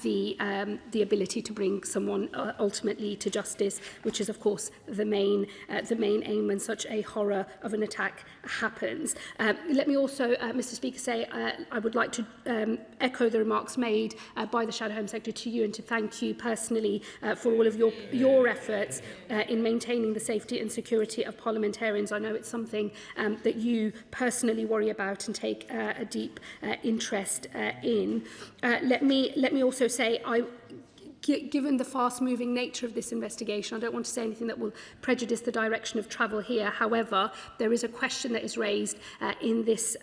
the ability to bring someone ultimately to justice, which is of course the main aim when such a horror of an attack happens. Let me also, Mr. Speaker, say I would like to echo the remarks made by the Shadow Home Secretary to you and to thank you personally for all of your efforts in maintaining the safety and security of parliamentarians. I know it's something that you personally worry about and take a deep interest in. Let me also say given the fast-moving nature of this investigation, I don't want to say anything that will prejudice the direction of travel here. However, there is a question that is raised in this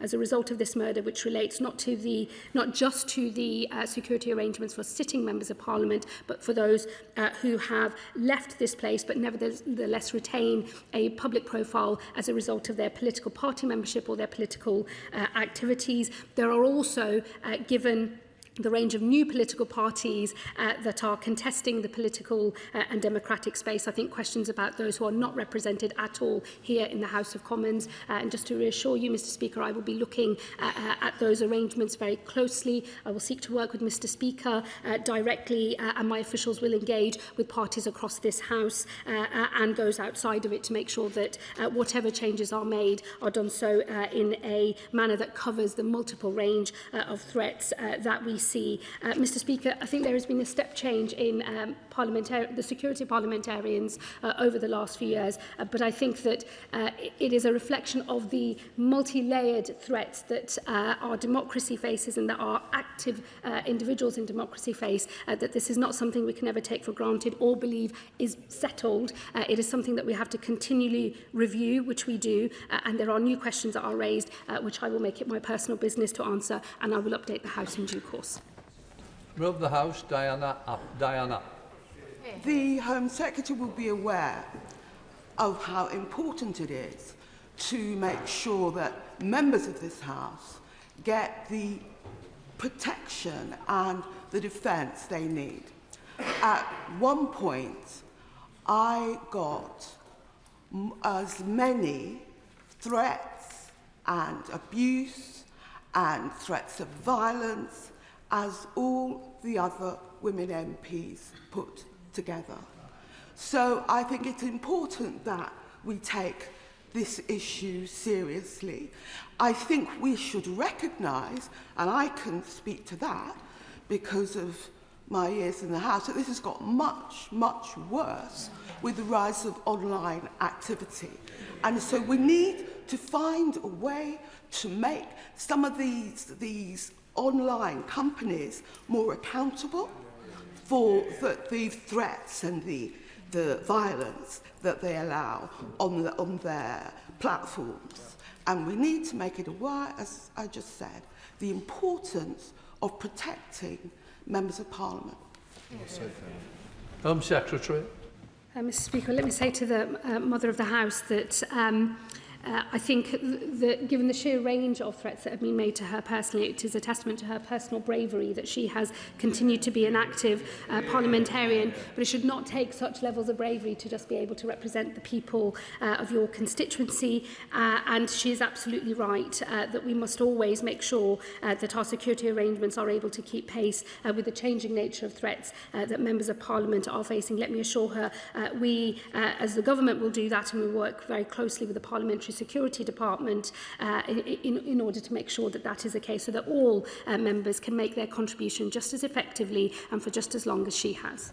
as a result of this murder, which relates not just to the security arrangements for sitting members of Parliament, but for those who have left this place, but nevertheless retain a public profile as a result of their political party membership or their political activities. There are also, given the range of new political parties that are contesting the political and democratic space. I think questions about those who are not represented at all here in the House of Commons. And just to reassure you, Mr. Speaker, I will be looking at those arrangements very closely. I will seek to work with Mr. Speaker directly, and my officials will engage with parties across this House and those outside of it to make sure that whatever changes are made are done so in a manner that covers the multiple range of threats that we see. Mr. Speaker, I think there has been a step change in the security of parliamentarians over the last few years, but I think that it is a reflection of the multi-layered threats that our democracy faces and that our active individuals in democracy face, that this is not something we can ever take for granted or believe is settled. It is something that we have to continually review, which we do, and there are new questions that are raised, which I will make it my personal business to answer, and I will update the House in due course. Of the House, Diana. The Home Secretary will be aware of how important it is to make sure that members of this House get the protection and the defence they need. At one point, I got as many threats and abuse and threats of violence as all the other women MPs put together. So I think it's important that we take this issue seriously. I think we should recognise, and I can speak to that because of my years in the House, that this has got much, much worse with the rise of online activity. And so we need to find a way to make some of these online companies more accountable for the threats and the violence that they allow on their platforms. And we need to make it aware, as I just said, the importance of protecting members of Parliament. Home Secretary. Mr. Speaker, let me say to the Mother of the House that I think that given the sheer range of threats that have been made to her personally, it is a testament to her personal bravery that she has continued to be an active parliamentarian, but it should not take such levels of bravery to just be able to represent the people of your constituency. And she is absolutely right that we must always make sure that our security arrangements are able to keep pace with the changing nature of threats that members of Parliament are facing. Let me assure her we, as the government, will do that, and we work very closely with the Parliamentary Security Department in order to make sure that that is the case, so that all members can make their contribution just as effectively and for just as long as she has.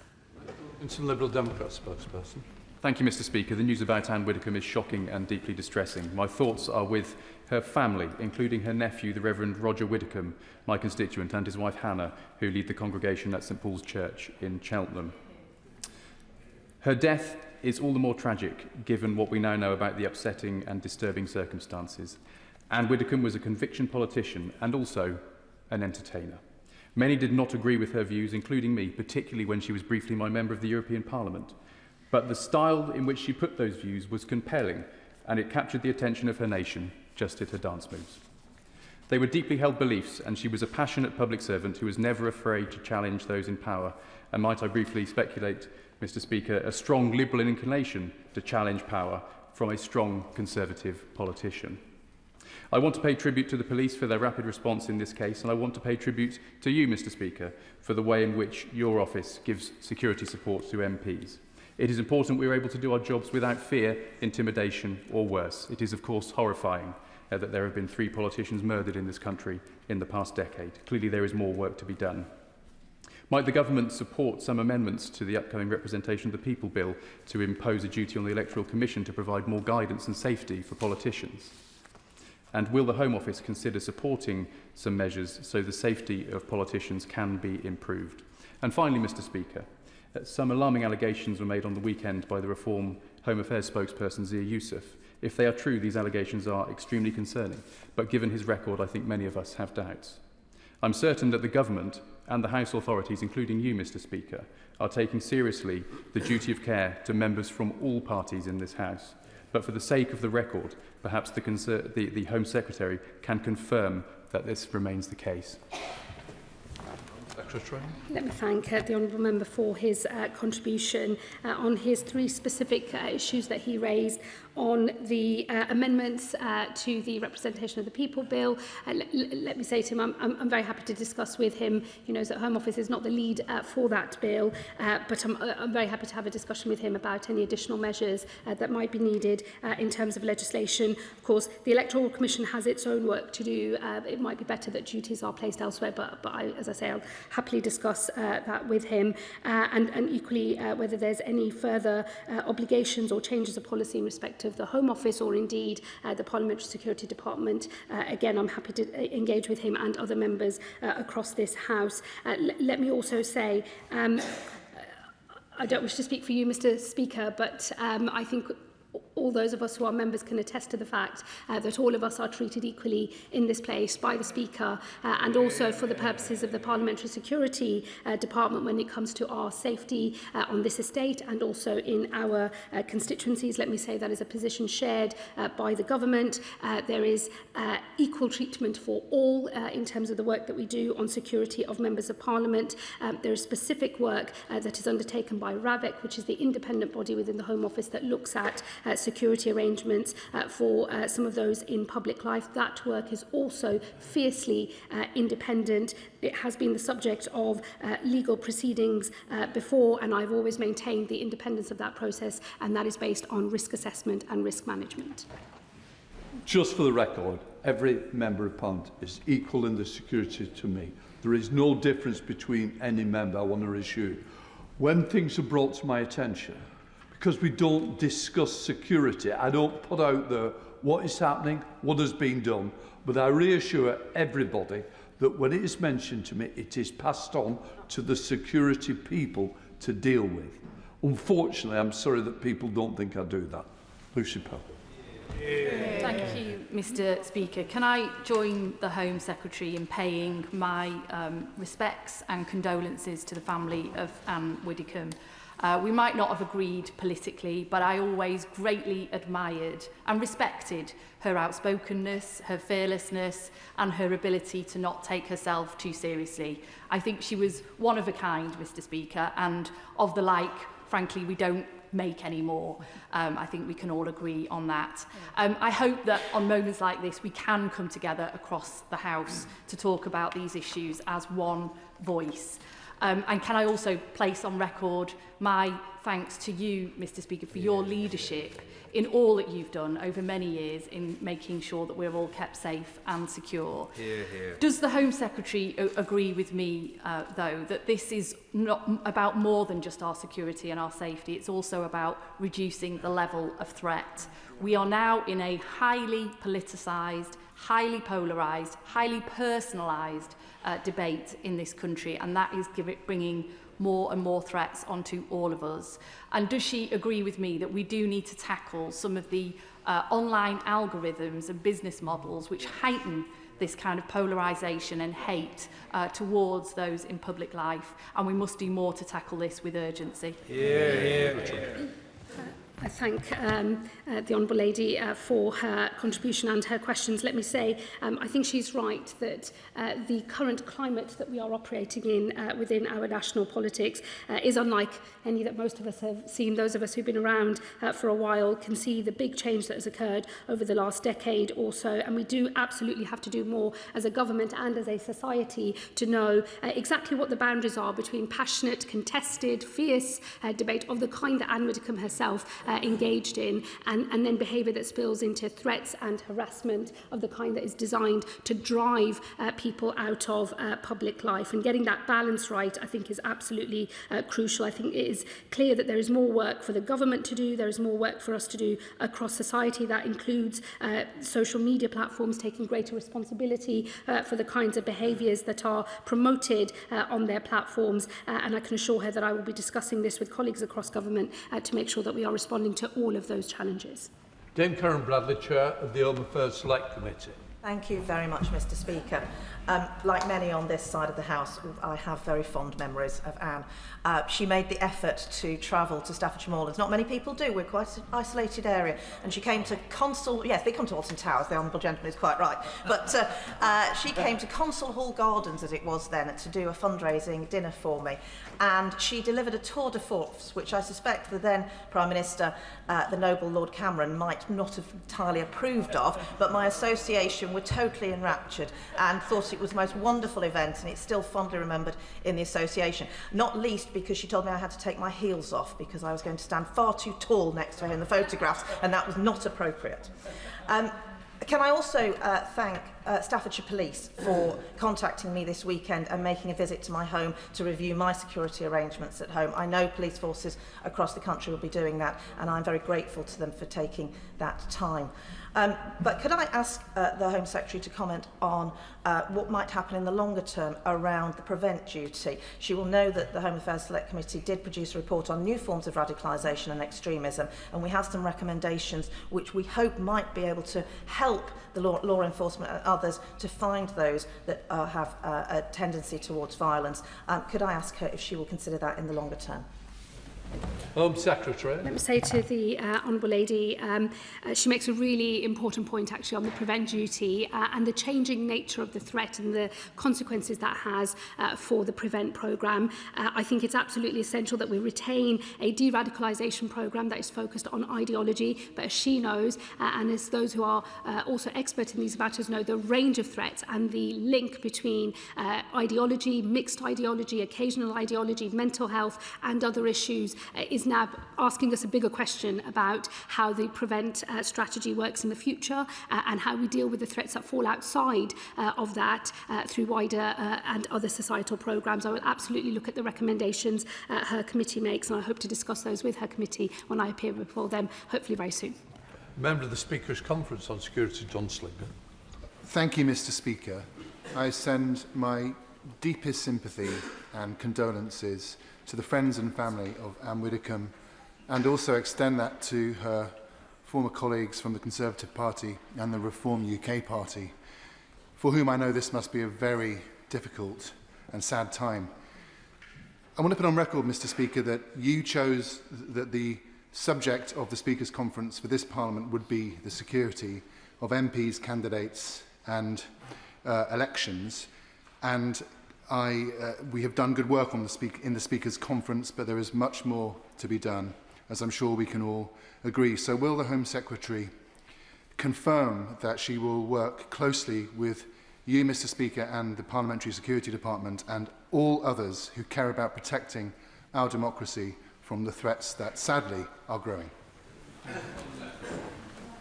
Some Liberal Democrat spokesperson. Thank you, Mr. Speaker. The news about Anne Widdecombe is shocking and deeply distressing. My thoughts are with her family, including her nephew, the Reverend Roger Widdecombe, my constituent, and his wife Hannah, who lead the congregation at St Paul's Church in Cheltenham. Her death is all the more tragic, given what we now know about the upsetting and disturbing circumstances. Anne Widdecombe was a conviction politician and also an entertainer. Many did not agree with her views, including me, particularly when she was briefly my member of the European Parliament. But the style in which she put those views was compelling, and it captured the attention of her nation, just as her dance moves. They were deeply held beliefs, and she was a passionate public servant who was never afraid to challenge those in power, and might I briefly speculate, Mr. Speaker, a strong liberal inclination to challenge power from a strong Conservative politician. I want to pay tribute to the police for their rapid response in this case, and I want to pay tribute to you, Mr. Speaker, for the way in which your office gives security support to MPs. It is important we are able to do our jobs without fear, intimidation or worse. It is, of course, horrifying that there have been 3 politicians murdered in this country in the past decade. Clearly there is more work to be done. Might the government support some amendments to the upcoming Representation of the People Bill to impose a duty on the Electoral Commission to provide more guidance and safety for politicians? And will the Home Office consider supporting some measures so the safety of politicians can be improved? And finally, Mr. Speaker, some alarming allegations were made on the weekend by the Reform Home Affairs spokesperson Zia Youssef. If they are true, these allegations are extremely concerning, but given his record, I think many of us have doubts. I'm certain that the government and the House authorities, including you, Mr. Speaker, are taking seriously the duty of care to members from all parties in this House. But for the sake of the record, perhaps the Home Secretary can confirm that this remains the case. Let me thank the Honourable Member for his contribution on his 3 specific issues that he raised on the amendments to the Representation of the People Bill. Let me say to him, I'm very happy to discuss with him. He knows that Home Office is not the lead for that bill, but I'm very happy to have a discussion with him about any additional measures that might be needed in terms of legislation. Of course, the Electoral Commission has its own work to do. It might be better that duties are placed elsewhere, but as I say, I'll happily discuss that with him, and equally whether there's any further obligations or changes of policy in respect of the Home Office or indeed the Parliamentary Security Department. Again, I'm happy to engage with him and other members across this House. Let me also say, I don't wish to speak for you, Mr. Speaker, but I think all those of us who are members can attest to the fact that all of us are treated equally in this place by the Speaker and also for the purposes of the Parliamentary Security Department when it comes to our safety on this estate and also in our constituencies. Let me say that is a position shared by the government. There is equal treatment for all in terms of the work that we do on security of members of Parliament. There is specific work that is undertaken by RAVEC, which is the independent body within the Home Office that looks at security security arrangements for some of those in public life. That work is also fiercely independent. It has been the subject of legal proceedings before, and I've always maintained the independence of that process, and that is based on risk assessment and risk management. Just for the record, every member of Parliament is equal in the security to me. There is no difference between any member, I want to assure you. When things are brought to my attention, because we don't discuss security, I don't put out there what is happening, what has been done, but I reassure everybody that when it is mentioned to me, it is passed on to the security people to deal with. Unfortunately, I'm sorry that people don't think I do that. Lucy Pell. Thank you, Mr. Speaker. Can I join the Home Secretary in paying my respects and condolences to the family of Anne Widdecombe? We might not have agreed politically, but I always greatly admired and respected her outspokenness, her fearlessness, and her ability to not take herself too seriously. I think she was one of a kind, Mr. Speaker, and of the like, frankly, we don't make any more. I think we can all agree on that. I hope that on moments like this, we can come together across the House to talk about these issues as one voice. And can I also place on record my thanks to you, Mr. Speaker, for your leadership in all that you've done over many years in making sure that we're all kept safe and secure. Hear, hear. Does the Home Secretary agree with me, though, that this is not about more than just our security and our safety? It's also about reducing the level of threat. We are now in a highly politicised, highly polarised, highly personalised debate in this country, and that is bringing more and more threats onto all of us. And does she agree with me that we do need to tackle some of the online algorithms and business models which heighten this kind of polarisation and hate towards those in public life, and we must do more to tackle this with urgency? I thank the Honourable Lady for her contribution and her questions. Let me say, I think she's right that the current climate that we are operating in within our national politics is unlike any that most of us have seen. Those of us who've been around for a while can see the big change that has occurred over the last decade or so, and we do absolutely have to do more as a government and as a society to know exactly what the boundaries are between passionate, contested, fierce debate of the kind that Anne Widdecombe herself engaged in, and then behaviour that spills into threats and harassment of the kind that is designed to drive people out of public life. And getting that balance right, I think, is absolutely crucial. I think it is clear that there is more work for the government to do, there is more work for us to do across society. That includes social media platforms taking greater responsibility for the kinds of behaviours that are promoted on their platforms, and I can assure her that I will be discussing this with colleagues across government to make sure that we are responding to all of those challenges. Dame Karen Bradley, Chair of the Home Affairs Select Committee. Thank you very much, Mr. Speaker. Like many on this side of the House, I have very fond memories of Anne. She made the effort to travel to Staffordshire Moorlands. Not many people do. We're quite an isolated area. And she came to Consul... Yes, they come to Alton Towers. The Honourable Gentleman is quite right. But she came to Consul Hall Gardens, as it was then, to do a fundraising dinner for me. And she delivered a tour de force, which I suspect the then Prime Minister, the noble Lord Cameron, might not have entirely approved of. But my association were totally enraptured and thought it was the most wonderful event, and it's still fondly remembered in the association, not least because she told me I had to take my heels off because I was going to stand far too tall next to her in the photographs, and that was not appropriate. Can I also thank Staffordshire Police for contacting me this weekend and making a visit to my home to review my security arrangements at home. I know police forces across the country will be doing that, and I'm very grateful to them for taking that time. But could I ask the Home Secretary to comment on what might happen in the longer term around the prevent duty? She will know that the Home Affairs Select Committee did produce a report on new forms of radicalisation and extremism, and we have some recommendations which we hope might be able to help the law enforcement and others to find those that have a tendency towards violence. Could I ask her if she will consider that in the longer term? Home Secretary. Let me say to the Honourable Lady, she makes a really important point actually on the prevent duty and the changing nature of the threat and the consequences that has for the prevent programme. I think it's absolutely essential that we retain a de-radicalisation programme that is focused on ideology, but as she knows, and as those who are also expert in these matters know, the range of threats and the link between ideology, mixed ideology, occasional ideology, mental health and other issues is now asking us a bigger question about how the prevent strategy works in the future and how we deal with the threats that fall outside of that through wider and other societal programmes. I will absolutely look at the recommendations her committee makes, and I hope to discuss those with her committee when I appear before them, hopefully very soon. Member of the Speaker's Conference on Security, John Slinger. Thank you, Mr. Speaker. I send my deepest sympathy and condolences to the friends and family of Anne Widdecombe, and also extend that to her former colleagues from the Conservative Party and the Reform UK Party, for whom I know this must be a very difficult and sad time. I want to put on record, Mr. Speaker, that you chose that the subject of the Speaker's Conference for this Parliament would be the security of MPs, candidates and elections, and we have done good work on in the Speaker's Conference, but there is much more to be done, as I'm sure we can all agree. So will the Home Secretary confirm that she will work closely with you, Mr. Speaker, and the Parliamentary Security Department and all others who care about protecting our democracy from the threats that sadly are growing?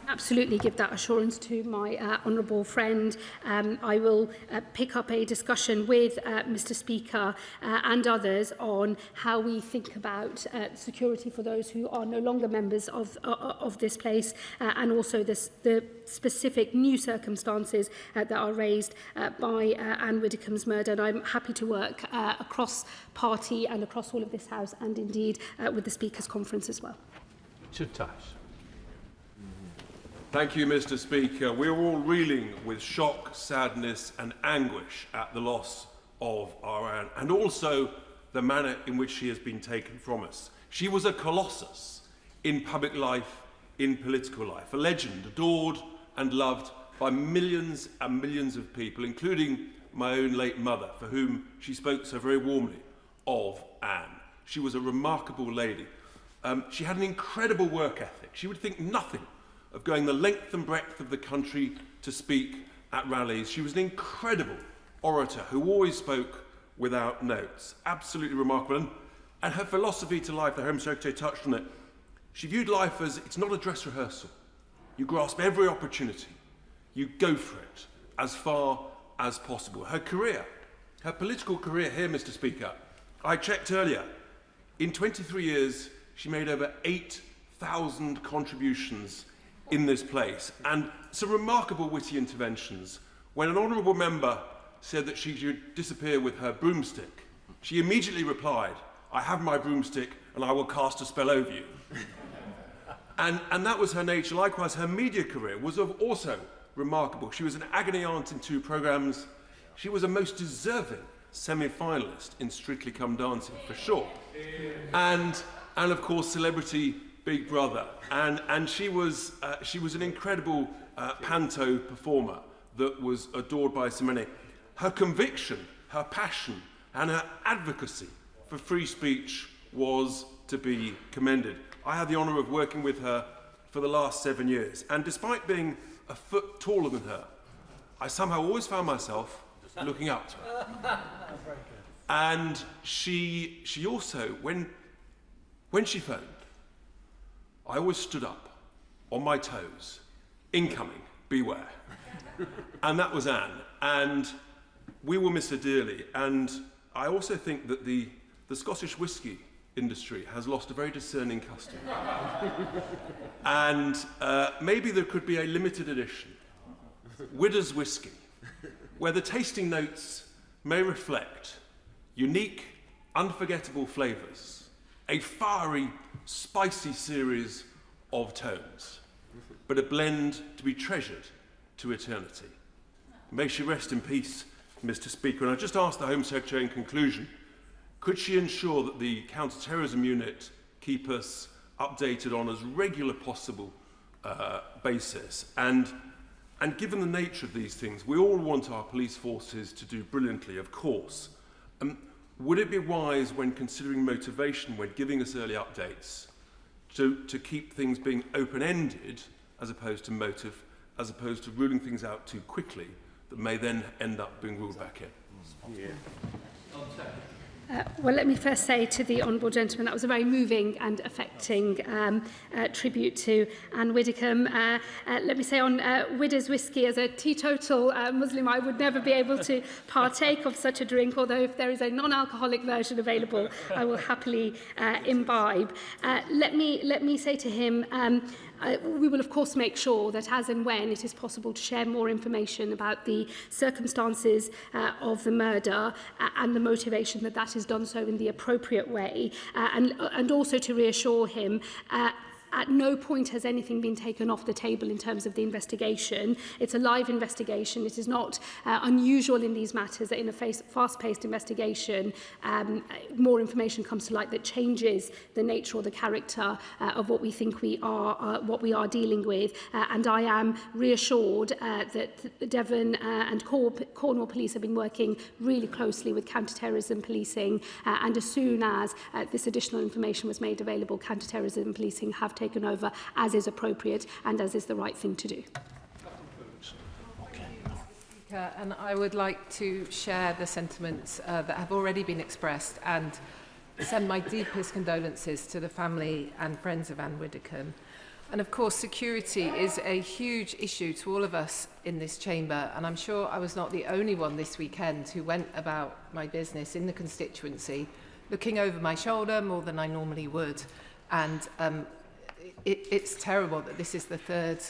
Absolutely give that assurance to my honourable friend. I will pick up a discussion with Mr. Speaker and others on how we think about security for those who are no longer members of this place and also the specific new circumstances that are raised by Anne Widdecombe's murder. And I'm happy to work across party and across all of this House and indeed with the Speaker's Conference as well. Thank you, Mr. Speaker. We're all reeling with shock, sadness and anguish at the loss of our Anne, and also the manner in which she has been taken from us. She was a colossus in public life, in political life, a legend adored and loved by millions and millions of people, including my own late mother, for whom she spoke so very warmly of Anne. She was a remarkable lady. She had an incredible work ethic. She would think nothing of going the length and breadth of the country to speak at rallies. She was an incredible orator who always spoke without notes. Absolutely remarkable. And her philosophy to life, the Home Secretary touched on it, she viewed life as it's not a dress rehearsal. You grasp every opportunity. You go for it as far as possible. Her career, her political career here, Mr. Speaker, I checked earlier, in 23 years, she made over 8,000 contributions in this place, and some remarkable witty interventions. When an honourable member said that she should disappear with her broomstick, she immediately replied, "I have my broomstick and I will cast a spell over you." and that was her nature. Likewise, her media career was also remarkable. She was an agony aunt in 2 programmes. She was a most deserving semi-finalist in Strictly Come Dancing, for sure. And of course, Celebrity Big Brother, and she was an incredible panto performer that was adored by so many. Her conviction, her passion, and her advocacy for free speech was to be commended. I had the honour of working with her for the last 7 years, and despite being a foot taller than her, I somehow always found myself looking up to her. And she also, when she phoned, I always stood up, on my toes, incoming, beware. And that was Anne. And we will miss her dearly. And I also think that the Scottish whisky industry has lost a very discerning customer. And maybe there could be a limited edition, Widder's Whisky, where the tasting notes may reflect unique, unforgettable flavours, a fiery, spicy series of tones, but a blend to be treasured to eternity. May she rest in peace, Mr. Speaker. And I just asked the Home Secretary in conclusion, could she ensure that the counter-terrorism unit keep us updated on as regular possible basis. And given the nature of these things, we all want our police forces to do brilliantly, of course. Would it be wise, when considering motivation, when giving us early updates, to keep things being open-ended as opposed to motive, as opposed to ruling things out too quickly that may then end up being ruled back in? Yeah. Well, let me first say to the honourable gentleman that was a very moving and affecting tribute to Anne Widdecombe. Let me say on Widder's Whiskey, as a teetotal Muslim, I would never be able to partake of such a drink, although if there is a non-alcoholic version available, I will happily imbibe. Let me say to him, we will of course make sure that as and when it is possible to share more information about the circumstances of the murder and the motivation that is done so in the appropriate way, and also to reassure him at no point has anything been taken off the table in terms of the investigation. It's a live investigation. It is not unusual in these matters that in a fast-paced investigation, more information comes to light that changes the nature or the character of what we think we are dealing with. And I am reassured that Devon and Cornwall Police have been working really closely with counter-terrorism policing, and as soon as this additional information was made available, counter-terrorism policing have taken over as is appropriate and as is the right thing to do. And I would like to share the sentiments that have already been expressed and send my deepest condolences to the family and friends of Anne Widdecombe. And of course, security is a huge issue to all of us in this chamber, and I'm sure I was not the only one this weekend who went about my business in the constituency looking over my shoulder more than I normally would. And it's terrible that this is the third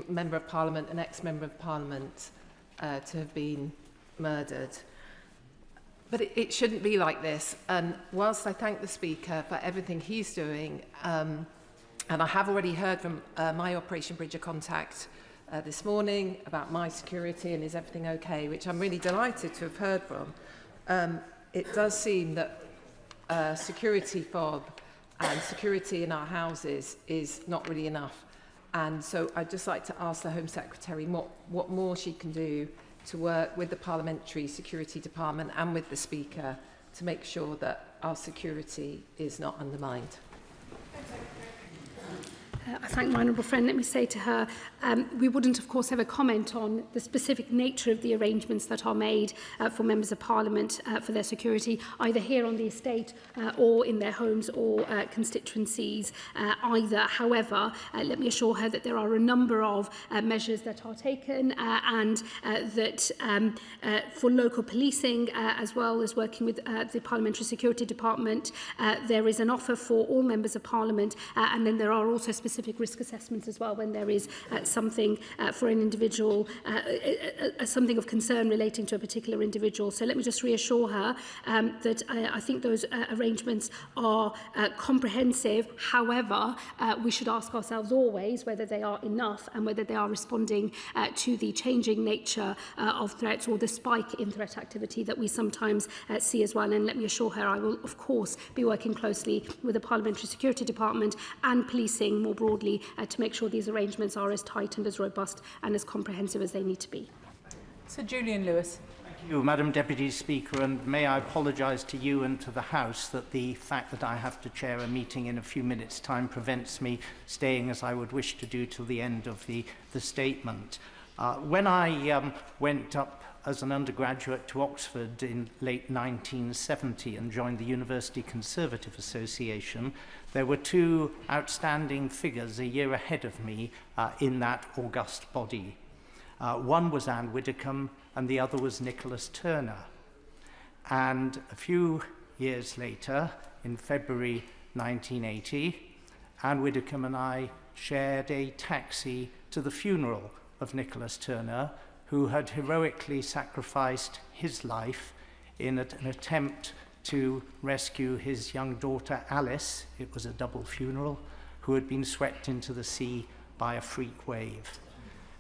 Member of Parliament, an ex-Member of Parliament, to have been murdered. But it shouldn't be like this. And whilst I thank the Speaker for everything he's doing, and I have already heard from my Operation Bridger contact this morning about my security and is everything okay, which I'm really delighted to have heard from, it does seem that security fob and security in our houses is not really enough. And so I'd just like to ask the Home Secretary what more she can do to work with the Parliamentary Security Department and with the Speaker to make sure that our security is not undermined. I thank my honourable friend. Let me say to her, we wouldn't, of course, have a comment on the specific nature of the arrangements that are made for members of Parliament for their security, either here on the estate or in their homes or constituencies either. However, let me assure her that there are a number of measures that are taken and that for local policing, as well as working with the Parliamentary Security Department, there is an offer for all members of Parliament, and then there are also specific risk assessments as well when there is something for an individual, something of concern relating to a particular individual. So let me just reassure her that I think those arrangements are comprehensive. However, we should ask ourselves always whether they are enough and whether they are responding to the changing nature of threats or the spike in threat activity that we sometimes see as well. And let me assure her I will, of course, be working closely with the Parliamentary Security Department and policing more broadly to make sure these arrangements are as tight and as robust and as comprehensive as they need to be. Sir Julian Lewis. Thank you, Madam Deputy Speaker, and may I apologise to you and to the House that the fact that I have to chair a meeting in a few minutes' time prevents me staying as I would wish to do till the end of the statement. When I went up as an undergraduate to Oxford in late 1970 and joined the University Conservative Association, there were two outstanding figures a year ahead of me in that august body. One was Anne Widdecombe and the other was Nicholas Turner. And a few years later, in February 1980, Anne Widdecombe and I shared a taxi to the funeral of Nicholas Turner, who had heroically sacrificed his life in an attempt to rescue his young daughter Alice, it was a double funeral, who had been swept into the sea by a freak wave.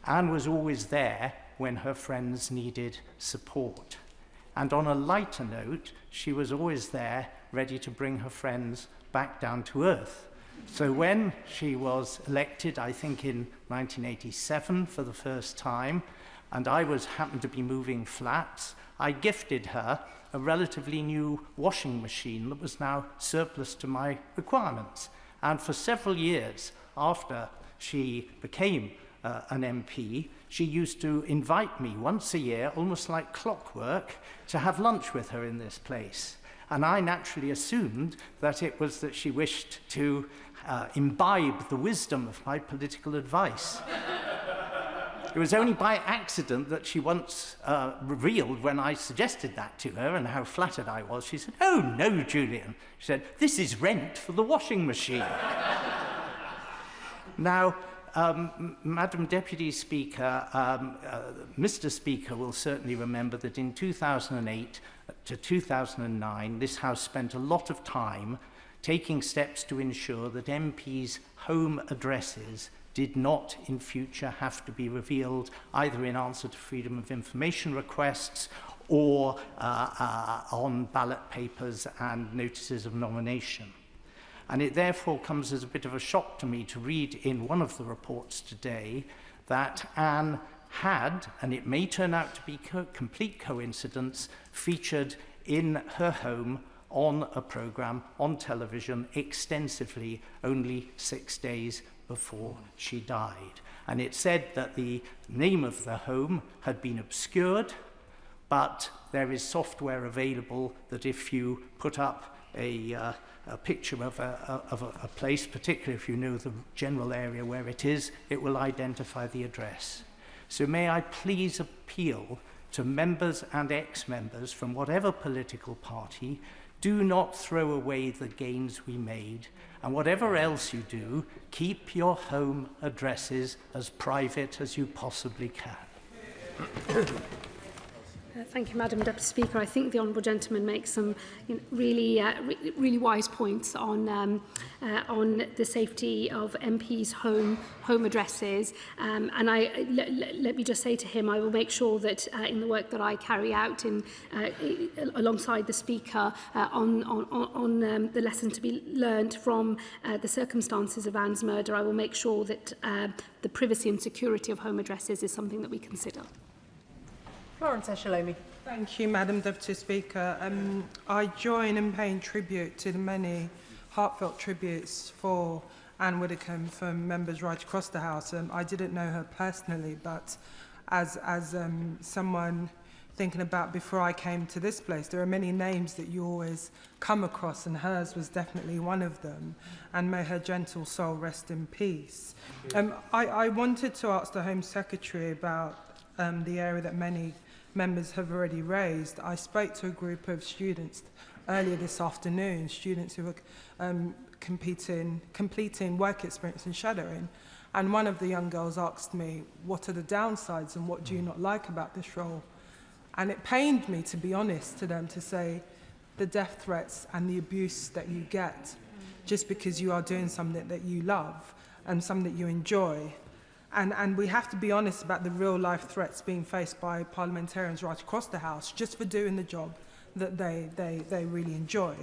Anne was always there when her friends needed support. And on a lighter note, she was always there ready to bring her friends back down to earth. So when she was elected, I think in 1987 for the first time, and I happened to be moving flats, I gifted her a relatively new washing machine that was now surplus to my requirements. And for several years after she became an MP, she used to invite me once a year, almost like clockwork, to have lunch with her in this place. And I naturally assumed that it was that she wished to imbibe the wisdom of my political advice. It was only by accident that she once revealed, when I suggested that to her and how flattered I was, she said, "Oh, no, Julian." She said, "This is rent for the washing machine." Now, Madam Deputy Speaker, Mr. Speaker will certainly remember that in 2008 to 2009, this House spent a lot of time taking steps to ensure that MPs' home addresses did not in future have to be revealed either in answer to freedom of information requests or on ballot papers and notices of nomination. And it therefore comes as a bit of a shock to me to read in one of the reports today that Anne had, and it may turn out to be complete coincidence, featured in her home on a programme on television extensively only 6 days before she died. And it said that the name of the home had been obscured, but there is software available that if you put up a picture of a place, particularly if you know the general area where it is, it will identify the address. So may I please appeal to members and ex-members from whatever political party, do not throw away the gains we made, and whatever else you do, keep your home addresses as private as you possibly can. Thank you, Madam Deputy Speaker. I think the Honourable Gentleman makes some really wise points on the safety of MPs' home addresses. And let me just say to him, I will make sure that in the work that I carry out alongside the Speaker on the lesson to be learned from the circumstances of Anne's murder, I will make sure that the privacy and security of home addresses is something that we consider. Florence Eshalomi. Thank you, Madam Deputy Speaker. I join in paying tribute to the many heartfelt tributes for Anne Widdecombe from members right across the House. I didn't know her personally, but as someone thinking about before I came to this place, there are many names that you always come across, and hers was definitely one of them. And may her gentle soul rest in peace. I wanted to ask the Home Secretary about the area that many members have already raised. I spoke to a group of students earlier this afternoon, students who were completing work experience in shadowing, and one of the young girls asked me, what are the downsides and what do you not like about this role? And it pained me, to be honest, to them to say the death threats and the abuse that you get just because you are doing something that you love and something that you enjoy. And we have to be honest about the real-life threats being faced by parliamentarians right across the House just for doing the job that they really enjoy.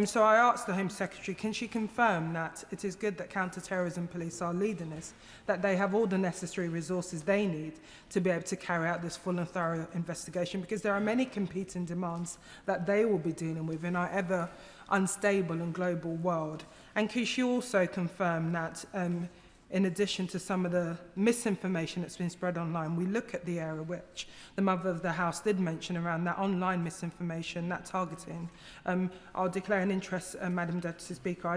So I asked the Home Secretary, can she confirm that it is good that counter-terrorism police are leading this, that they have all the necessary resources they need to be able to carry out this full and thorough investigation, because there are many competing demands that they will be dealing with in our ever unstable and global world. And can she also confirm that in addition to some of the misinformation that's been spread online, we look at the area which the Mother of the House did mention around that online misinformation, that targeting. I'll declare an interest, Madam Deputy Speaker.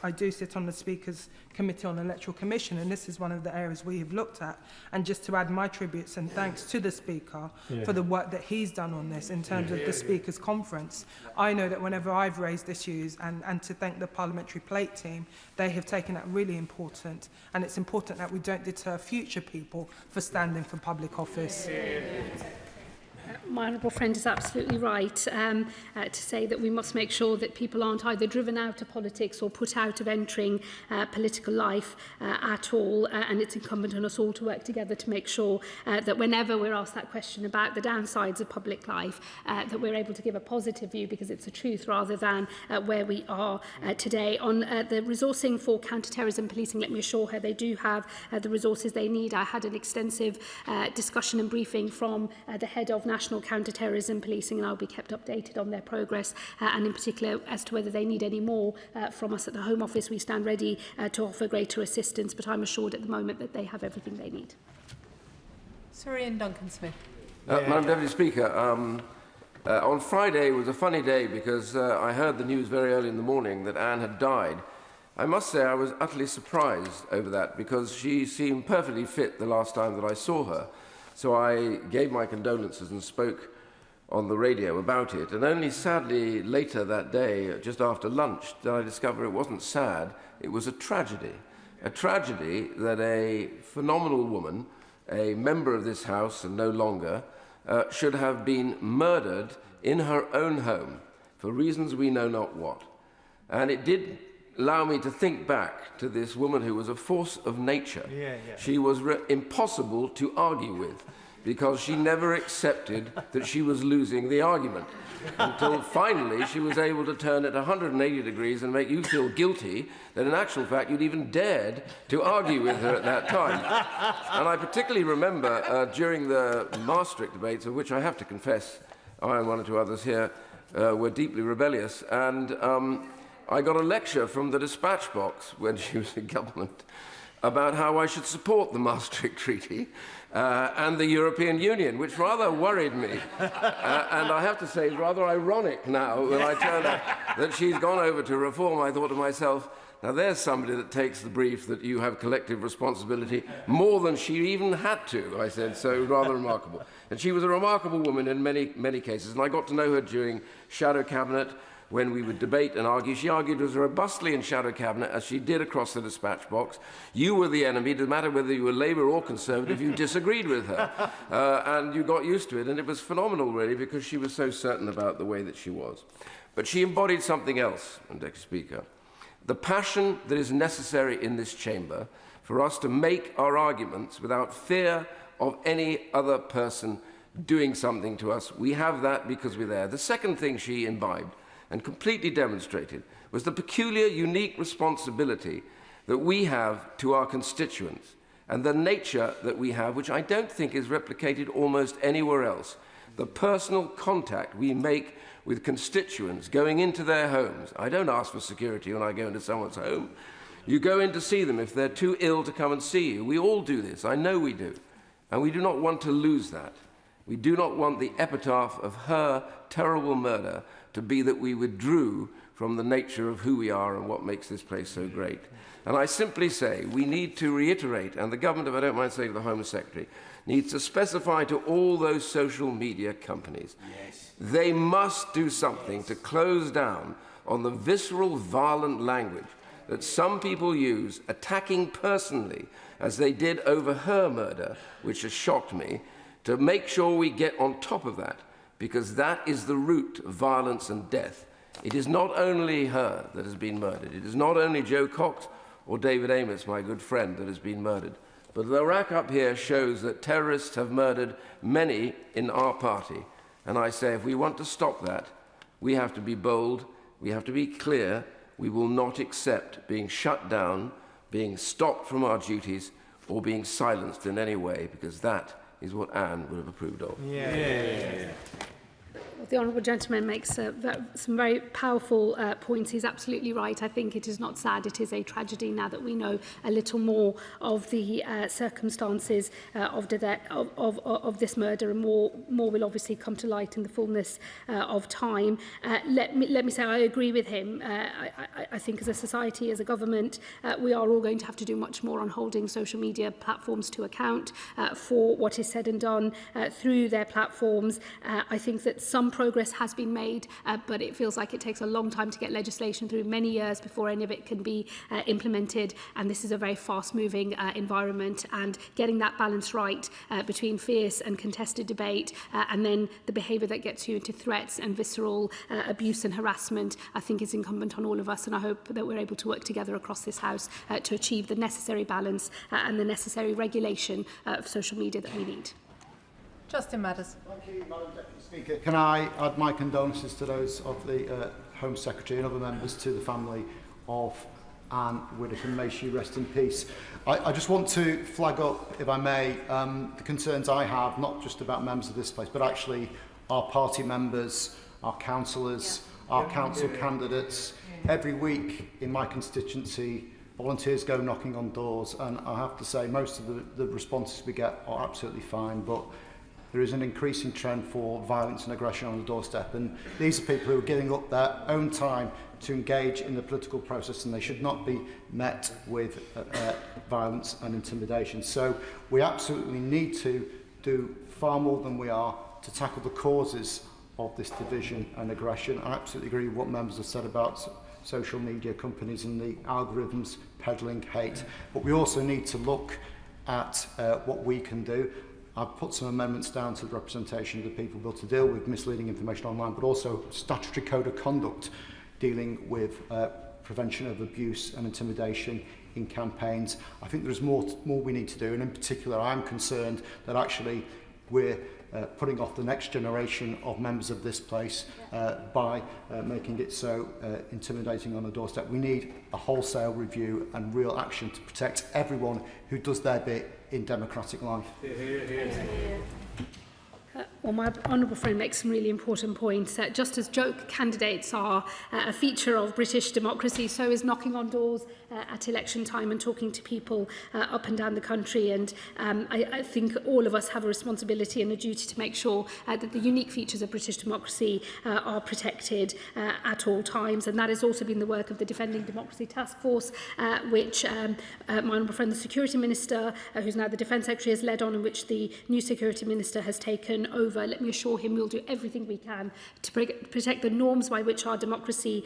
I do sit on the Speaker's Committee on Electoral Commission, and this is one of the areas we have looked at. And just to add my tributes and thanks to the Speaker for the work that he's done on this in terms of the Speaker's conference. I know that whenever I've raised issues, and to thank the Parliamentary Plate team, they have taken that really important. And it's important that we don't deter future people for standing for public office. My honourable friend is absolutely right to say that we must make sure that people aren't either driven out of politics or put out of entering political life at all, and it's incumbent on us all to work together to make sure that whenever we're asked that question about the downsides of public life, that we're able to give a positive view because it's the truth rather than where we are today. On the resourcing for counter-terrorism policing, let me assure her they do have the resources they need. I had an extensive discussion and briefing from the head of National Counter-Terrorism Policing, and I'll be kept updated on their progress and in particular as to whether they need any more from us at the Home Office. We stand ready to offer greater assistance, but I'm assured at the moment that they have everything they need. Sir Ian Duncan-Smith. Madam Deputy Speaker, on Friday was a funny day because I heard the news very early in the morning that Anne had died. I must say I was utterly surprised over that because she seemed perfectly fit the last time that I saw her. So I gave my condolences and spoke on the radio about it. And only sadly later that day, just after lunch, did I discover it wasn't sad, it was a tragedy. A tragedy that a phenomenal woman, a member of this House and no longer, should have been murdered in her own home for reasons we know not what. And it did allow me to think back to this woman who was a force of nature. She was impossible to argue with because she never accepted that she was losing the argument until finally she was able to turn it 180 degrees and make you feel guilty that in actual fact you'd even dared to argue with her at that time. And I particularly remember during the Maastricht debates, of which I have to confess I and one or two others here were deeply rebellious, and I got a lecture from the dispatch box when she was in government about how I should support the Maastricht Treaty and the European Union, which rather worried me. And I have to say, it's rather ironic now when I turn out that she's gone over to reform. I thought to myself, now there's somebody that takes the brief that you have collective responsibility more than she even had to, I said, so rather remarkable. And she was a remarkable woman in many, many cases, and I got to know her during Shadow Cabinet, when we would debate and argue. She argued as robustly in Shadow Cabinet as she did across the dispatch box. You were the enemy, no matter whether you were Labour or Conservative, you disagreed with her. And you got used to it, and it was phenomenal, really, because she was so certain about the way that she was. But she embodied something else, Madam Deputy Speaker. The passion that is necessary in this chamber for us to make our arguments without fear of any other person doing something to us. We have that because we're there. The second thing she imbibed and completely demonstrated was the peculiar, unique responsibility that we have to our constituents and the nature that we have, which I don't think is replicated almost anywhere else. The personal contact we make with constituents going into their homes. I don't ask for security when I go into someone's home. You go in to see them if they're too ill to come and see you. We all do this. I know we do. And we do not want to lose that. We do not want the epitaph of her terrible murder to be that we withdrew from the nature of who we are and what makes this place so great. And I simply say we need to reiterate, and the government, if I don't mind saying to the Home Secretary, needs to specify to all those social media companies, they must do something to close down on the visceral, violent language that some people use, attacking personally, as they did over her murder, which has shocked me, to make sure we get on top of that, because that is the root of violence and death. It is not only her that has been murdered. It is not only Joe Cox or David Amos, my good friend, that has been murdered. But the rack up here shows that terrorists have murdered many in our party. And I say, if we want to stop that, we have to be bold, we have to be clear. We will not accept being shut down, being stopped from our duties, or being silenced in any way, because that is what Anne would have approved of. The honourable gentleman makes some very powerful points. He's absolutely right. I think it is not sad. It is a tragedy now that we know a little more of the circumstances of this murder, and more will obviously come to light in the fullness of time. Let me say I agree with him. I think as a society, as a government, we are all going to have to do much more on holding social media platforms to account for what is said and done through their platforms. I think that some some progress has been made, but it feels like it takes a long time to get legislation through, many years before any of it can be implemented. And this is a very fast-moving environment, and getting that balance right between fierce and contested debate and then the behaviour that gets you into threats and visceral abuse and harassment, I think is incumbent on all of us. And I hope that we're able to work together across this House to achieve the necessary balance and the necessary regulation of social media that we need. Justin Matters. Thank you, Madam Deputy Speaker. Can I add my condolences to those of the Home Secretary and other members to the family of Anne Widdecombe. May she rest in peace. I just want to flag up, if I may, the concerns I have, not just about members of this place, but actually our party members, our councillors, our council candidates. Every week in my constituency, volunteers go knocking on doors, and I have to say most of the responses we get are absolutely fine, but there is an increasing trend for violence and aggression on the doorstep, and these are people who are giving up their own time to engage in the political process, and they should not be met with violence and intimidation. So we absolutely need to do far more than we are to tackle the causes of this division and aggression. I absolutely agree with what members have said about social media companies and the algorithms peddling hate, but we also need to look at what we can do. I've put some amendments down to the representation of the people bill to deal with misleading information online, but also statutory code of conduct dealing with prevention of abuse and intimidation in campaigns. I think there's more we need to do, and in particular I'm concerned that actually we're putting off the next generation of members of this place by making it so intimidating on the doorstep. We need a wholesale review and real action to protect everyone who does their bit in democratic life. Well, my honourable friend makes some really important points. Just as joke candidates are a feature of British democracy, so is knocking on doors at election time and talking to people up and down the country. And I think all of us have a responsibility and a duty to make sure that the unique features of British democracy are protected at all times. And that has also been the work of the Defending Democracy Task Force, which my honourable friend, the Security Minister, who's now the Defence Secretary, has led on, and which the new Security Minister has taken over. Let me assure him we'll do everything we can to protect the norms by which our democracy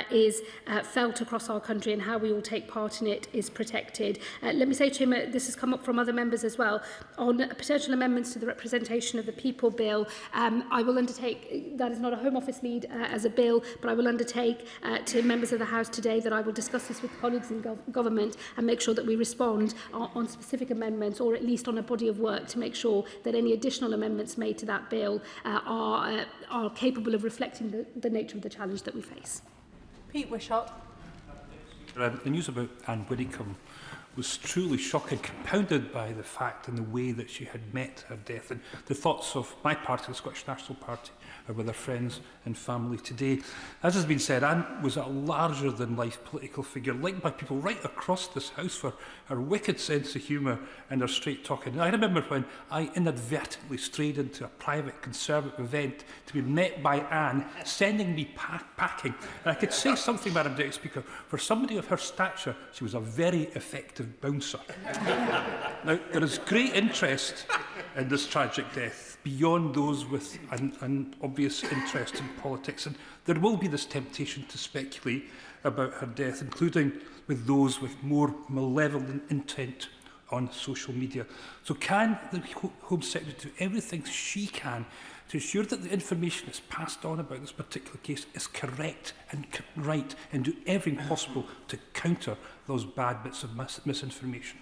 is felt across our country, and how we all take part in it is protected. Let me say to him, this has come up from other members as well, on potential amendments to the representation of the people bill. I will undertake, that is not a Home Office lead as a bill, but I will undertake to members of the House today that I will discuss this with colleagues in government and make sure that we respond on specific amendments, or at least on a body of work, to make sure that any additional amendments made to that bill are capable of reflecting the nature of the challenge that we face. Pete Wishart. The news about Anne Widdecombe was truly shocking, compounded by the fact and the way that she had met her death. And the thoughts of my party, the Scottish National Party, are with her friends and family today. As has been said, Anne was a larger-than-life political figure, liked by people right across this House for her wicked sense of humour and her straight-talking. I remember when I inadvertently strayed into a private Conservative event to be met by Anne, sending me packing. And I could say something, Madam Deputy Speaker, for somebody of her stature, she was a very effective bouncer. Now, there is great interest in this tragic death, beyond those with an obvious interest in politics. And there will be this temptation to speculate about her death, including with those with more malevolent intent on social media. So can the Home Secretary do everything she can to ensure that the information that's passed on about this particular case is correct and right, and do everything possible to counter those bad bits of misinformation?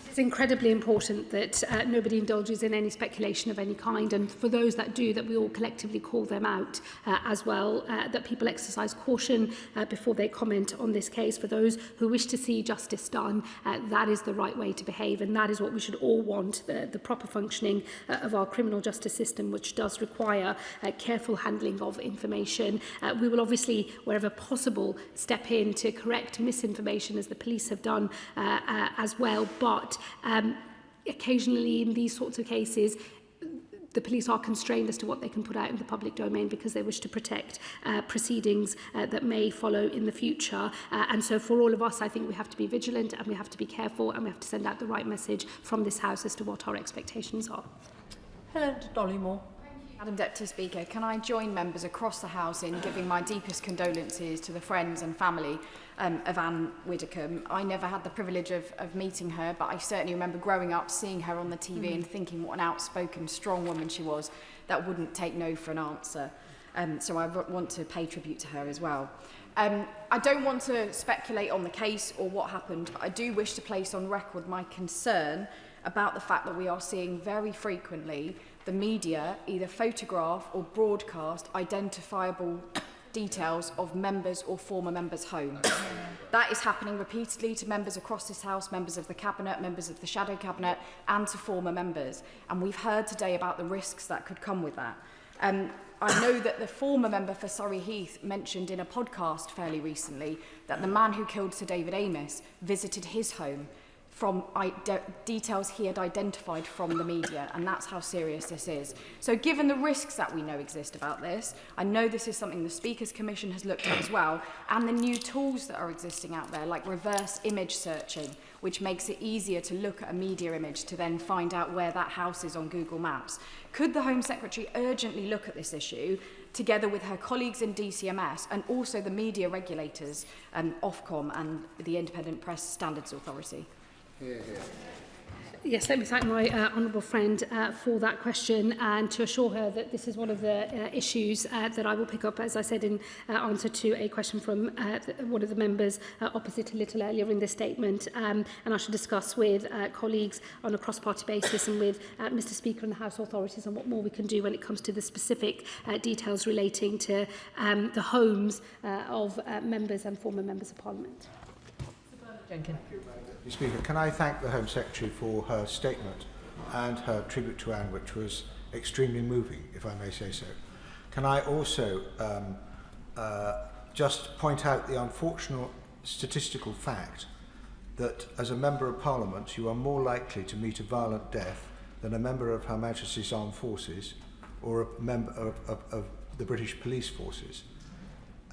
It's incredibly important that nobody indulges in any speculation of any kind, and for those that do, that we all collectively call them out as well, that people exercise caution before they comment on this case. For those who wish to see justice done, that is the right way to behave, and that is what we should all want, the proper functioning of our criminal justice system, which does require careful handling of information. We will obviously, wherever possible, step in to correct misinformation, as the police have done as well, but occasionally in these sorts of cases the police are constrained as to what they can put out in the public domain because they wish to protect proceedings that may follow in the future. And so for all of us, I think we have to be vigilant and we have to be careful and we have to send out the right message from this House as to what our expectations are. Helen Dollymore. Madam Deputy Speaker, can I join members across the House in giving my deepest condolences to the friends and family of Anne Widdecombe. I never had the privilege of meeting her, but I certainly remember growing up, seeing her on the TV and thinking what an outspoken, strong woman she was that wouldn't take no for an answer. So I want to pay tribute to her as well. I don't want to speculate on the case or what happened, but I do wish to place on record my concern about the fact that we are seeing very frequently the media either photograph or broadcast identifiable details of members or former members' homes. That is happening repeatedly to members across this House, members of the Cabinet, members of the Shadow Cabinet, and to former members. And we've heard today about the risks that could come with that. I know that the former member for Surrey Heath mentioned in a podcast fairly recently that the man who killed Sir David Amess visited his home from details he had identified from the media, and that's how serious this is. So given the risks that we know exist about this, I know this is something the Speaker's Commission has looked at as well, and the new tools that are existing out there, like reverse image searching, which makes it easier to look at a media image to then find out where that house is on Google Maps. Could the Home Secretary urgently look at this issue, together with her colleagues in DCMS and also the media regulators, Ofcom and the Independent Press Standards Authority? Yes, let me thank my honourable friend for that question, and to assure her that this is one of the issues that I will pick up, as I said, in answer to a question from one of the members opposite a little earlier in the statement, and I shall discuss with colleagues on a cross-party basis and with Mr Speaker and the House authorities on what more we can do when it comes to the specific details relating to the homes of members and former members of Parliament. Jenkins. Speaker, can I thank the Home Secretary for her statement and her tribute to Anne, which was extremely moving, if I may say so. Can I also just point out the unfortunate statistical fact that as a Member of Parliament you are more likely to meet a violent death than a member of Her Majesty's Armed Forces or a member of the British Police Forces.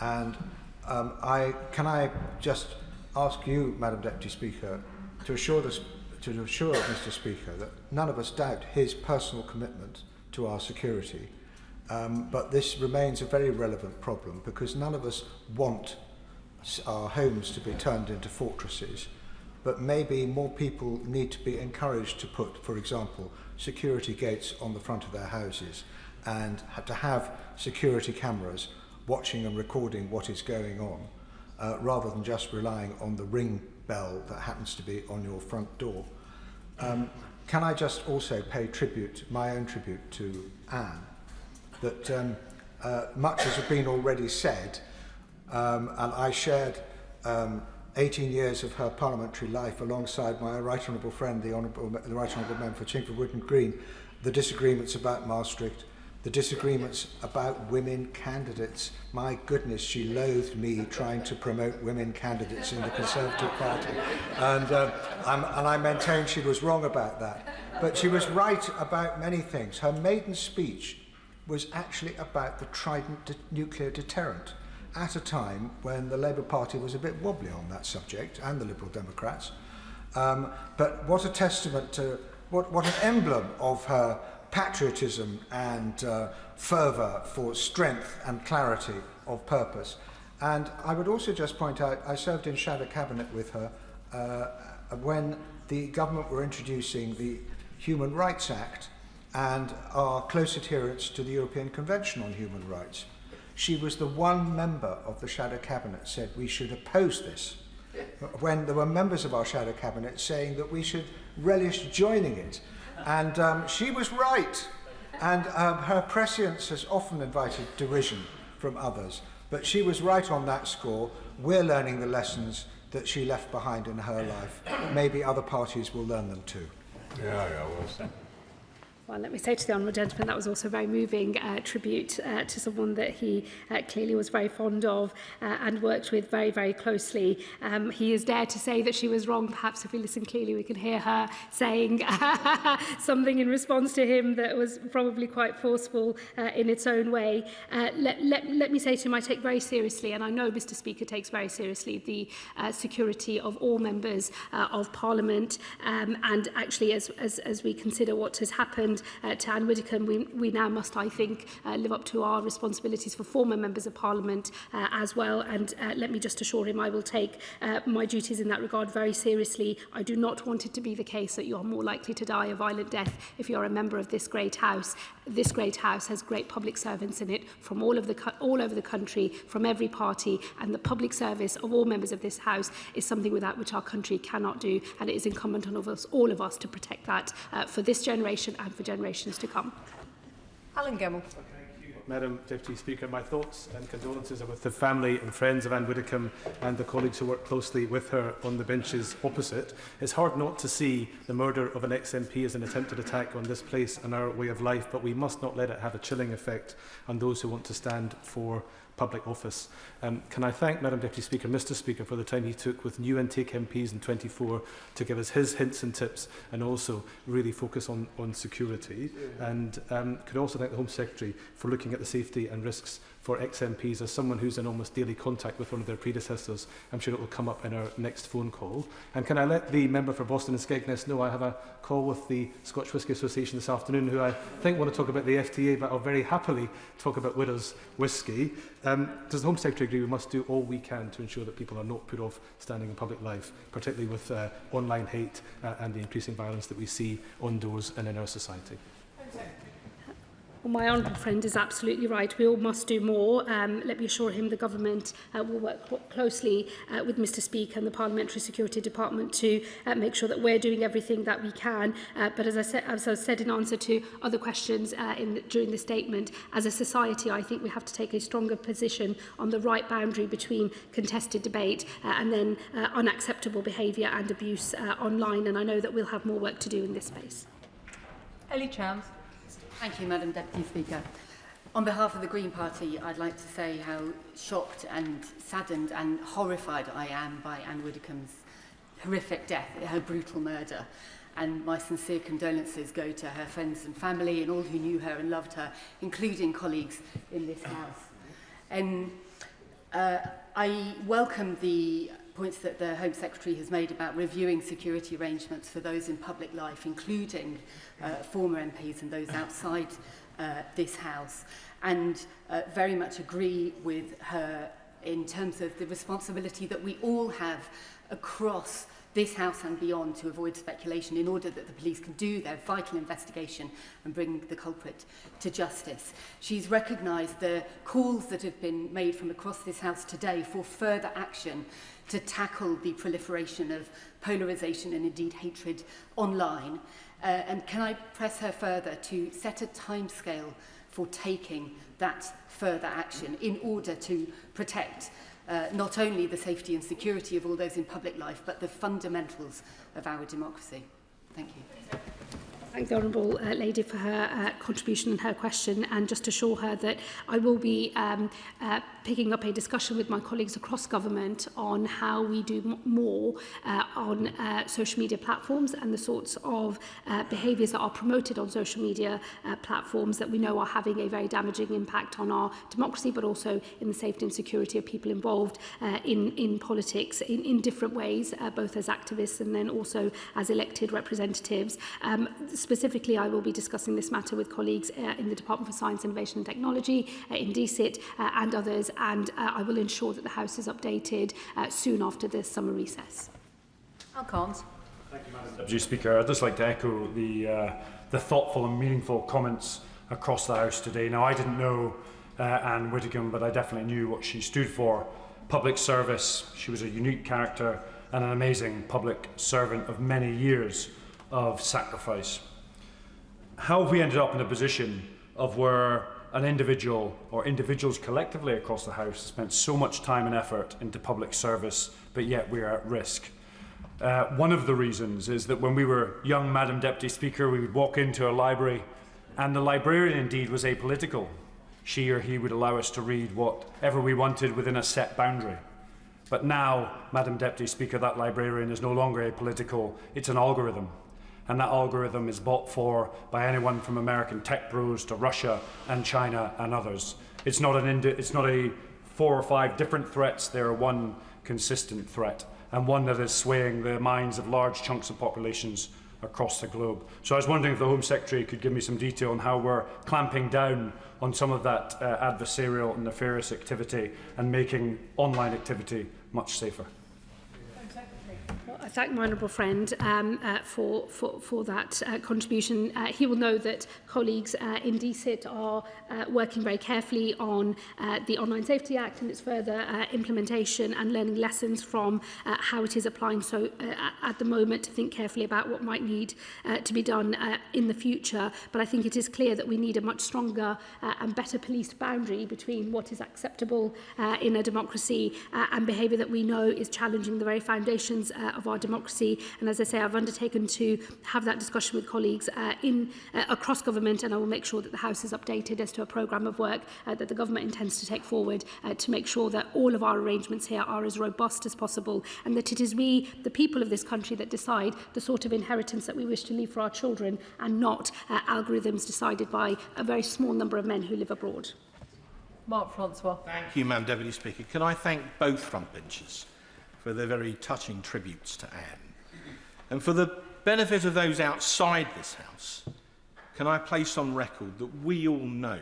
And can I just ask you, Madam Deputy Speaker, to assure Mr Speaker that none of us doubt his personal commitment to our security, but this remains a very relevant problem because none of us want our homes to be turned into fortresses, but maybe more people need to be encouraged to put, for example, security gates on the front of their houses and to have security cameras watching and recording what is going on, rather than just relying on the ring bell that happens to be on your front door. Can I just also pay tribute, my own tribute to Anne, that much has been already said, and I shared 18 years of her parliamentary life alongside my right honourable friend, the right honourable member for Chingford Wood and Green, the disagreements about Maastricht, the disagreements about women candidates. My goodness, she loathed me trying to promote women candidates in the Conservative Party. And I maintain she was wrong about that. But she was right about many things. Her maiden speech was actually about the Trident nuclear deterrent at a time when the Labour Party was a bit wobbly on that subject, and the Liberal Democrats. But what a testament to, what an emblem of her patriotism and fervour for strength and clarity of purpose. And I would also just point out, I served in Shadow Cabinet with her when the government were introducing the Human Rights Act and our close adherence to the European Convention on Human Rights. She was the one member of the Shadow Cabinet said we should oppose this, when there were members of our Shadow Cabinet saying that we should relish joining it. And she was right, and her prescience has often invited derision from others, but she was right on that score. We're learning the lessons that she left behind in her life. Maybe other parties will learn them too. Yeah, well. Well, let me say to the honourable gentleman that was also a very moving tribute to someone that he clearly was very fond of and worked with very, very closely. He has dared to say that she was wrong. Perhaps if we listen clearly, we can hear her saying something in response to him that was probably quite forceful in its own way. Let me say to him, I take very seriously, and I know Mr Speaker takes very seriously, the security of all members of Parliament, and actually as we consider what has happened happened to Anne Widdecombe, we now must, I think, live up to our responsibilities for former members of Parliament as well. And let me just assure him I will take my duties in that regard very seriously. I do not want it to be the case that you are more likely to die a violent death if you are a member of this great House. This great House has great public servants in it from all over the country, from every party, and the public service of all members of this House is something without which our country cannot do, and it is incumbent on all of us to protect that for this generation and for generations to come. Alan Gemmell. Madam Deputy Speaker, my thoughts and condolences are with the family and friends of Anne Widdecombe and the colleagues who work closely with her on the benches opposite. It's hard not to see the murder of an ex-MP as an attempted attack on this place and our way of life, but we must not let it have a chilling effect on those who want to stand for public office. Can I thank Madam Deputy Speaker, Mr Speaker, for the time he took with new intake MPs in 24 to give us his hints and tips and also really focus on security. And could also thank the Home Secretary for looking at the safety and risks for ex-MPs. As someone who's in almost daily contact with one of their predecessors, I'm sure it will come up in our next phone call. And can I let the member for Boston and Skegness know I have a call with the Scotch Whisky Association this afternoon, who I think want to talk about the FTA, but I'll very happily talk about Widow's Whisky. Does the Home Secretary agree we must do all we can to ensure that people are not put off standing in public life, particularly with online hate and the increasing violence that we see on doors and in our society? Well, my honourable friend is absolutely right. We all must do more. Let me assure him the government will work closely with Mr Speaker and the Parliamentary Security Department to make sure that we're doing everything that we can. But as I said in answer to other questions during the statement, as a society, I think we have to take a stronger position on the right boundary between contested debate and then unacceptable behaviour and abuse online. And I know that we'll have more work to do in this space. Ellie Chams. Thank you, Madam Deputy Speaker. On behalf of the Green Party, I'd like to say how shocked and saddened and horrified I am by Anne Widdecombe's horrific death, her brutal murder. And my sincere condolences go to her friends and family and all who knew her and loved her, including colleagues in this House. And I welcome the points that the Home Secretary has made about reviewing security arrangements for those in public life, including former MPs and those outside this House, and very much agree with her in terms of the responsibility that we all have across this House and beyond to avoid speculation in order that the police can do their vital investigation and bring the culprit to justice. She's recognised the calls that have been made from across this House today for further action to tackle the proliferation of polarisation and indeed hatred online. And can I press her further to set a timescale for taking that further action in order to protect not only the safety and security of all those in public life, but the fundamentals of our democracy? Thank you. Thank the Honourable Lady for her contribution and her question, and just assure her that I will be picking up a discussion with my colleagues across government on how we do more on social media platforms and the sorts of behaviours that are promoted on social media platforms that we know are having a very damaging impact on our democracy, but also in the safety and security of people involved in politics in different ways, both as activists and then also as elected representatives. Specifically, I will be discussing this matter with colleagues in the Department for Science, Innovation and Technology, in DCIT and others, and I will ensure that the House is updated soon after the summer recess. Al Collins. Thank you, Madam Deputy Speaker. I'd just like to echo the thoughtful and meaningful comments across the House today. Now, I didn't know Anne Widdecombe, but I definitely knew what she stood for. Public service. She was a unique character and an amazing public servant of many years of sacrifice. How have we ended up in a position of where an individual or individuals collectively across the House spent so much time and effort into public service, but yet we are at risk? One of the reasons is that when we were young, Madam Deputy Speaker, we would walk into a library and the librarian indeed was apolitical. She or he would allow us to read whatever we wanted within a set boundary. But now, Madam Deputy Speaker, that librarian is no longer apolitical, it's an algorithm. And that algorithm is bought for by anyone from American tech bros to Russia and China and others. It's not a 4 or 5 different threats, they are one consistent threat, and one that is swaying the minds of large chunks of populations across the globe. So I was wondering if the Home Secretary could give me some detail on how we're clamping down on some of that adversarial and nefarious activity and making online activity much safer. Well, I thank my honourable friend for that contribution. He will know that colleagues in DCIT are working very carefully on the Online Safety Act and its further implementation and learning lessons from how it is applying. So at the moment, to think carefully about what might need to be done in the future. But I think it is clear that we need a much stronger and better policed boundary between what is acceptable in a democracy and behaviour that we know is challenging the very foundations of our democracy. And as I say, I've undertaken to have that discussion with colleagues across government, and I will make sure that the House is updated as to a programme of work that the government intends to take forward to make sure that all of our arrangements here are as robust as possible, and that it is we, the people of this country, that decide the sort of inheritance that we wish to leave for our children, and not algorithms decided by a very small number of men who live abroad. Mark Francois. Thank you, Madam Deputy Speaker. Can I thank both frontbenchers for their very touching tributes to Anne? And for the benefit of those outside this House, can I place on record that we all know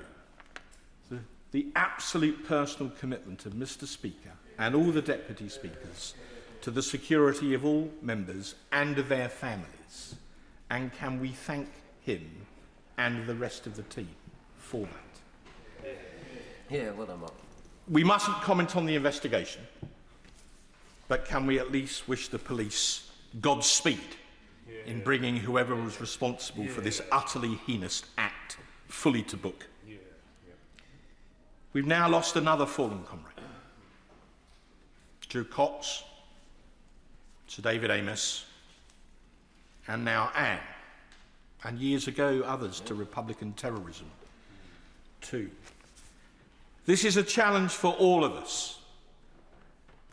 the absolute personal commitment of Mr. Speaker and all the Deputy Speakers to the security of all members and of their families? And can we thank him and the rest of the team for that? Yeah, well done, Mark. We mustn't comment on the investigation, but can we at least wish the police Godspeed in bringing whoever was responsible for this utterly heinous act fully to book? We've now lost another fallen comrade. Joe Cox, Sir David Amos, and now Anne, and years ago others to Republican terrorism too. This is a challenge for all of us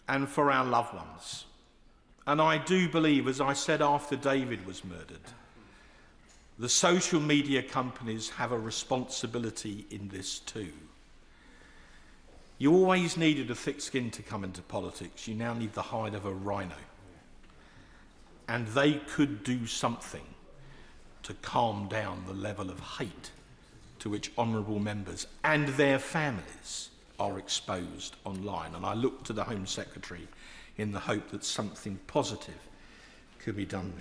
and for our loved ones. And I do believe, as I said after David was murdered, the social media companies have a responsibility in this too. You always needed a thick skin to come into politics. You now need the hide of a rhino. And they could do something to calm down the level of hate to which honourable members and their families are exposed online. And I look to the Home Secretary in the hope that something positive could be done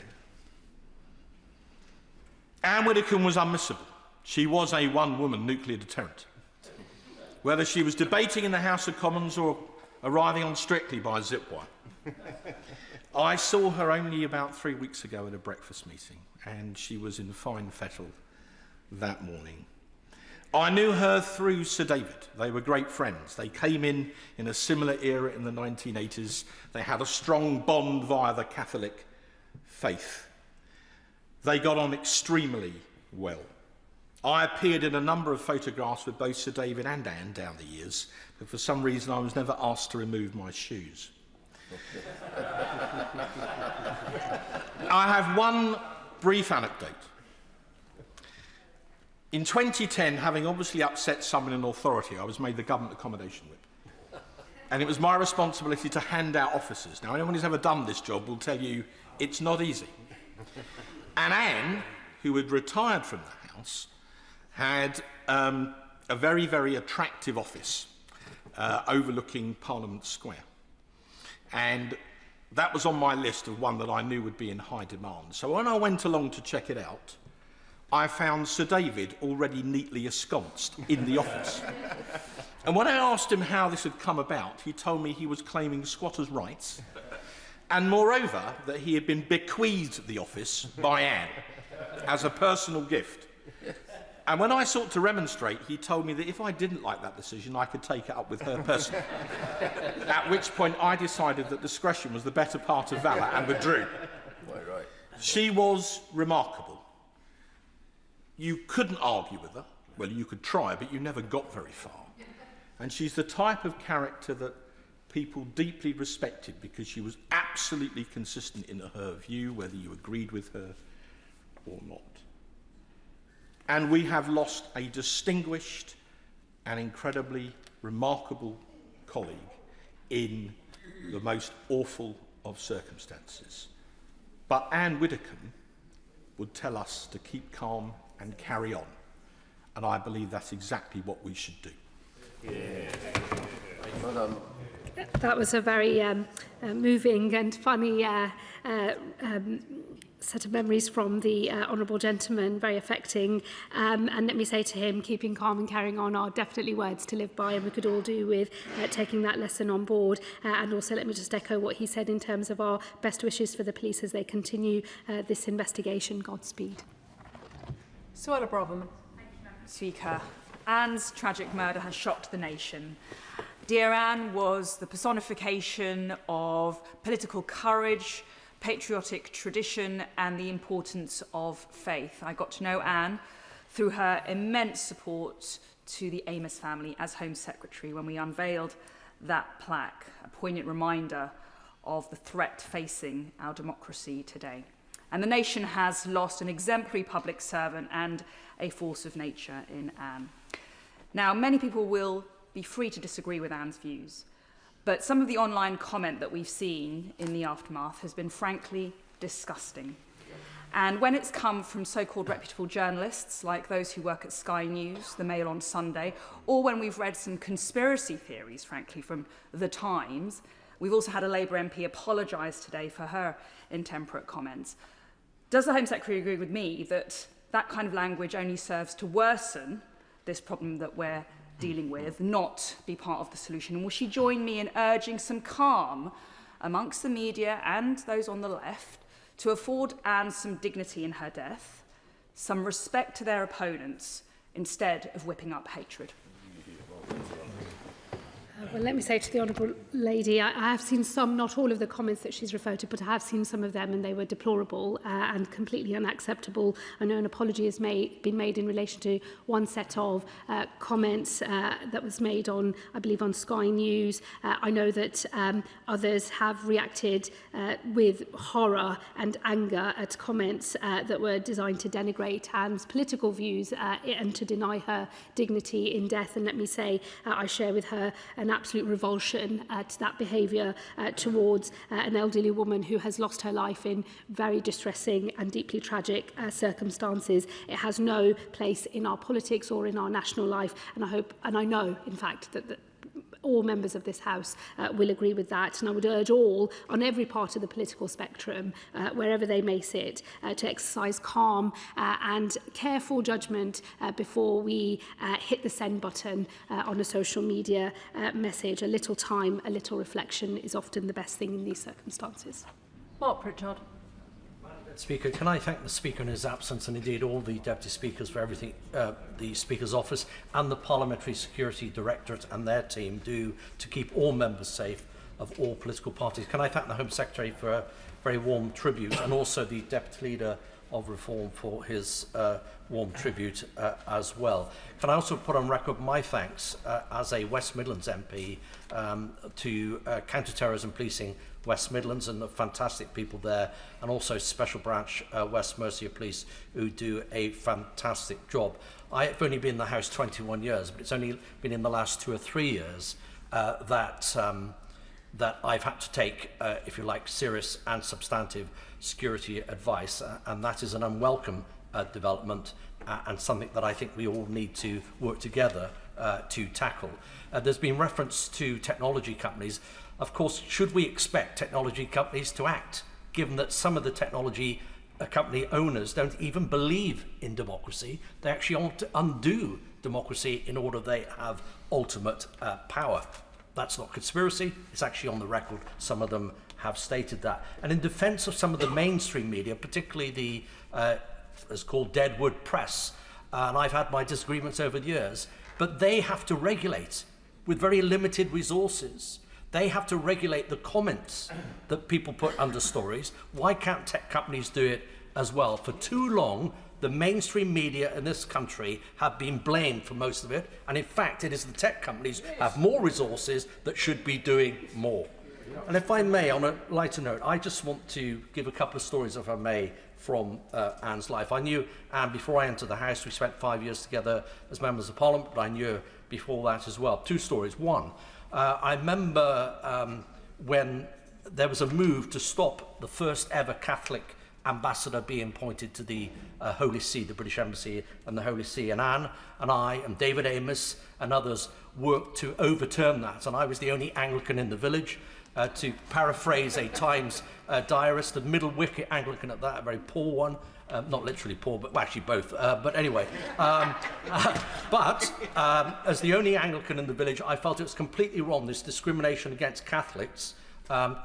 there. Anne Widdecombe was unmissable. She was a one-woman nuclear deterrent. Whether she was debating in the House of Commons or arriving on Strictly by zipwire. I saw her only about 3 weeks ago at a breakfast meeting, and she was in fine fettle that morning. I knew her through Sir David. They were great friends. They came in a similar era in the 1980s. They had a strong bond via the Catholic faith. They got on extremely well. I appeared in a number of photographs with both Sir David and Anne down the years, but for some reason I was never asked to remove my shoes. I have one brief anecdote. In 2010, having obviously upset someone in authority, I was made the government accommodation whip. And it was my responsibility to hand out officers. Now, anyone who's ever done this job will tell you it's not easy. And Anne, who had retired from the House, had a very, very attractive office overlooking Parliament Square. And that was on my list of one that I knew would be in high demand. So when I went along to check it out, I found Sir David already neatly ensconced in the office. And when I asked him how this had come about, he told me he was claiming squatters' rights, and moreover, that he had been bequeathed the office by Anne as a personal gift. And when I sought to remonstrate, he told me that if I didn't like that decision, I could take it up with her personally. At which point I decided that discretion was the better part of valour and withdrew. Right. She was remarkable. You couldn't argue with her. Well, you could try, but you never got very far. And she's the type of character that people deeply respected because she was absolutely consistent in her view, whether you agreed with her or not. And we have lost a distinguished and incredibly remarkable colleague in the most awful of circumstances. But Anne Widdecombe would tell us to keep calm and carry on. And I believe that's exactly what we should do. Well done. That was a very moving and funny set of memories from the honourable gentleman, very affecting. And let me say to him, keeping calm and carrying on are definitely words to live by, and we could all do with taking that lesson on board. And also let me just echo what he said in terms of our best wishes for the police as they continue this investigation. Godspeed. Suella Braverman. Speaker, Anne's tragic murder has shocked the nation. Dear Anne was the personification of political courage, patriotic tradition and the importance of faith. I got to know Anne through her immense support to the Amos family as Home Secretary when we unveiled that plaque, a poignant reminder of the threat facing our democracy today. And the nation has lost an exemplary public servant and a force of nature in Anne. Now, many people will be free to disagree with Anne's views, but some of the online comment that we've seen in the aftermath has been frankly disgusting. And when it's come from so-called reputable journalists, like those who work at Sky News, the Mail on Sunday, or when we've read some conspiracy theories, frankly, from The Times, we've also had a Labour MP apologise today for her intemperate comments. Does the Home Secretary agree with me that that kind of language only serves to worsen this problem that we're dealing with, not be part of the solution? And will she join me in urging some calm amongst the media and those on the left to afford Anne some dignity in her death, some respect to their opponents, instead of whipping up hatred? Well, let me say to the Honourable Lady, I have seen some, not all of the comments that she's referred to, but I have seen some of them and they were deplorable and completely unacceptable. I know an apology has been made in relation to one set of comments that was made on, I believe, on Sky News. I know that others have reacted with horror and anger at comments that were designed to denigrate Anne's political views and to deny her dignity in death. And let me say, I share with her an absolute revulsion to that behaviour towards an elderly woman who has lost her life in very distressing and deeply tragic circumstances. It has no place in our politics or in our national life, and I hope, and I know, in fact, that all members of this House will agree with that. And I would urge all, on every part of the political spectrum, wherever they may sit, to exercise calm and careful judgment before we hit the send button on a social media message. A little time, a little reflection is often the best thing in these circumstances. Mark Pritchard. Speaker, can I thank the Speaker in his absence and indeed all the Deputy Speakers for everything the Speaker's office and the Parliamentary Security Directorate and their team do to keep all members safe of all political parties. Can I thank the Home Secretary for a very warm tribute and also the Deputy Leader of Reform for his warm tribute as well. Can I also put on record my thanks as a West Midlands MP to Counter-Terrorism Policing West Midlands and the fantastic people there, and also Special Branch West Mercia Police, who do a fantastic job. I've only been in the House 21 years, but it's only been in the last 2 or 3 years that I've had to take, if you like, serious and substantive security advice, and that is an unwelcome development and something that I think we all need to work together to tackle. There's been reference to technology companies. Of course, should we expect technology companies to act, given that some of the technology company owners don't even believe in democracy? They actually want to undo democracy in order they have ultimate power. That's not conspiracy, it's actually on the record. Some of them have stated that. And in defence of some of the mainstream media, particularly the, it's called Deadwood Press, and I've had my disagreements over the years, but they have to regulate with very limited resources. They have to regulate the comments that people put under stories. Why can't tech companies do it as well? For too long, the mainstream media in this country have been blamed for most of it, and in fact it is the tech companies who have more resources that should be doing more. And if I may, on a lighter note, I just want to give a couple of stories, if I may, from Anne's life. I knew Anne before I entered the House. We spent 5 years together as members of Parliament, but I knew her before that as well. 2 stories. One, I remember when there was a move to stop the first ever Catholic ambassador being appointed to the Holy See, the British Embassy and the Holy See. And Anne and I and David Amos and others worked to overturn that. And I was the only Anglican in the village. To paraphrase a Times diarist, the middle wicket Anglican at that, a very poor one. Not literally poor, but well, actually both. But anyway, as the only Anglican in the village, I felt it was completely wrong, this discrimination against Catholics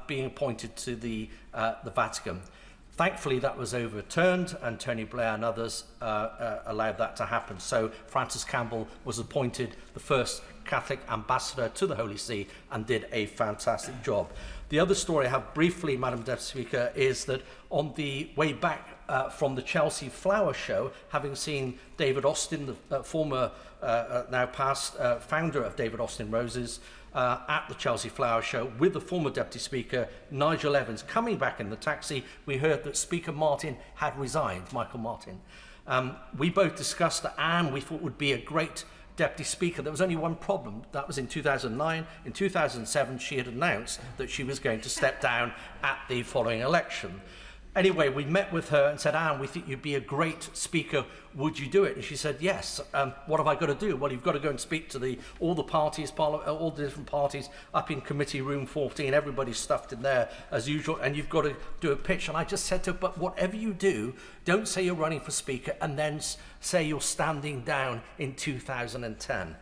being appointed to the Vatican. Thankfully, that was overturned, and Tony Blair and others allowed that to happen. So Francis Campbell was appointed the first Catholic ambassador to the Holy See and did a fantastic job. The other story I have briefly, Madam Deputy Speaker, is that on the way back from the Chelsea Flower Show, having seen David Austin, the former, now past founder of David Austin Roses, at the Chelsea Flower Show with the former Deputy Speaker, Nigel Evans, coming back in the taxi, we heard that Speaker Martin had resigned, Michael Martin. We both discussed that Anne, we thought, would be a great Deputy Speaker. There was only one problem. That was in 2009. In 2007, she had announced that she was going to step down at the following election. Anyway, we met with her and said, Anne, we think you'd be a great speaker. Would you do it? And she said, yes. What have I got to do? Well, you've got to go and speak to all the parties, all the different parties up in committee room 14. Everybody's stuffed in there as usual. And you've got to do a pitch. And I just said to her, but whatever you do, don't say you're running for speaker and then say you're standing down in 2010.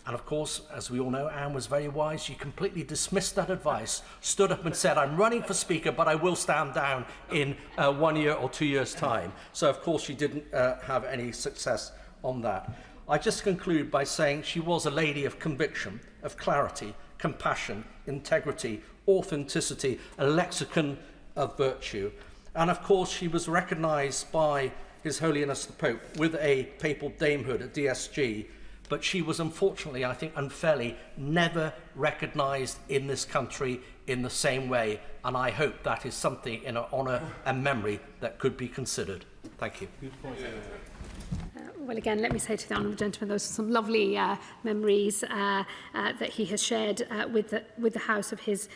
And of course, as we all know, Anne was very wise. She completely dismissed that advice, stood up and said, I'm running for Speaker, but I will stand down in 1 year or 2 years' time. So, of course, she didn't have any success on that. I just conclude by saying she was a lady of conviction, of clarity, compassion, integrity, authenticity, a lexicon of virtue. And, of course, she was recognised by His Holiness the Pope with a papal damehood at DSG, but she was unfortunately, I think unfairly, never recognised in this country in the same way, and I hope that is something in her honour and memory that could be considered. Thank you. Good point. Well, again, let me say to the honourable gentleman, those are some lovely memories that he has shared with the House of his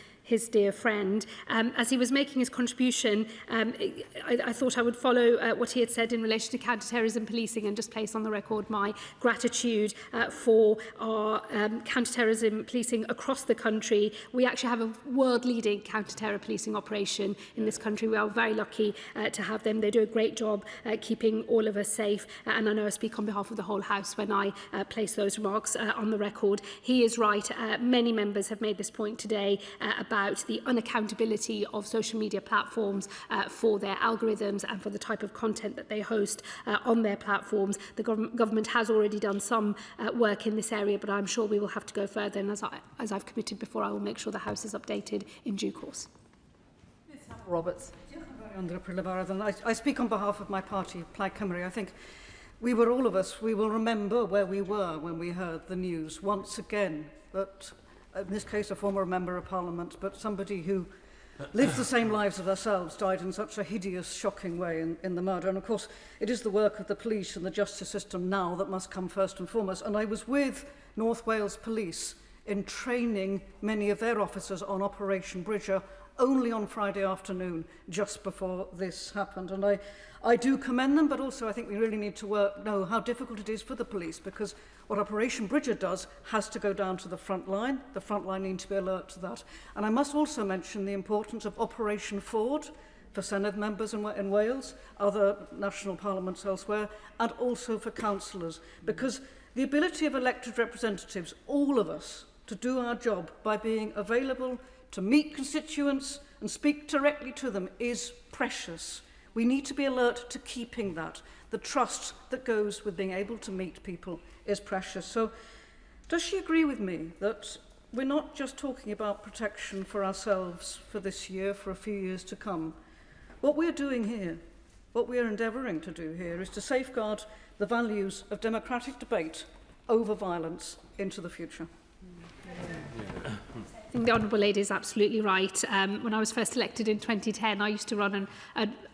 dear friend. As he was making his contribution, I thought I would follow what he had said in relation to counter-terrorism policing and just place on the record my gratitude for our counter-terrorism policing across the country. We actually have a world-leading counter-terror policing operation in this country. We are very lucky to have them. They do a great job keeping all of us safe, and I know I speak on behalf of the whole House when I place those remarks on the record. He is right. Many members have made this point today about the unaccountability of social media platforms for their algorithms and for the type of content that they host on their platforms. The government has already done some work in this area, but I'm sure we will have to go further, and as I've committed before, I will make sure the House is updated in due course. Roberts. I speak on behalf of my party, Plaid Cymru. I think we will remember where we were when we heard the news once again that, in this case, a former member of Parliament, but somebody who lives the same lives as ourselves, died in such a hideous, shocking way in the murder. And of course, it is the work of the police and the justice system now that must come first and foremost. And I was with North Wales Police in training many of their officers on Operation Bridger only on Friday afternoon, just before this happened. And I do commend them, but also I think we really need to know how difficult it is for the police, because what Operation Bridger does has to go down to the front line. The front line need to be alert to that. And I must also mention the importance of Operation Ford for Senedd members in Wales, other national parliaments elsewhere, and also for councillors, because the ability of elected representatives, all of us, to do our job by being available to meet constituents and speak directly to them is precious. We need to be alert to keeping that. The trust that goes with being able to meet people is precious. So does she agree with me that we're not just talking about protection for ourselves for this year, for a few years to come? What we're doing here, what we're endeavouring to do here, is to safeguard the values of democratic debate over violence into the future. I think the Honourable Lady is absolutely right. When I was first elected in 2010, I used to run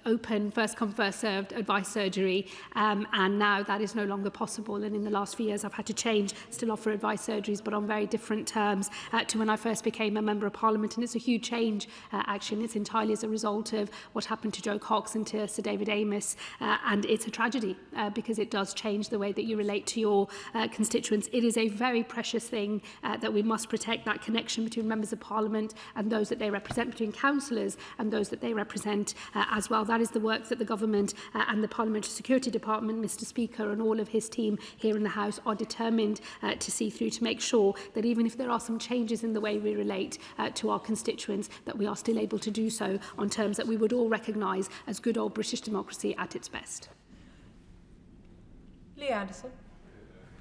open, first come, first served advice surgery, and now that is no longer possible. And in the last few years, I've had to change, still offer advice surgeries, but on very different terms to when I first became a Member of Parliament. And it's a huge change, actually, and it's entirely as a result of what happened to Joe Cox and to Sir David Amess. And it's a tragedy because it does change the way that you relate to your constituents. It is a very precious thing that we must protect, that connection between members of Parliament and those that they represent, between councillors and those that they represent as well. That is the work that the government and the Parliamentary Security Department, Mr Speaker, and all of his team here in the House are determined to see through, to make sure that even if there are some changes in the way we relate to our constituents, that we are still able to do so on terms that we would all recognise as good old British democracy at its best. Lee Anderson.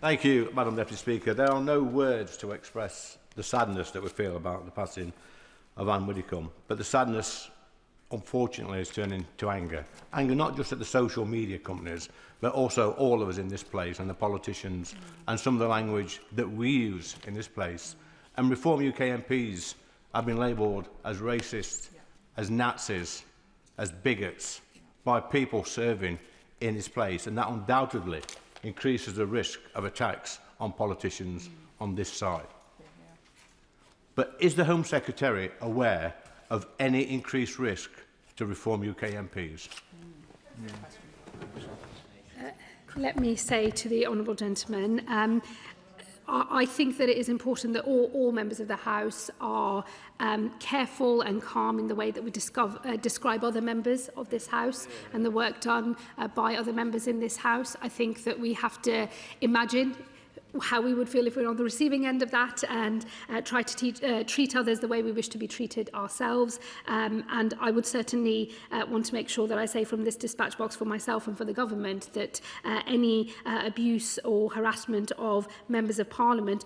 Thank you, Madam Deputy Speaker. There are no words to express the sadness that we feel about the passing of Anne Widdecombe, but the sadness, unfortunately, is turning to anger. Anger not just at the social media companies, but also all of us in this place and the politicians and some of the language that we use in this place. And Reform UK MPs have been labelled as racist, as Nazis, as bigots by people serving in this place, and that undoubtedly increases the risk of attacks on politicians on this side. But is the Home Secretary aware of any increased risk to Reform UK MPs? Let me say to the honourable gentleman, I think that it is important that all members of the House are careful and calm in the way that we describe other members of this House and the work done by other members in this House. I think that we have to imagine how we would feel if we were on the receiving end of that and try to treat others the way we wish to be treated ourselves. And I would certainly want to make sure that I say from this dispatch box for myself and for the government that any abuse or harassment of members of Parliament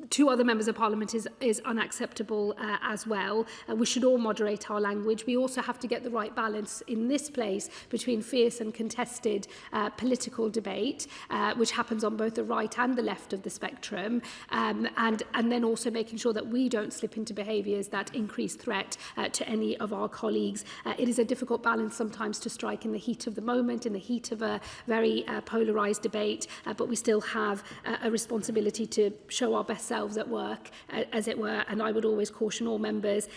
to other members of Parliament is unacceptable as well. We should all moderate our language. We also have to get the right balance in this place between fierce and contested political debate, which happens on both the right and the left of the spectrum, and then also making sure that we don't slip into behaviours that increase threat to any of our colleagues. It is a difficult balance sometimes to strike in the heat of the moment, in the heat of a very polarised debate, but we still have a responsibility to show our best selves at work, as it were, and I would always caution all members,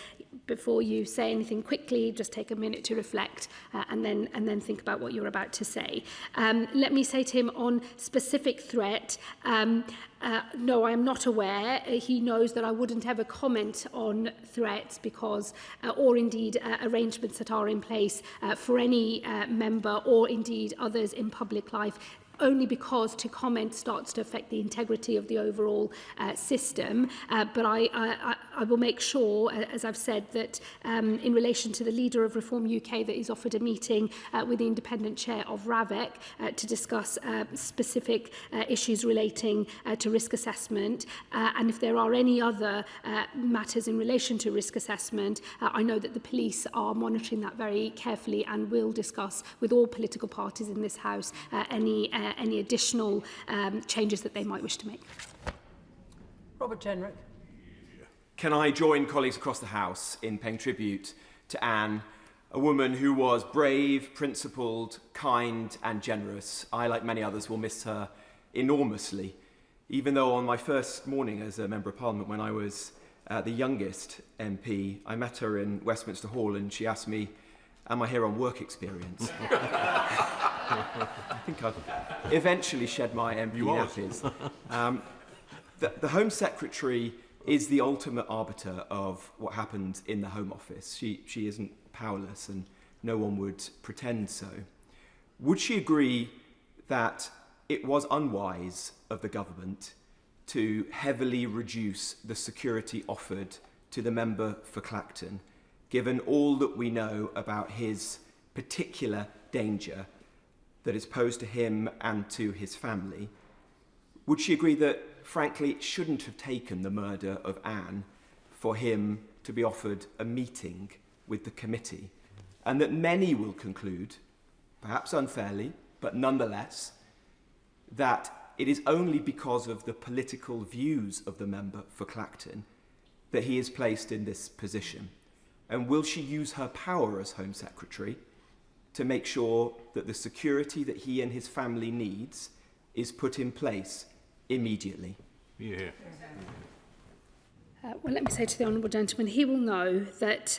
before you say anything quickly, just take a minute to reflect and then think about what you're about to say. Let me say to him on specific threat, no, I am not aware. He knows that I wouldn't ever comment on threats because, or indeed arrangements that are in place for any member or indeed others in public life, only because to comment starts to affect the integrity of the overall system. But I will make sure, as I've said, that in relation to the leader of Reform UK, that he's offered a meeting with the independent chair of RAVEC to discuss specific issues relating to risk assessment. And if there are any other matters in relation to risk assessment, I know that the police are monitoring that very carefully and will discuss with all political parties in this House any additional changes that they might wish to make. Robert Jenrick. Can I join colleagues across the House in paying tribute to Anne, a woman who was brave, principled, kind and generous. I, like many others, will miss her enormously, even though on my first morning as a Member of Parliament, when I was the youngest MP, I met her in Westminster Hall and she asked me, am I here on work experience? I think I've eventually shed my MP nappies. The Home Secretary is the ultimate arbiter of what happened in the Home Office. She isn't powerless and no one would pretend so. Would she agree that it was unwise of the government to heavily reduce the security offered to the member for Clacton, given all that we know about his particular danger that is posed to him and to his family? Would she agree that, frankly, it shouldn't have taken the murder of Anne for him to be offered a meeting with the committee, and that many will conclude, perhaps unfairly, but nonetheless, that it is only because of the political views of the member for Clacton that he is placed in this position? And will she use her power as Home Secretary to make sure that the security that he and his family needs is put in place immediately? Yeah. Well, let me say to the Honourable Gentleman, he will know that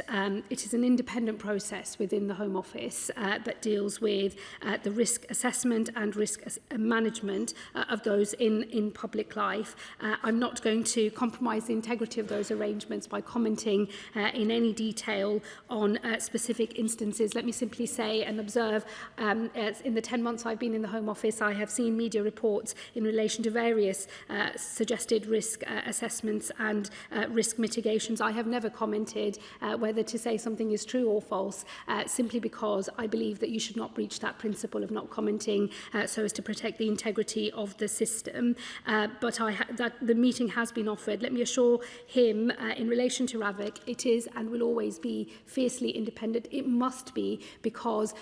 it is an independent process within the Home Office that deals with the risk assessment and risk management of those in public life. I'm not going to compromise the integrity of those arrangements by commenting in any detail on specific instances. Let me simply say and observe, as in the 10 months I've been in the Home Office, I have seen media reports in relation to various suggested risk assessments and risk mitigations. I have never commented whether to say something is true or false, simply because I believe that you should not breach that principle of not commenting so as to protect the integrity of the system. But that the meeting has been offered. Let me assure him in relation to RAVIC, it is and will always be fiercely independent. It must be, because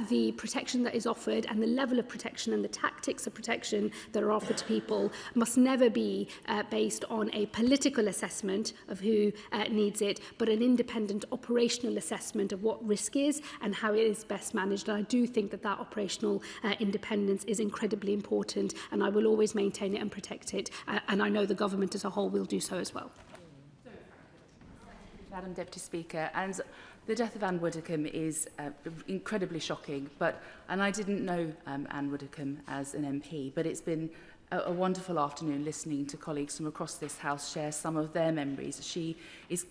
the protection that is offered and the level of protection and the tactics of protection that are offered to people must never be based on a political assessment of who needs it, but an independent operational assessment of what risk is and how it is best managed. And I do think that that operational independence is incredibly important, and I will always maintain it and protect it. And I know the government as a whole will do so as well. Madam Deputy Speaker, and the death of Anne Widdecombe is incredibly shocking. And I didn't know Anne Widdecombe as an MP, but it's been a wonderful afternoon listening to colleagues from across this House share some of their memories. She is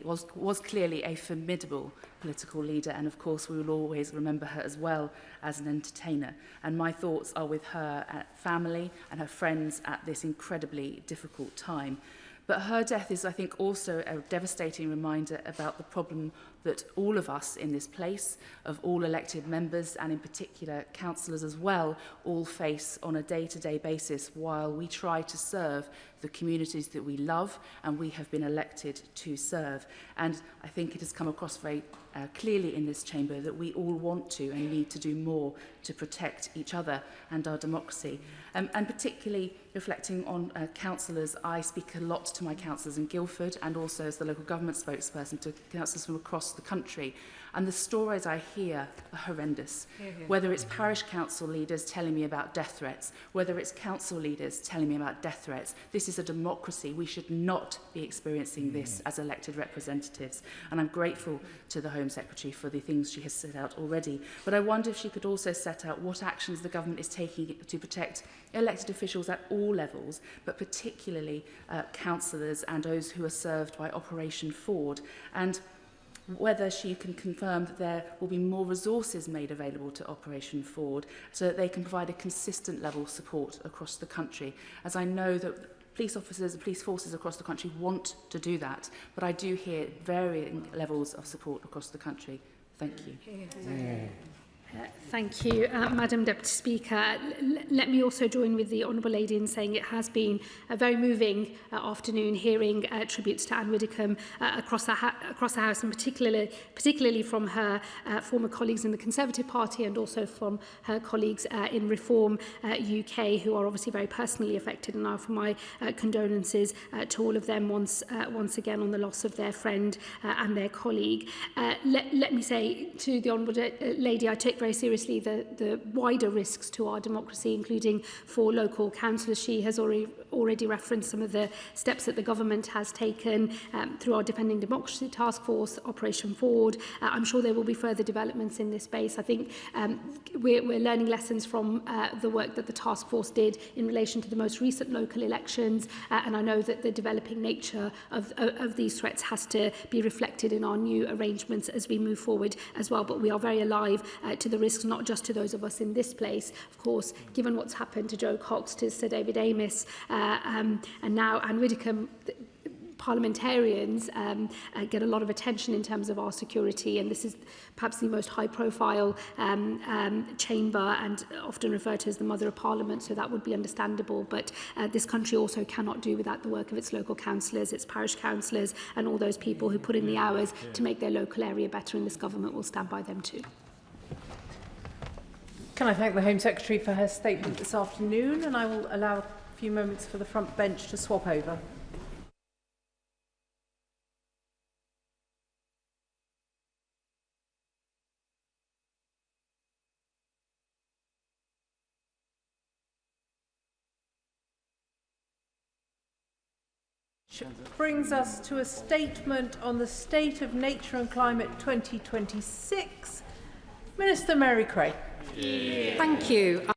was clearly a formidable political leader, and of course we will always remember her as well as an entertainer. And my thoughts are with her family and her friends at this incredibly difficult time. But her death is, I think, also a devastating reminder about the problem that all of us in this place, of all elected members and in particular councillors as well, all face on a day-to-day basis while we try to serve the communities that we love and we have been elected to serve. And I think it has come across very clearly in this chamber that we all want to and need to do more to protect each other and our democracy. And particularly reflecting on councillors, I speak a lot to my councillors in Guildford and also as the local government spokesperson to councillors from across the country. And the stories I hear are horrendous. Whether it's parish council leaders telling me about death threats, whether it's council leaders telling me about death threats, this is a democracy. We should not be experiencing this as elected representatives. And I'm grateful to the Home Secretary for the things she has set out already. But I wonder if she could also set out what actions the government is taking to protect elected officials at all levels, but particularly councillors and those who are served by Operation Ford. And whether she can confirm that there will be more resources made available to Operation Ford so that they can provide a consistent level of support across the country, as I know that police officers and police forces across the country want to do that, but I do hear varying levels of support across the country. Thank you. Thank you, Madam Deputy Speaker. Let me also join with the Honourable Lady in saying it has been a very moving afternoon hearing tributes to Anne Widdecombe across the House, and particularly from her former colleagues in the Conservative Party and also from her colleagues in Reform UK, who are obviously very personally affected. And I offer my condolences to all of them once again on the loss of their friend and their colleague. Let me say to the Honourable Lady, I take very seriously the wider risks to our democracy, including for local councillors. She has already referenced some of the steps that the government has taken through our Defending Democracy Task Force, Operation Ford. I'm sure there will be further developments in this space. I think we're learning lessons from the work that the task force did in relation to the most recent local elections, and I know that the developing nature of these threats has to be reflected in our new arrangements as we move forward as well. But we are very alive to the risks, not just to those of us in this place. Of course, given what's happened to Joe Cox, to Sir David Amess, and now Anne Widdecombe, parliamentarians get a lot of attention in terms of our security, and this is perhaps the most high-profile chamber and often referred to as the Mother of Parliament, so that would be understandable. But this country also cannot do without the work of its local councillors, its parish councillors, and all those people who put in the hours to make their local area better, and this government will stand by them too. Can I thank the Home Secretary for her statement this afternoon, and I will allow a few moments for the front bench to swap over. brings us to a statement on the State of Nature and Climate 2026. Minister Mary Cray. Thank you.